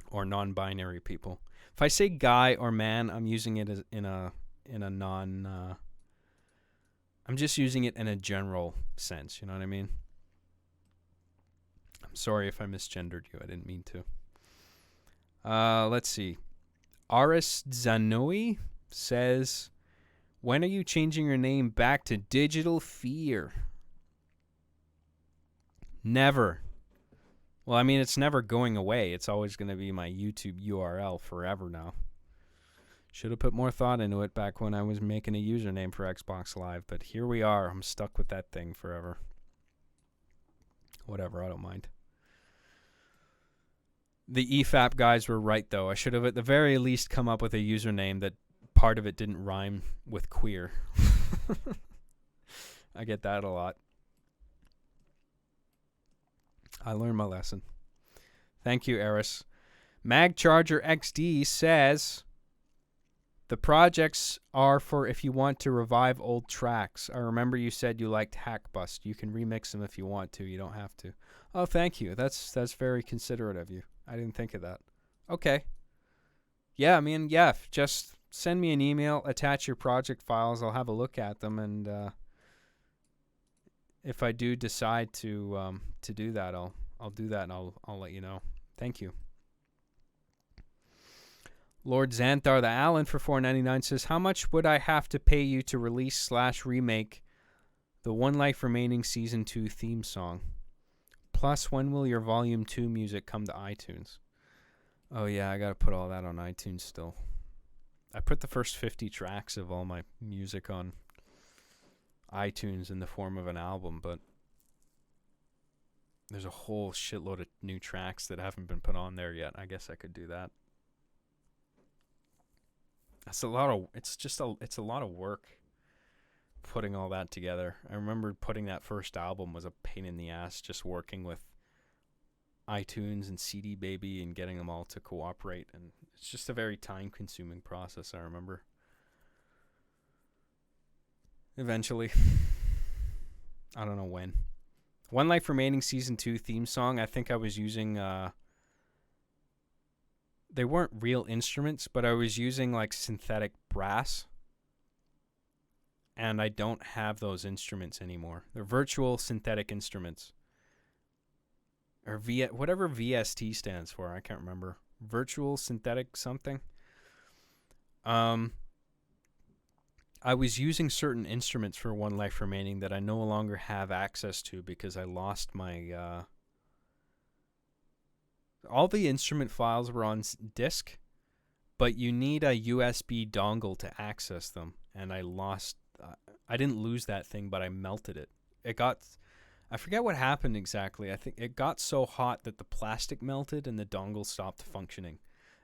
or non-binary people. If I say guy or man, I'm using it as in a non. I'm just using it in a general sense. You know what I mean? I'm sorry if I misgendered you. I didn't mean to. Let's see. Aris Zanoi says, when are you changing your name back to Digital Fear? Never. Well, I mean, it's never going away. It's always going to be my YouTube URL forever now. Should have put more thought into it back when I was making a username for Xbox Live, but here we are. I'm stuck with that thing forever. Whatever, I don't mind. The EFAP guys were right, though. I should have at the very least come up with a username that part of it didn't rhyme with queer. I get that a lot. I learned my lesson. Thank you, Eris. MagCharger XD says, the projects are for if you want to revive old tracks. I remember you said you liked Hackbust. You can remix them if you want to. You don't have to. Oh, thank you. That's very considerate of you. I didn't think of that. Okay. Yeah, I mean, yeah, just send me an email, attach your project files. I'll have a look at them, and if I do decide to do that, I'll do that, and I'll let you know. Thank you. Lord Xanthar the Allen for $4.99 says, how much would I have to pay you to release/remake the One Life Remaining Season 2 theme song? Plus, when will your Volume 2 music come to iTunes? Oh, yeah, I got to put all that on iTunes still. I put the first 50 tracks of all my music on iTunes in the form of an album, but there's a whole shitload of new tracks that haven't been put on there yet. I guess I could do that. It's a lot of work putting all that together. I remember putting that first album was a pain in the ass, just working with iTunes and CD Baby and getting them all to cooperate, and it's just a very time consuming process. I remember eventually, I don't know when. One Life Remaining Season 2 theme song, I think I was using they weren't real instruments, but I was using like synthetic brass. And I don't have those instruments anymore. They're virtual synthetic instruments. Or whatever VST stands for, I can't remember. Virtual synthetic something. I was using certain instruments for One Life Remaining that I no longer have access to because I lost my all the instrument files were on disk, but you need a USB dongle to access them, and I didn't lose that thing, but I melted it. I forget what happened exactly. I think it got so hot that the plastic melted and the dongle stopped functioning.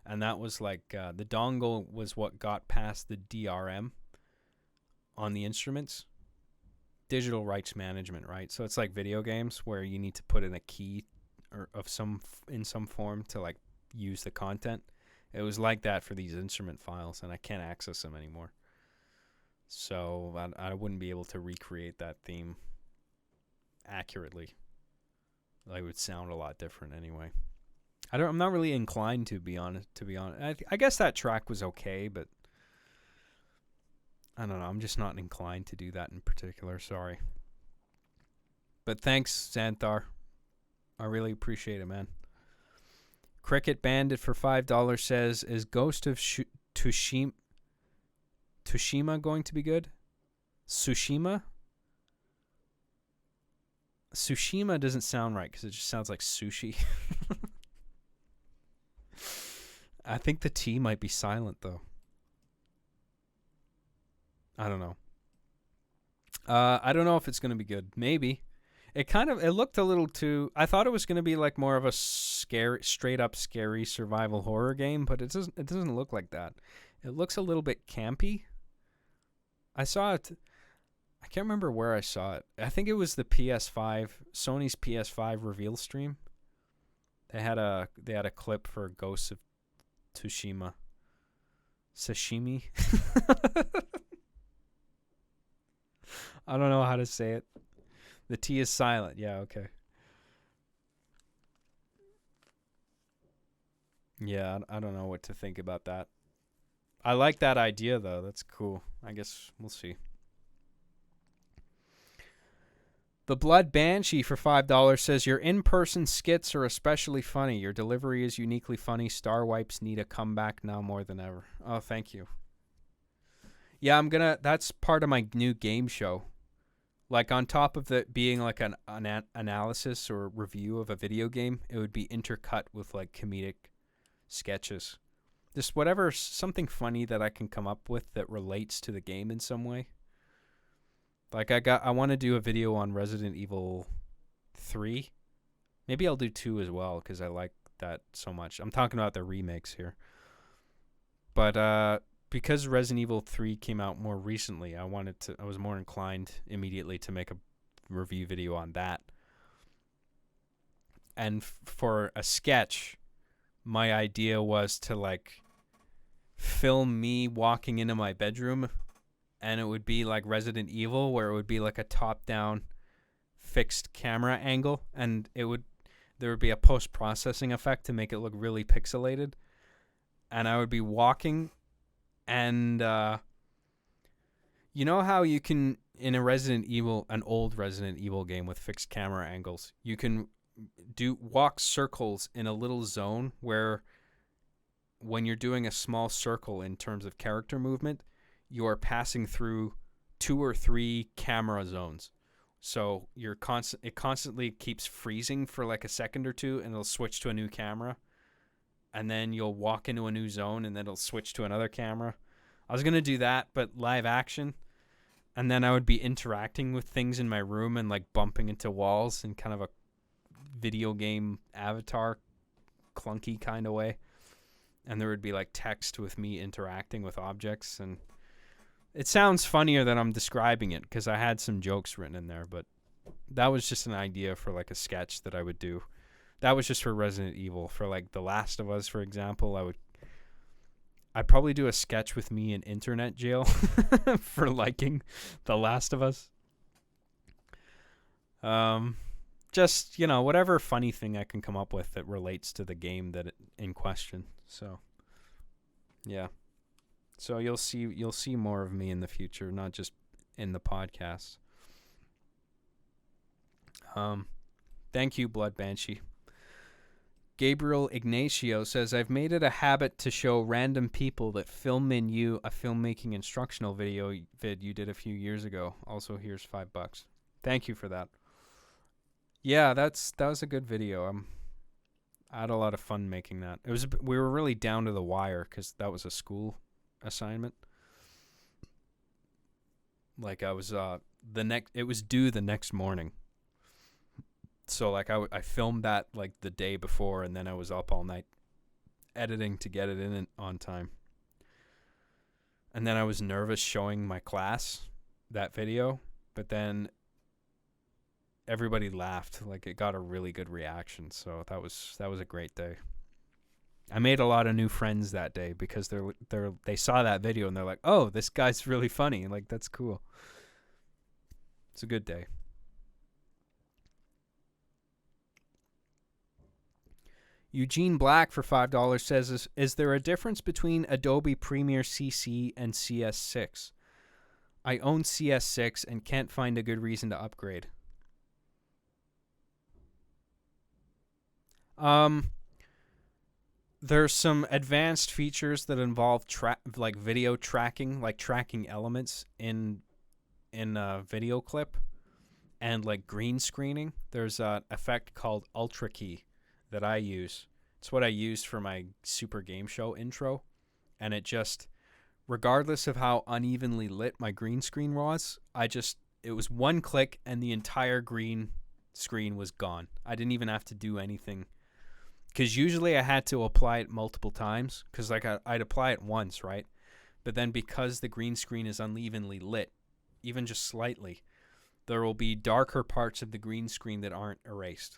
And that was like, the dongle was what got past the DRM on the instruments. Digital rights management, right? So it's like video games where you need to put in a key or in some form to like use the content. It was like that for these instrument files, and I can't access them anymore. So I wouldn't be able to recreate that theme accurately. It would sound a lot different anyway. I'm not really inclined to be honest. I guess that track was okay, but I don't know. I'm just not inclined to do that in particular. Sorry. But thanks, Xanthar. I really appreciate it, man. Cricket Bandit for $5 says, is Ghost of Tsushima going to be good? Tsushima? Tsushima doesn't sound right because it just sounds like sushi. I think the T might be silent though. I don't know. I don't know if it's gonna be good. Maybe. It looked a little too. I thought it was gonna be like more of a straight up scary survival horror game, but it doesn't. It doesn't look like that. It looks a little bit campy. I saw it. I can't remember where I saw it. I think it was the Sony's PS5 reveal stream. They had a clip for Ghosts of Tsushima. Sashimi. I don't know how to say it. The T is silent. Yeah, okay. Yeah, I don't know what to think about that. I like that idea, though. That's cool. I guess we'll see. The Blood Banshee for $5 says, your in-person skits are especially funny. Your delivery is uniquely funny. Star Wipes need a comeback now more than ever. Oh, thank you. Yeah, that's part of my new game show. Like, on top of it being like an analysis or review of a video game, it would be intercut with like comedic sketches. Just whatever, something funny that I can come up with that relates to the game in some way. Like I want to do a video on Resident Evil 3. Maybe I'll do 2 as well because I like that so much. I'm talking about the remakes here. But because Resident Evil 3 came out more recently, I was more inclined immediately to make a review video on that. And for a sketch, my idea was to like film me walking into my bedroom, and it would be like Resident Evil, where it would be like a top-down fixed camera angle, and there would be a post-processing effect to make it look really pixelated. And I would be walking, and you know how you can, in an old Resident Evil game with fixed camera angles, you can walk circles in a little zone where when you're doing a small circle in terms of character movement, you are passing through 2 or 3 camera zones. So it constantly keeps freezing for like a second or two, and it'll switch to a new camera. And then you'll walk into a new zone, and then it'll switch to another camera. I was going to do that, but live action. And then I would be interacting with things in my room and like bumping into walls in kind of a video game Avatar clunky kind of way. And there would be like text with me interacting with objects, and it sounds funnier than I'm describing it because I had some jokes written in there, but that was just an idea for like a sketch that I would do. That was just for Resident Evil. For like The Last of Us, for example, I'd probably do a sketch with me in internet jail for liking The Last of Us. Just, whatever funny thing I can come up with that relates to the game in question. So, yeah. So you'll see more of me in the future, not just in the podcast. Thank you, Blood Banshee. Gabriel Ignacio says, I've made it a habit to show random people that Film in You a filmmaking instructional vid you did a few years ago. Also, here's $5. Thank you for that. Yeah, that was a good video. I had a lot of fun making that. We were really down to the wire because that was a school assignment. Like I was it was due the next morning. So like I filmed that like the day before, and then I was up all night editing to get it in on time. And then I was nervous showing my class that video, but then everybody laughed. Like it got a really good reaction, so that was a great day. I made a lot of new friends that day because they saw that video and they're like, "Oh, this guy's really funny." Like that's cool. It's a good day. Eugene Black for $5 says, is there a difference between Adobe Premiere CC and CS6? I own CS6 and can't find a good reason to upgrade. There's some advanced features that involve like video tracking, like tracking elements in a video clip. and like green screening, there's an effect called Ultra Key that I use. It's what I used for my Super Game Show intro, and it just, regardless of how unevenly lit my green screen was, it was one click and the entire green screen was gone. I didn't even have to do anything, because usually I had to apply it multiple times, because like I'd apply it once, right? But then because the green screen is unevenly lit, even just slightly, there will be darker parts of the green screen that aren't erased.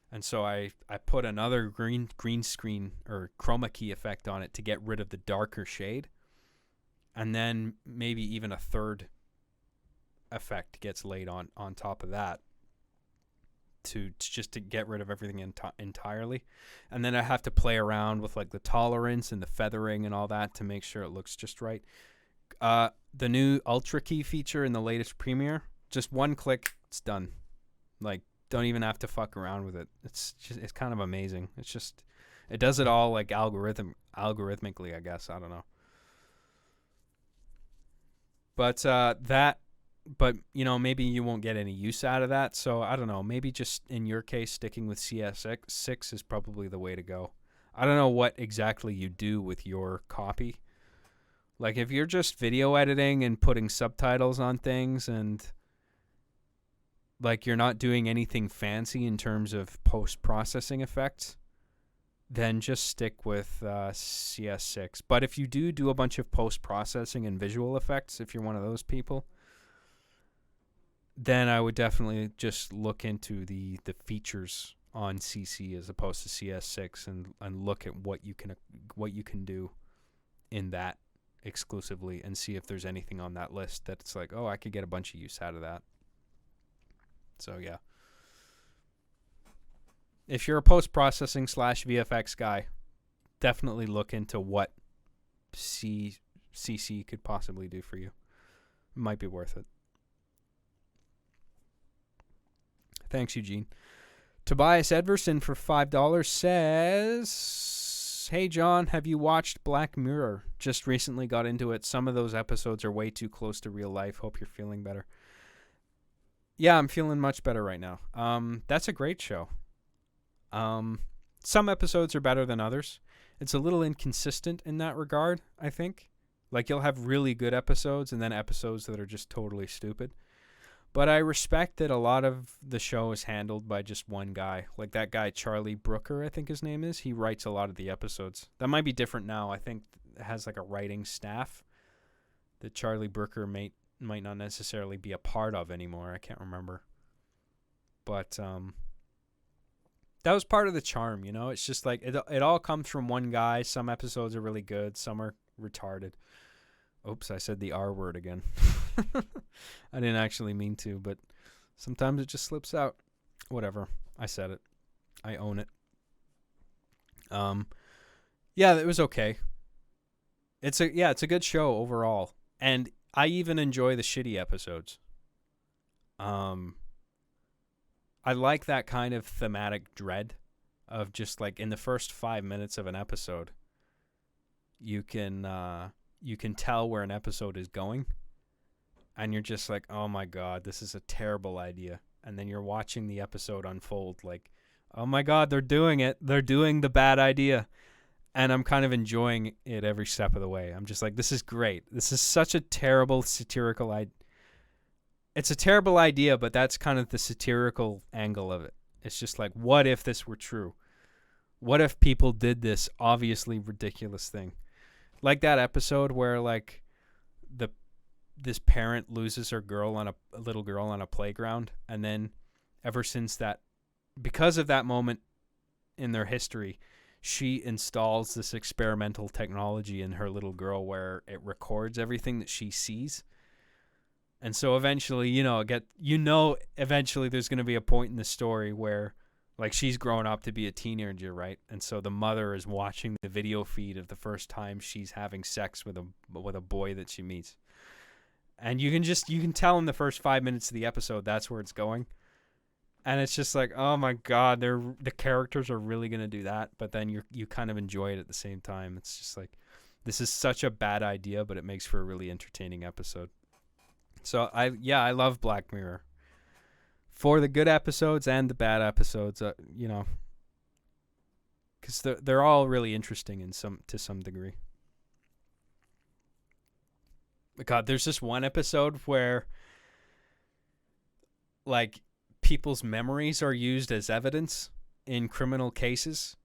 And so I put another green screen or chroma key effect on it to get rid of the darker shade. And then maybe even a third effect gets laid on top of that to just to get rid of everything entirely. And then I have to play around with like the tolerance and the feathering and all that to make sure it looks just right. The new Ultra Key feature in the latest Premiere, just one click, it's done. Like, don't even have to fuck around with it. It's kind of amazing. It does it all like algorithmically, I guess. I don't know. But you know, maybe you won't get any use out of that. So I don't know. Maybe just in your case, sticking with CS6 is probably the way to go. I don't know what exactly you do with your copy. Like if you're just video editing and putting subtitles on things and like you're not doing anything fancy in terms of post-processing effects, then just stick with CS6. But if you do a bunch of post-processing and visual effects, if you're one of those people, then I would definitely just look into the features on CC as opposed to CS6 and look at what you can do in that exclusively and see if there's anything on that list that's like, oh, I could get a bunch of use out of that. So yeah. If you're a post-processing / VFX guy, definitely look into what CC could possibly do for you. It might be worth it. Thanks, Eugene. Tobias Edverson for $5 says, hey, John, have you watched Black Mirror? Just recently got into it. Some of those episodes are way too close to real life. Hope you're feeling better. Yeah, I'm feeling much better right now. That's a great show. Some episodes are better than others. It's a little inconsistent in that regard, I think. Like, you'll have really good episodes and then episodes that are just totally stupid. But I respect that a lot of the show is handled by just one guy. Like that guy, Charlie Brooker, I think his name is. He writes a lot of the episodes. That might be different now. I think it has like a writing staff that Charlie Brooker might not necessarily be a part of anymore. I can't remember. But that was part of the charm, you know? It's just like it all comes from one guy. Some episodes are really good. Some are retarded. Oops, I said the R word again. I didn't actually mean to, but sometimes it just slips out. Whatever. I said it. I own it. Yeah, it was okay. It's a good show overall. And I even enjoy the shitty episodes. I like that kind of thematic dread of just like in the first 5 minutes of an episode, you can tell where an episode is going, and you're just like, oh my God, this is a terrible idea. And then you're watching the episode unfold like, oh my God, they're doing it. They're doing the bad idea. And I'm kind of enjoying it every step of the way. I'm just like, this is great. This is such a terrible satirical idea. It's a terrible idea, but that's kind of the satirical angle of it. It's just like, what if this were true? What if people did this obviously ridiculous thing? Like that episode where like this parent loses her little girl on a playground, and then ever since that, because of that moment in their history, she installs this experimental technology in her little girl where it records everything that she sees. And so eventually, eventually there's going to be a point in the story where like she's grown up to be a teenager, right? And so the mother is watching the video feed of the first time she's having sex with a boy that she meets. And you can tell in the first 5 minutes of the episode that's where it's going. And it's just like, oh my God, the characters are really going to do that, but then you kind of enjoy it at the same time. It's just like, this is such a bad idea, but it makes for a really entertaining episode. So I love Black Mirror. for the good episodes and the bad episodes, you know, because they're all really interesting to some degree. God, there's this one episode where, like, people's memories are used as evidence in criminal cases,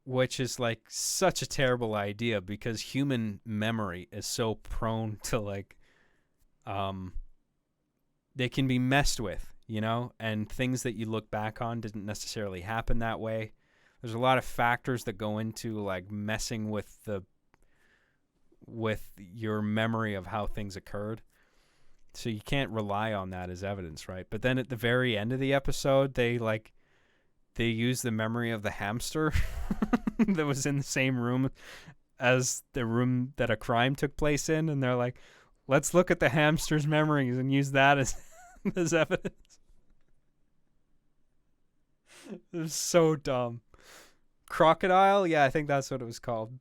which is, like, such a terrible idea because human memory is so prone to, like, they can be messed with, you know, and things that you look back on didn't necessarily happen that way. There's a lot of factors that go into, like, messing with your memory of how things occurred. So you can't rely on that as evidence, right? But then at the very end of the episode, they use the memory of the hamster that was in the same room as the room that a crime took place in, and they're like, let's look at the hamster's memories and use that as as evidence. It was so dumb. Crocodile? Yeah, I think that's what it was called.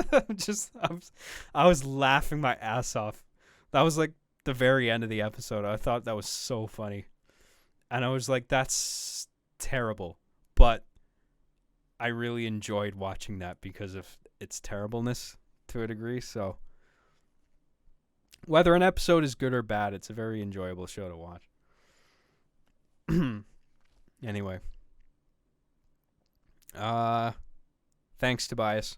I was laughing my ass off. That was like the very end of the episode. I thought that was so funny. And I was like, that's terrible. But I really enjoyed watching that because of its terribleness to a degree. So whether an episode is good or bad, it's a very enjoyable show to watch. Anyway. Thanks, Tobias.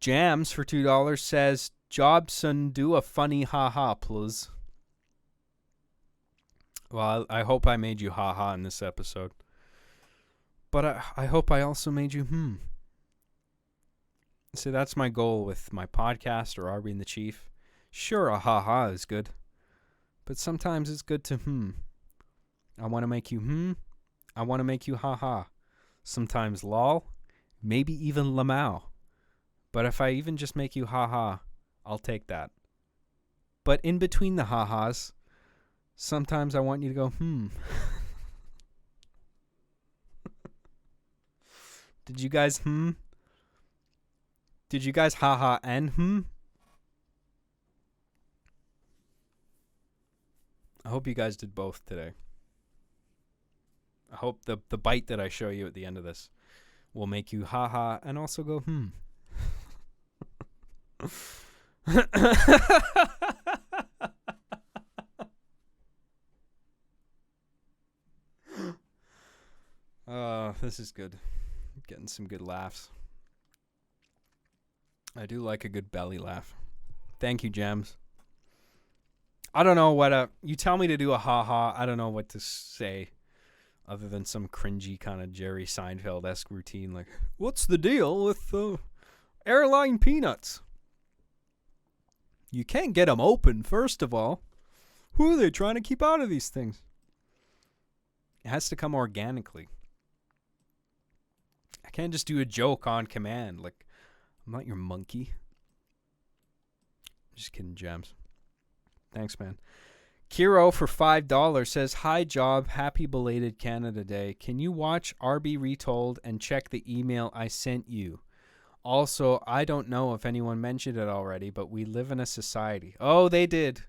Jams for $2 says, Jobson, do a funny haha, please. Well, I hope I made you haha in this episode. But I hope I also made you See, that's my goal with my podcast or Arby and the Chief. Sure, a haha is good. But sometimes it's good to I want to make you I want to make you haha. Sometimes lol. Maybe even lamau. But if I even just make you haha, I'll take that. But in between the ha-has, sometimes I want you to go, Did you guys Did you guys haha and I hope you guys did both today. I hope the bite that I show you at the end of this will make you haha and also go This is good. Getting some good laughs. I do like a good belly laugh. Thank you, Jams. I don't know what you tell me to do a ha-ha. I don't know what to say other than some cringy kind of Jerry Seinfeld-esque routine like, what's the deal with airline peanuts? You can't get them open, first of all. Who are they trying to keep out of these things? It has to come organically. I can't just do a joke on command. Like, I'm not your monkey. Just kidding, Gems. Thanks, man. Kiro for $5 says, hi, Job. Happy belated Canada Day. Can you watch RB Retold and check the email I sent you? Also, I don't know if anyone mentioned it already, but we live in a society. Oh, they did.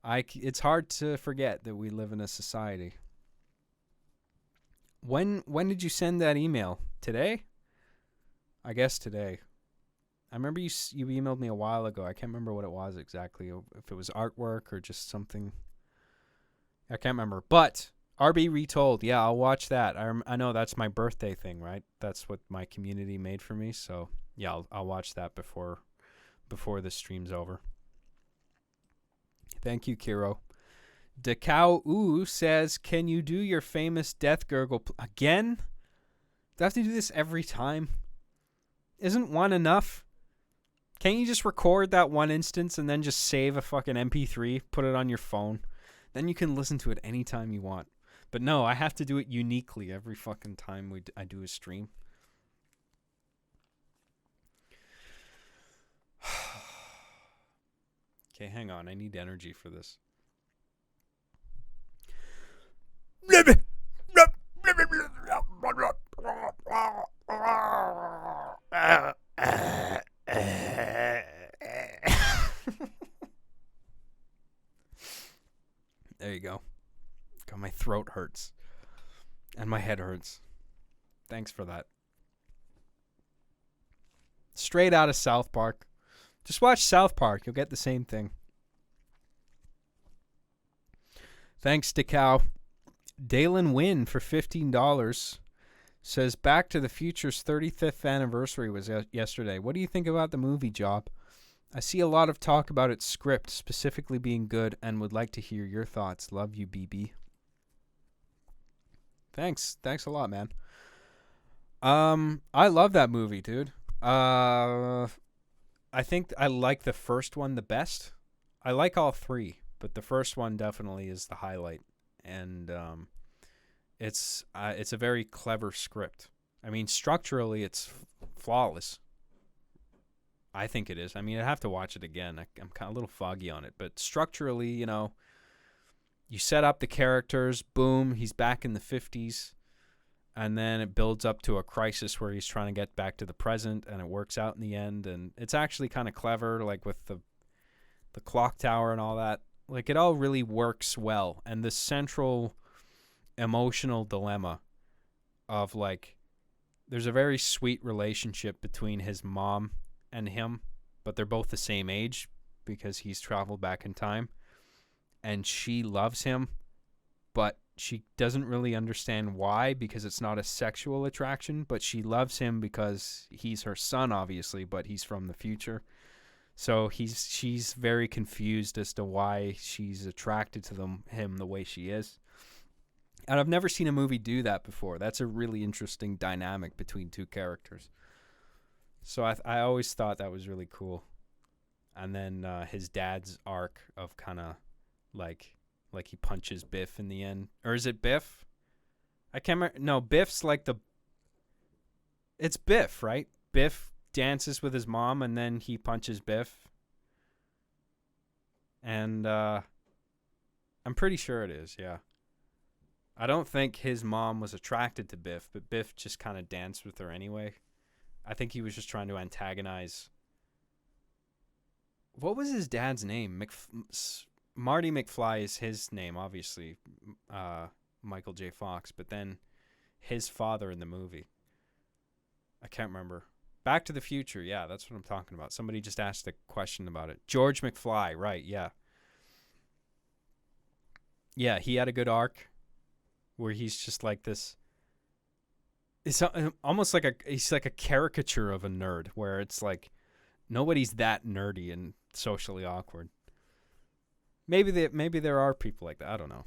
It's hard to forget that we live in a society. When did you send that email? Today? I guess today. I remember you emailed me a while ago. I can't remember what it was exactly. If it was artwork or just something. I can't remember. But RB Retold. Yeah, I'll watch that. I know that's my birthday thing, right? That's what my community made for me. So, yeah, I'll watch that before the stream's over. Thank you, Kiro. Decau says, can you do your famous death gurgle again? Do I have to do this every time? Isn't one enough? Can't you just record that one instance and then just save a fucking MP3, put it on your phone? Then you can listen to it anytime you want. But no, I have to do it uniquely every fucking time I do a stream. Okay, hang on. I need energy for this. There you go. throat hurts. And my head hurts. Thanks for that. Straight out of South Park. Just watch South Park. You'll get the same thing. Thanks to Cow. Dalen Wynn for $15 says Back to the Future's 35th anniversary was yesterday. What do you think about the movie, Job? I see a lot of talk about its script specifically being good and would like to hear your thoughts. Love you, BB. Thanks a lot, man. I love that movie, dude. I think I like the first one the best. I like all three, but the first one definitely is the highlight. And it's a very clever script. I mean, structurally, it's flawless. I think it is. I mean, I'd have to watch it again. I'm kind of a little foggy on it. But structurally, you know, you set up the characters. Boom, he's back in the 50s. And then it builds up to a crisis where he's trying to get back to the present. And it works out in the end. And it's actually kind of clever, like with the clock tower and all that. Like, it all really works well. And the central emotional dilemma of, like, there's a very sweet relationship between his mom and him, but they're both the same age because he's traveled back in time. And she loves him, but she doesn't really understand why, because it's not a sexual attraction, but she loves him because he's her son, obviously, but he's from the future. So she's very confused as to why she's attracted to him the way she is. And I've never seen a movie do that before. That's a really interesting dynamic between two characters. So I always thought that was really cool. And then his dad's arc of kind of like he punches Biff in the end. Or is it Biff? I can't remember. No, Biff's like it's Biff, right? Biff dances with his mom and then he punches Biff. And I'm pretty sure it is, yeah. I don't think his mom was attracted to Biff, but Biff just kind of danced with her anyway. I think he was just trying to antagonize. What was his dad's name? Marty McFly is his name, obviously. Michael J. Fox, but then his father in the movie. I can't remember. Back to the Future, yeah, that's what I'm talking about. Somebody just asked a question about it. George McFly, right, yeah. Yeah, he had a good arc where he's just like this. It's almost like he's like a caricature of a nerd, where it's like nobody's that nerdy and socially awkward. Maybe there are people like that. I don't know.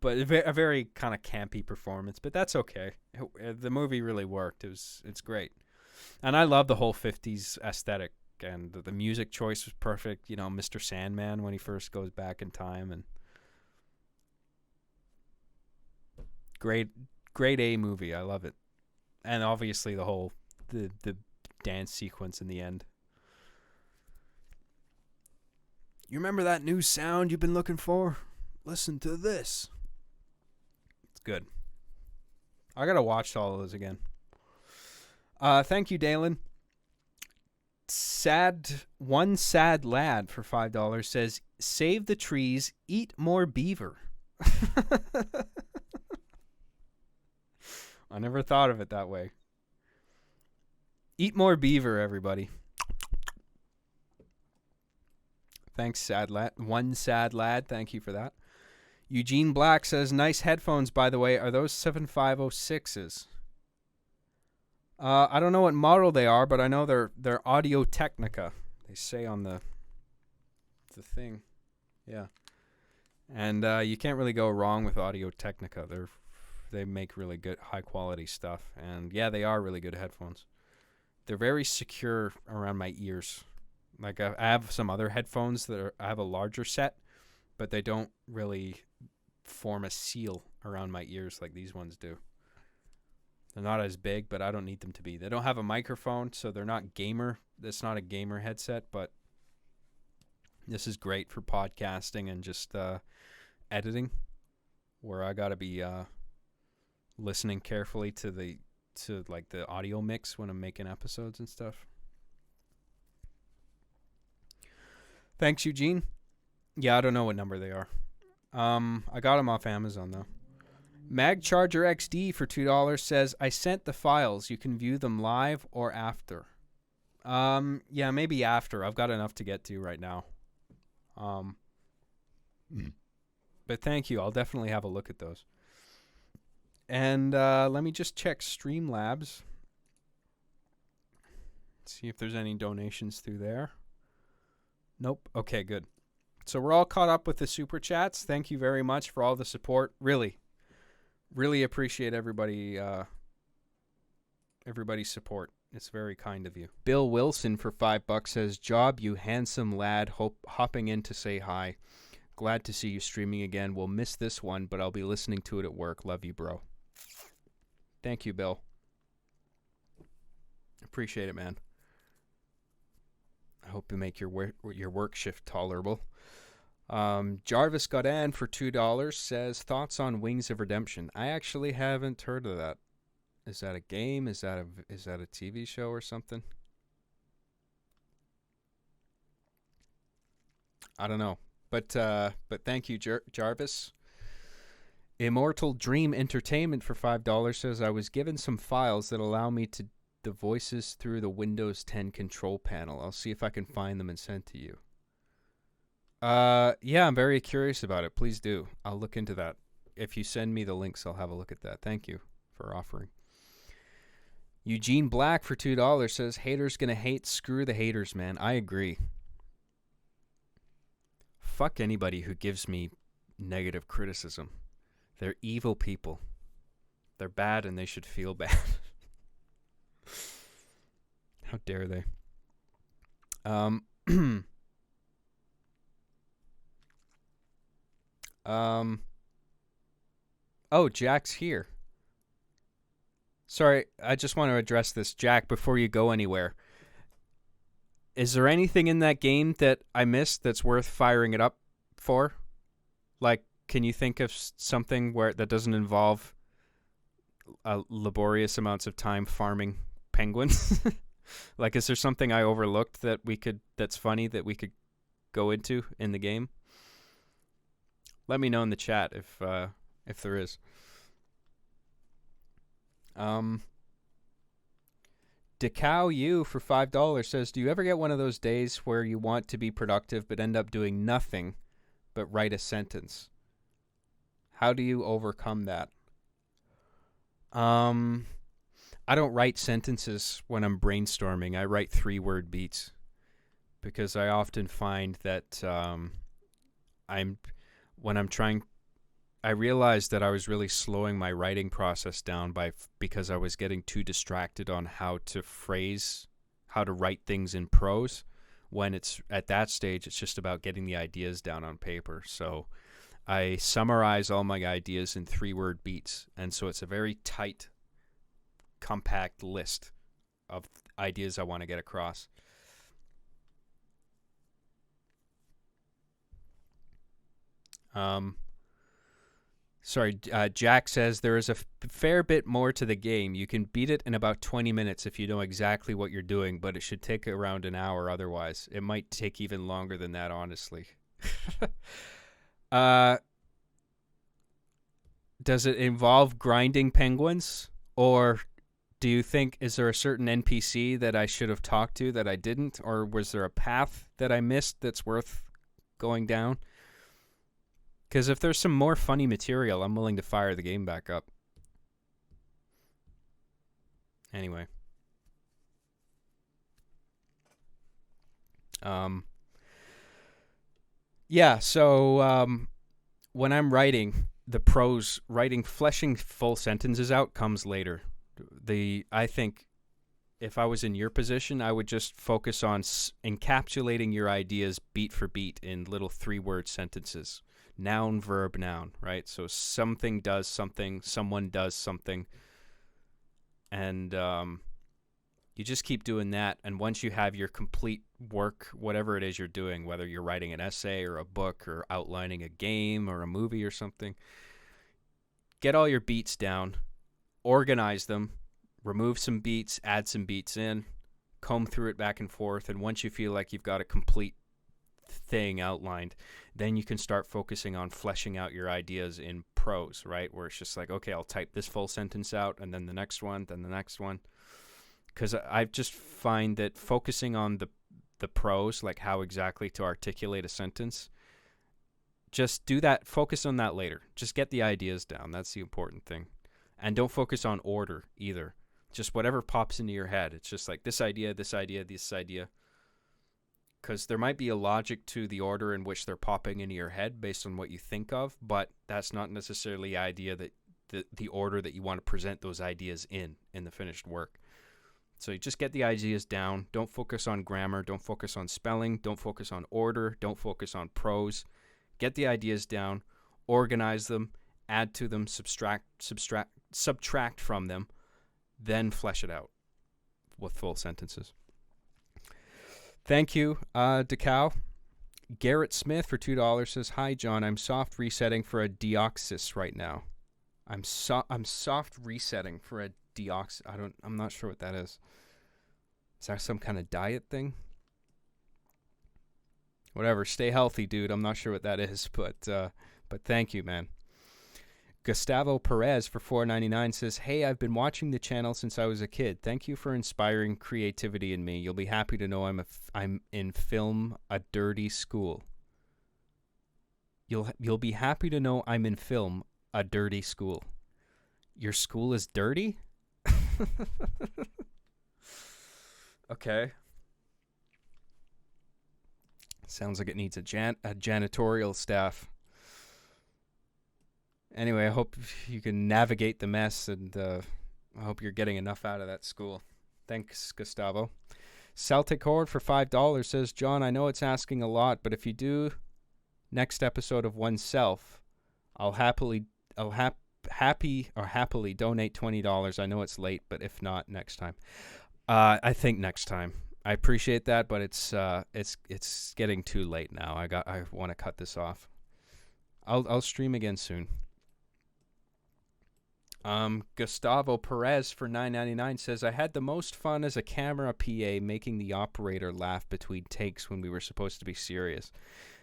But a very kind of campy performance, but that's okay. The movie really worked. It's great. And I love the whole 50s aesthetic, and the music choice was perfect. You know, Mr. Sandman when he first goes back in time, and great A movie. I love it. And obviously the whole the dance sequence in the end. You remember that new sound you've been looking for? Listen to this. It's good. I gotta watch all of those again. Thank you, Dalen. One sad lad for $5 says, "Save the trees, eat more beaver." I never thought of it that way. Eat more beaver, everybody. Thanks, sad lad. One sad lad. Thank you for that. Eugene Black says, "Nice headphones, by the way. Are those 7506s?" I don't know what model they are, but I know they're Audio Technica. They say on the thing. Yeah. And you can't really go wrong with Audio Technica. They make really good, high-quality stuff. And, yeah, they are really good headphones. They're very secure around my ears. Like, I have some other headphones I have a larger set, but they don't really form a seal around my ears like these ones do. They're not as big, but I don't need them to be. They don't have a microphone, so they're not gamer. It's not a gamer headset, but this is great for podcasting and just editing, where I got to be listening carefully to the audio mix when I'm making episodes and stuff. Thanks, Eugene. Yeah, I don't know what number they are. I got them off Amazon though. MagCharger XD for $2 says, I sent the files. You can view them live or after. Yeah, maybe after. I've got enough to get to right now. But thank you. I'll definitely have a look at those. And let me just check Streamlabs. See if there's any donations through there. Nope. Okay, good. So we're all caught up with the super chats. Thank you very much for all the support. Really appreciate everybody's support. It's very kind of you. Bill Wilson for $5 says, Job, you handsome lad, hopping in to say hi. Glad to see you streaming again. We'll miss this one, but I'll be listening to it at work. Love you, bro. Thank you, Bill. Appreciate it, man. I hope you make your work shift tolerable. Jarvis Godin for $2 says, thoughts on Wings of Redemption. I actually haven't heard of that. Is that a game? Is that a TV show or something? I don't know. But thank you, Jarvis. Immortal Dream Entertainment for $5 says, I was given some files that allow me to the voices through the Windows 10 control panel. I'll see if I can find them and send to you. Yeah, I'm very curious about it. Please do. I'll look into that. If you send me the links, I'll have a look at that. Thank you for offering. Eugene Black for $2 says, haters gonna hate. Screw the haters, man. I agree. Fuck anybody who gives me negative criticism. They're evil people. They're bad and they should feel bad. How dare they? Oh, Jack's here. Sorry, I just want to address this. Jack, before you go anywhere, is there anything in that game that I missed that's worth firing it up for? Like, can you think of something that doesn't involve laborious amounts of time farming penguins? Like, is there something I overlooked that's funny that we could go into in the game? Let me know in the chat if there is. Decow U for $5 says, do you ever get one of those days where you want to be productive but end up doing nothing but write a sentence? How do you overcome that? I don't write sentences when I'm brainstorming. I write 3-word beats because I often find that I realized that I was really slowing my writing process down because I was getting too distracted on how to write things in prose. When it's at that stage, it's just about getting the ideas down on paper. So I summarize all my ideas in 3-word beats. And so it's a very tight, compact list of ideas I want to get across. Sorry, Jack says, there is a fair bit more to the game. You can beat it in about 20 minutes if you know exactly what you're doing, but it should take around an hour otherwise. It might take even longer than that, honestly. Does it involve grinding penguins? Or do you think, is there a certain NPC that I should have talked to that I didn't? Or was there a path that I missed that's worth going down? Because if there's some more funny material, I'm willing to fire the game back up. Anyway. Yeah, so when I'm writing, the prose, fleshing full sentences out comes later. I think if I was in your position, I would just focus on encapsulating your ideas beat for beat in little 3-word sentences. Noun, verb, noun, right? So something does something, someone does something, and you just keep doing that. And once you have your complete work, whatever it is you're doing, whether you're writing an essay or a book or outlining a game or a movie or something, get all your beats down, organize them, remove some beats, add some beats in, comb through it back and forth, and once you feel like you've got a complete thing outlined, then you can start focusing on fleshing out your ideas in prose, right? Where it's just like, okay, I'll type this full sentence out, and then the next one, then the next one. Because I just find that focusing on the prose, like how exactly to articulate a sentence, just do that. Focus on that later. Just get the ideas down. That's the important thing. And don't focus on order either. Just whatever pops into your head. It's just like this idea, this idea, this idea. Because there might be a logic to the order in which they're popping into your head based on what you think of, but that's not necessarily the idea that the order that you want to present those ideas in the finished work. So you just get the ideas down. Don't focus on grammar. Don't focus on spelling. Don't focus on order. Don't focus on prose. Get the ideas down. Organize them. Add to them. Subtract from them. Then flesh it out with full sentences. Thank you, DeCow. Garrett Smith for $2 says, "Hi, John. I'm soft resetting for a deoxys right now." I'm soft resetting for a deoxys. I'm not sure what that is. Is that some kind of diet thing? Whatever. Stay healthy, dude. I'm not sure what that is, but thank you, man. Gustavo Perez for $4.99 says, "Hey, I've been watching the channel since I was a kid. Thank you for inspiring creativity in me. You'll be happy to know I'm in film a dirty school." You'll be happy to know I'm in film a dirty school. Your school is dirty? Okay. Sounds like it needs a janitorial staff. Anyway, I hope you can navigate the mess, and I hope you're getting enough out of that school. Thanks, Gustavo. Celtic Horde for $5 says, "John, I know it's asking a lot, but if you do next episode of Oneself, I'll happily donate $20. I know it's late, but if not, next time." I think next time. I appreciate that, but it's getting too late now. I want to cut this off. I'll stream again soon. Gustavo Perez for $9.99 says, "I had the most fun as a camera PA making the operator laugh between takes when we were supposed to be serious.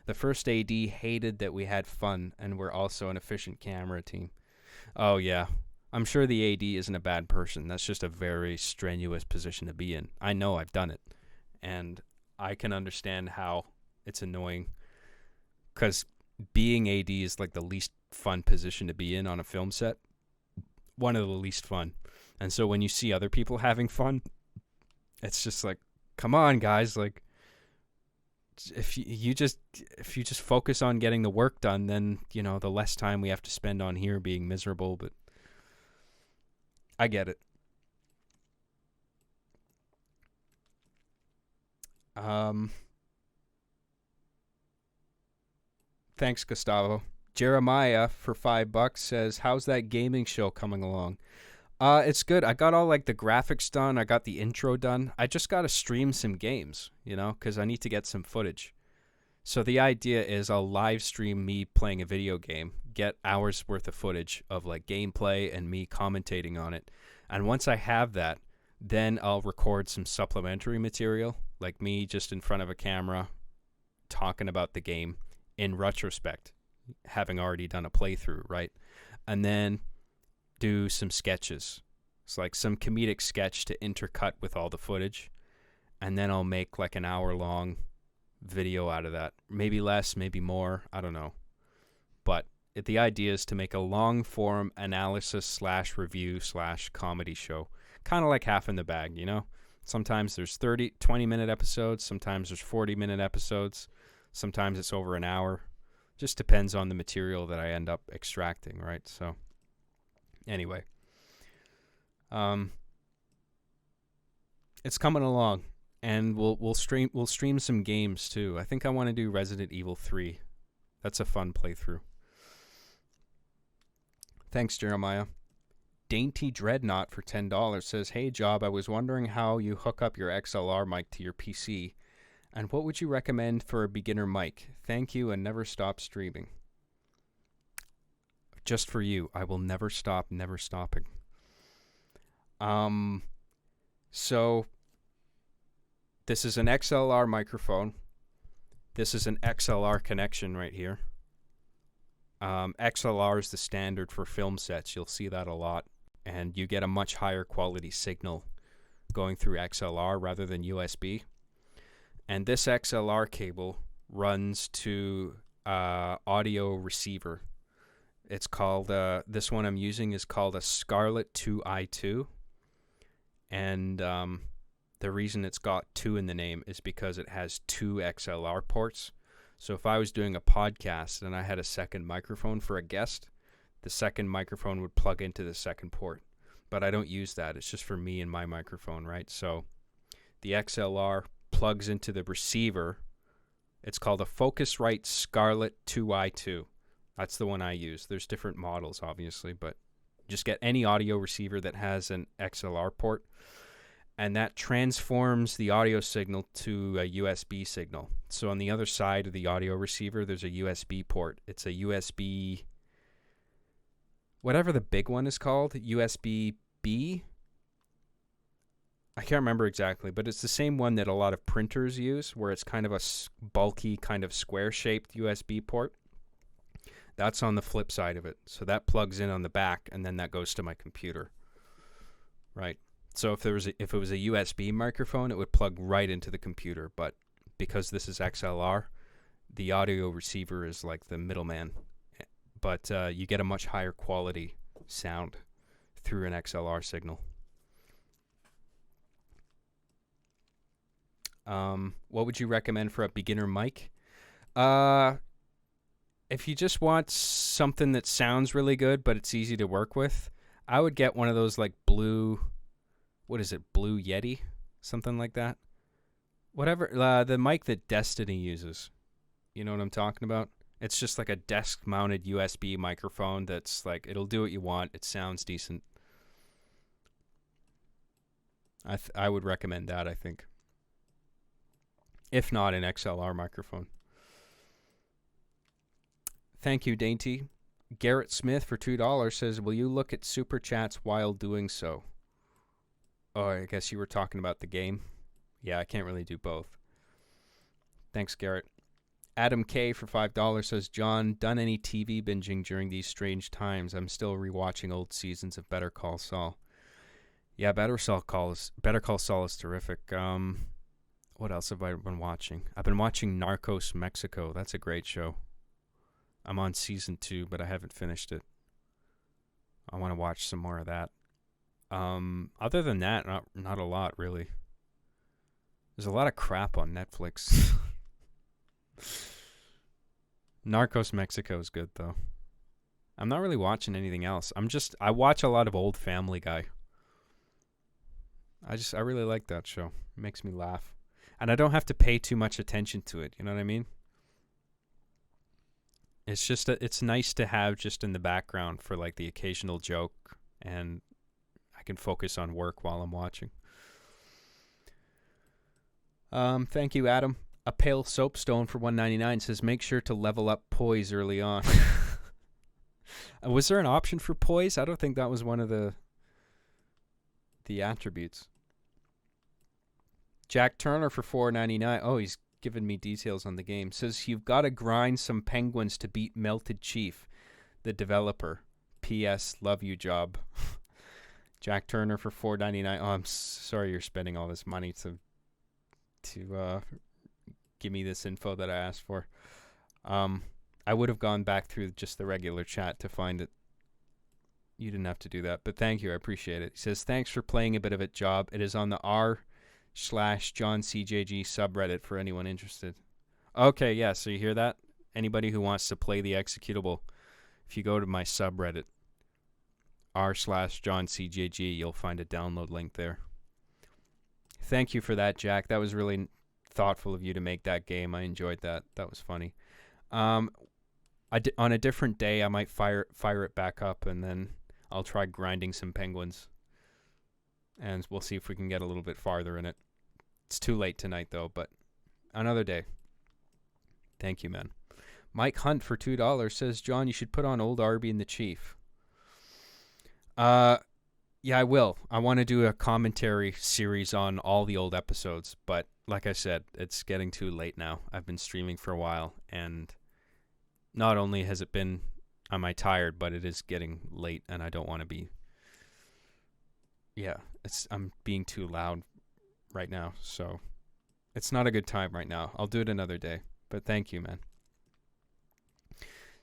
The first AD hated that we had fun, and we're also an efficient camera team." Oh, yeah. I'm sure the AD isn't a bad person. That's just a very strenuous position to be in. I know, I've done it. And I can understand how it's annoying. Because being AD is like the least fun position to be in on a film set. One of the least fun. And so when you see other people having fun, it's just like, come on, guys. Like, if you just focus on getting the work done, then, the less time we have to spend on here being miserable. But I get it. Thanks, Gustavo. Jeremiah for $5 says, "How's that gaming show coming along?" It's good. I got all the graphics done. I got the intro done. I just got to stream some games, because I need to get some footage. So the idea is I'll live stream me playing a video game, get hours worth of footage of gameplay and me commentating on it. And once I have that, then I'll record some supplementary material, like me just in front of a camera talking about the game in retrospect, having already done a playthrough, right? And then do some sketches. It's like some comedic sketch to intercut with all the footage. And then I'll make an hour-long video out of that. Maybe less, maybe more. I don't know. But the idea is to make a long-form analysis/review/comedy show. Kind of like Half in the Bag, Sometimes there's 20-minute episodes. Sometimes there's 40-minute episodes. Sometimes it's over an hour. Just depends on the material that I end up extracting, right? So, anyway, it's coming along, and we'll stream some games too. I think I want to do Resident Evil 3. That's a fun playthrough. Thanks, Jeremiah. Dainty Dreadnought for $10 says, "Hey, Job, I was wondering how you hook up your XLR mic to your PC. And what would you recommend for a beginner mic? Thank you, and never stop streaming." Just for you. I will never stop, never stopping. So this is an XLR microphone. This is an XLR connection right here. XLR is the standard for film sets. You'll see that a lot. And you get a much higher quality signal going through XLR rather than USB. And this XLR cable runs to audio receiver. It's called, this one I'm using is called a Scarlett 2i2. And the reason it's got 2 in the name is because it has 2 XLR ports. So if I was doing a podcast and I had a second microphone for a guest, the second microphone would plug into the second port. But I don't use that. It's just for me and my microphone, right? So the XLR plugs into the receiver. It's called a Focusrite Scarlett 2i2. That's the one I use. There's different models, obviously, but just get any audio receiver that has an XLR port, and that transforms the audio signal to a USB signal. So on the other side of the audio receiver, there's a USB port. It's a USB, whatever the big one is called, USB-B. I can't remember exactly, but it's the same one that a lot of printers use, where it's kind of a bulky, kind of square-shaped USB port. That's on the flip side of it. So that plugs in on the back, and then that goes to my computer. Right. So if it was a USB microphone, it would plug right into the computer. But because this is XLR, the audio receiver is like the middleman. But you get a much higher quality sound through an XLR signal. What would you recommend for a beginner mic? If you just want something that sounds really good, but it's easy to work with, I would get one of those like Blue Yeti? Something like that. Whatever, the mic that Destiny uses. You know what I'm talking about? It's just like a desk-mounted USB microphone that's like, it'll do what you want. It sounds decent. I would recommend that, I think. If not, an XLR microphone. Thank you, Dainty. Garrett Smith for $2 says, will you look at super chats while doing so? Oh, I guess you were talking about the game. Yeah, I can't really do both. Thanks, Garrett. Adam K for $5 says, John, done any TV binging during these strange times? I'm still rewatching old seasons of Better Call Saul. Yeah, Better Call Saul is terrific. What else have I been watching? I've been watching Narcos Mexico. That's a great show. I'm on season 2, but I haven't finished it. I want to watch some more of that. Other than that, not a lot, really. There's a lot of crap on Netflix. Narcos Mexico is good, though. I'm not really watching anything else. I watch a lot of old Family Guy. I really like that show. It makes me laugh. And I don't have to pay too much attention to it. You know what I mean? It's just it's nice to have just in the background for like the occasional joke, and I can focus on work while I'm watching. Thank you, Adam. A Pale Soapstone for $1.99 says, make sure to level up poise early on. Was there an option for poise? I don't think that was one of the attributes. Jack Turner for $4.99. Oh, he's given me details on the game. Says, you've got to grind some penguins to beat Melted Chief, the developer. P.S. Love you, job. Jack Turner for $4.99. Oh, I'm sorry you're spending all this money to give me this info that I asked for. I would have gone back through just the regular chat to find it. You didn't have to do that, but thank you. I appreciate it. He says, thanks for playing a bit of it, job. It is on the r/JohnCJG subreddit for anyone interested. Okay, yeah, so you hear that? Anybody who wants to play the executable, if you go to my subreddit, r/JohnCJG, you'll find a download link there. Thank you for that, Jack. That was really thoughtful of you to make that game. I enjoyed that. That was funny. On a different day, I might fire it back up, and then I'll try grinding some penguins. And we'll see if we can get a little bit farther in it. It's too late tonight, though, but another day. Thank you, man. Mike Hunt for $2 says, John, you should put on Old Arby and the Chief. Yeah, I will. I want to do a commentary series on all the old episodes, but like I said, it's getting too late now. I've been streaming for a while, and not only has it been am I tired, but it is getting late and I don't want to be, I'm being too loud right now. So it's not a good time right now. I'll do it another day, but thank you, man.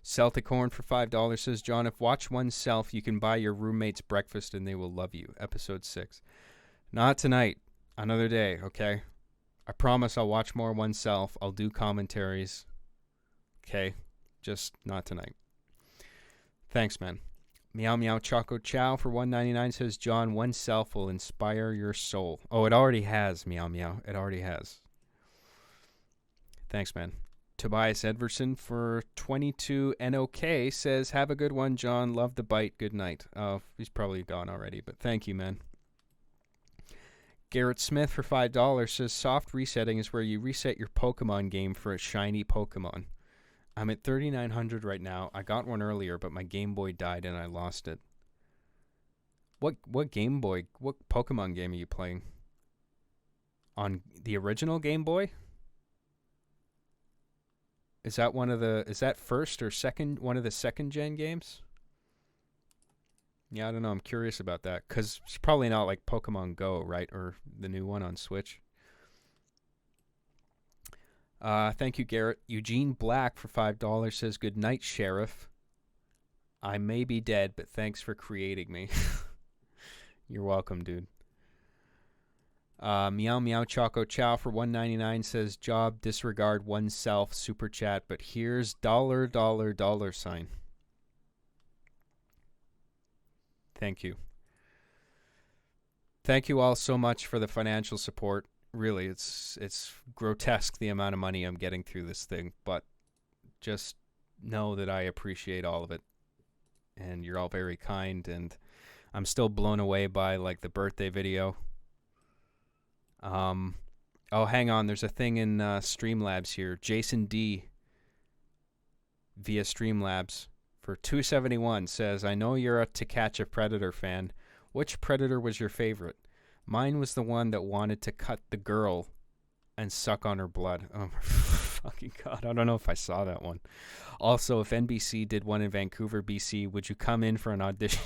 Celtic Horn for $5 says, John, if watch oneself, you can buy your roommates breakfast and they will love you. Episode 6. Not tonight. Another day, okay? I promise I'll watch more oneself. I'll do commentaries. Okay? Just not tonight. Thanks, man. Meow Meow Choco Chow for $1.99 says, John, oneself will inspire your soul. Oh, it already has, Meow Meow. It already has. Thanks, man. Tobias Edverson for 22 NOK says, have a good one, John. Love the bite. Good night. Oh, he's probably gone already, but thank you, man. Garrett Smith for $5 says, soft resetting is where you reset your Pokemon game for a shiny Pokemon. I'm at 3,900 right now. I got one earlier, but my Game Boy died and I lost it. What Game Boy, what Pokemon game are you playing? On the original Game Boy? Is that first or second, one of the second gen games? Yeah, I don't know. I'm curious about that because it's probably not like Pokemon Go, right? Or the new one on Switch. Thank you, Garrett. Eugene Black for $5 says, good night, Sheriff. I may be dead, but thanks for creating me. You're welcome, dude. Meow Meow Choco Chow for $1.99 says, job disregard oneself, super chat, but here's $. Thank you. Thank you all so much for the financial support. Really, it's grotesque the amount of money I'm getting through this thing, but just know that I appreciate all of it. And you're all very kind, and I'm still blown away by like the birthday video. Oh, hang on. There's a thing in Streamlabs here. Jason D via Streamlabs for $2.71 says, I know you're a To Catch a Predator fan. Which Predator was your favorite? Mine was the one that wanted to cut the girl and suck on her blood. Oh my fucking God. I don't know if I saw that one. Also, if NBC did one in Vancouver, BC, would you come in for an audition?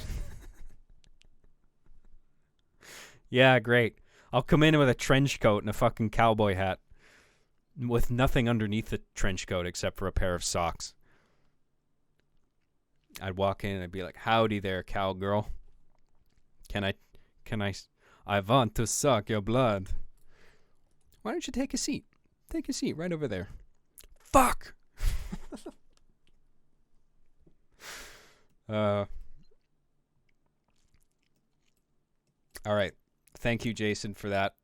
Yeah, great. I'll come in with a trench coat and a fucking cowboy hat with nothing underneath the trench coat except for a pair of socks. I'd walk in and I'd be like, howdy there, cowgirl. I want to suck your blood. Why don't you take a seat? Take a seat right over there. Fuck! All right. Thank you, Jason, for that.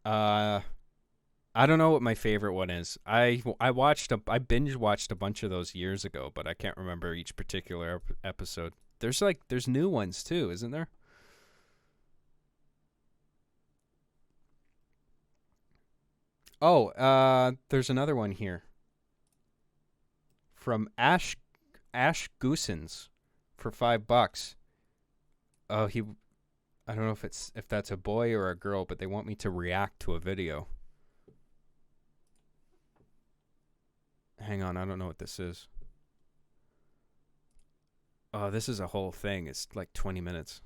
I don't know what my favorite one is. I binge watched a bunch of those years ago, but I can't remember each particular episode. There's new ones too, isn't there? Oh, there's another one here from Ash Goosens for $5. Oh, I don't know if that's a boy or a girl, but they want me to react to a video. Hang on, I don't know what this is. Oh, this is a whole thing. It's like 20 minutes.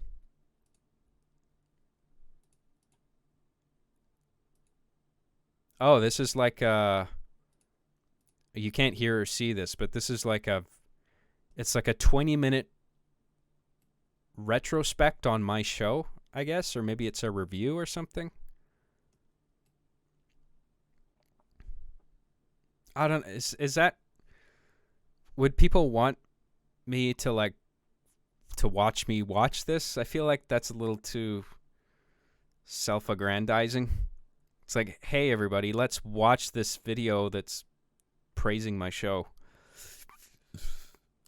Oh, this is like you can't hear or see this, but this is like it's like a 20-minute retrospect on my show, I guess, or maybe it's a review or something. I don't, is that, would people want me to watch me watch this? I feel like that's a little too self-aggrandizing. It's like, hey everybody, let's watch this video that's praising my show.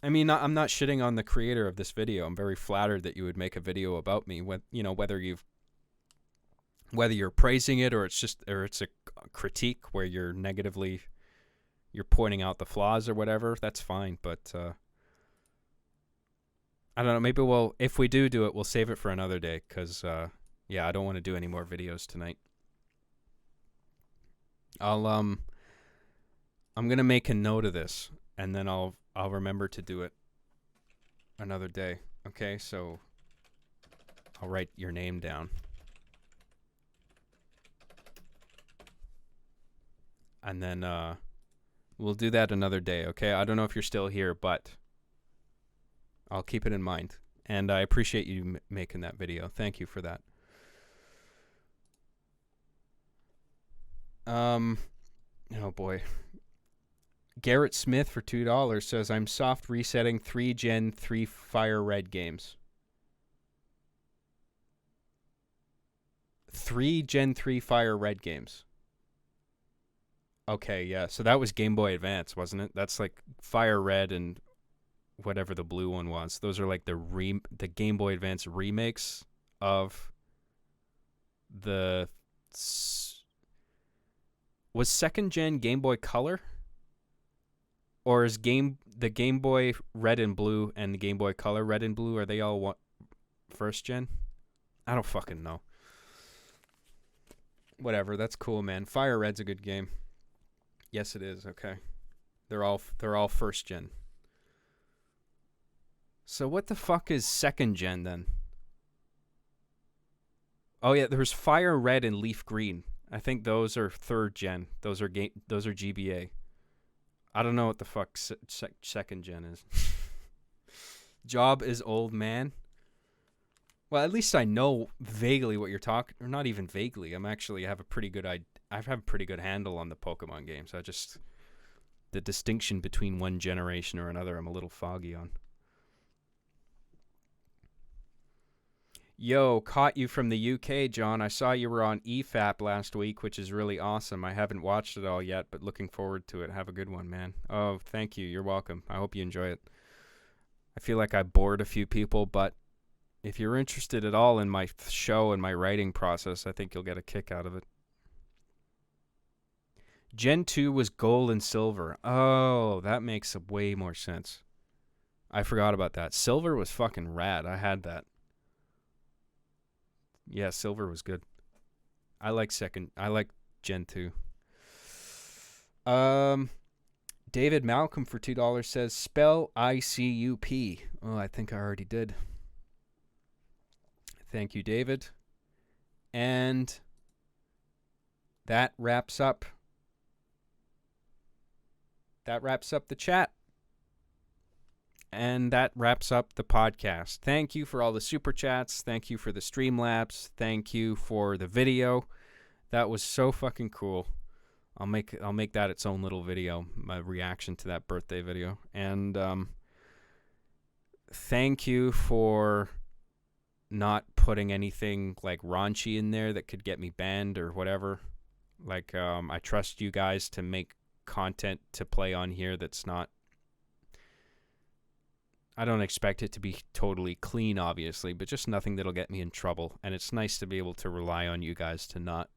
I mean, I'm not shitting on the creator of this video. I'm very flattered that you would make a video about me. Whether you're praising it or it's a critique where you're pointing out the flaws or whatever. That's fine, but I don't know. Maybe if we do it, we'll save it for another day. Cause I don't want to do any more videos tonight. I'm gonna make a note of this, and then I'll I'll remember to do it another day. Okay, so I'll write your name down. And then we'll do that another day, okay? I don't know if you're still here, but I'll keep it in mind. And I appreciate you making that video. Thank you for that. Oh boy. Garrett Smith for $2 says, I'm soft resetting 3 Gen 3 Fire Red games. 3 Gen 3 Fire Red games. Okay, yeah. So that was Game Boy Advance, wasn't it? That's like Fire Red and whatever the blue one was. Those are like the Game Boy Advance remakes of the... Was second gen Game Boy Color? Or is the Game Boy Red and Blue and the Game Boy Color Red and Blue, are they all first gen? I don't fucking know. Whatever, that's cool, man. Fire Red's a good game. Yes, it is. Okay. They're all first gen. So what the fuck is second gen then? Oh yeah, there's Fire Red and Leaf Green. I think those are third gen. Those are GBA. I don't know what the fuck second gen is. Job is old man. Well, at least I know vaguely what you're talking, or not even vaguely. I have a pretty good handle on the Pokemon games. The distinction between one generation or another, I'm a little foggy on. Yo, caught you from the UK, John. I saw you were on EFAP last week, which is really awesome. I haven't watched it all yet, but looking forward to it. Have a good one, man. Oh, thank you. You're welcome. I hope you enjoy it. I feel like I bored a few people, but if you're interested at all in my show and my writing process, I think you'll get a kick out of it. Gen 2 was gold and silver. Oh, that makes way more sense. I forgot about that. Silver was fucking rad. I had that. Yeah, silver was good. I like Gen 2. David Malcolm for $2 says, spell ICUP. Oh, I think I already did. Thank you, David. And that wraps up the chat. And that wraps up the podcast. Thank you for all the super chats. Thank you for the Streamlabs. Thank you for the video. That was so fucking cool. I'll make that its own little video, my reaction to that birthday video. And thank you for not putting anything like raunchy in there that could get me banned or whatever. Like I trust you guys to make content to play on here that's not, I don't expect it to be totally clean, obviously, but just nothing that'll get me in trouble. And it's nice to be able to rely on you guys to not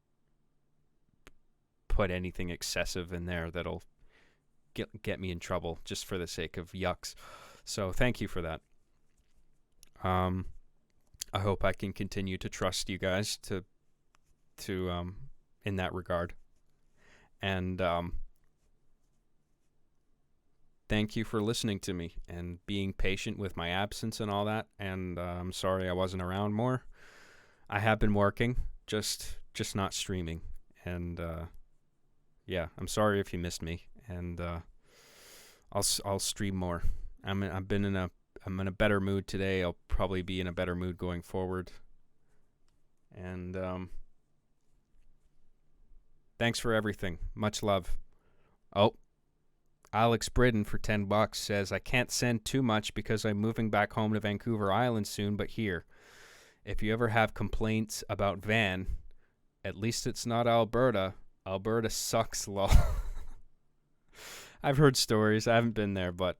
put anything excessive in there that'll get me in trouble just for the sake of yucks. So thank you for that. I hope I can continue to trust you guys to in that regard. And thank you for listening to me and being patient with my absence and all that. And I'm sorry I wasn't around more. I have been working, just not streaming. And yeah, I'm sorry if you missed me. And I'll stream more. I'm in a better mood today. I'll probably be in a better mood going forward. And thanks for everything. Much love. Oh, Alex Bridden for $10 says, I can't send too much because I'm moving back home to Vancouver Island soon, but here, if you ever have complaints about Van, at least it's not Alberta. Alberta sucks, lol. I've heard stories. I haven't been there, but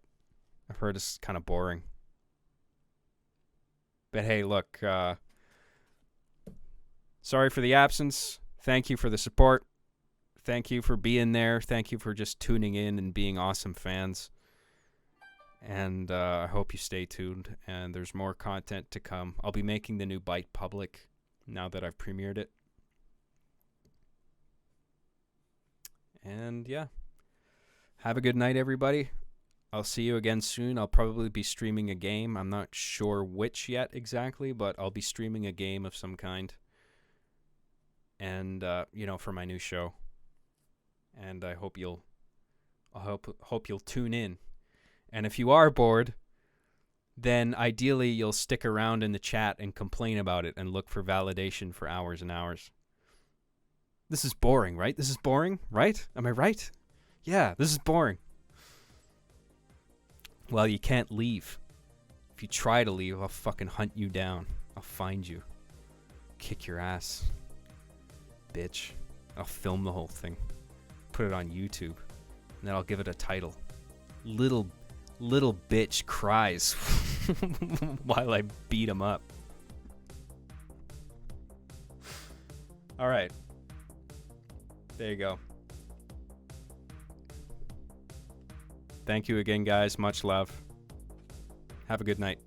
I've heard it's kind of boring. But hey, look, sorry for the absence. Thank you for the support. Thank you for being there. Thank you for just tuning in and being awesome fans. And I hope you stay tuned. And there's more content to come. I'll be making the new bite public now that I've premiered it. And yeah. Have a good night, everybody. I'll see you again soon. I'll probably be streaming a game. I'm not sure which yet exactly, but I'll be streaming a game of some kind. And, for my new show. And I hope you'll tune in. And if you are bored, then ideally you'll stick around in the chat and complain about it and look for validation for hours and hours. This is boring, right? This is boring, right? Am I right? Yeah, this is boring. Well, you can't leave. If you try to leave, I'll fucking hunt you down. I'll find you. Kick your ass. Bitch. I'll film the whole thing. Put it on YouTube. And then I'll give it a title. Little bitch cries while I beat him up. Alright. There you go. Thank you again, guys. Much love. Have a good night.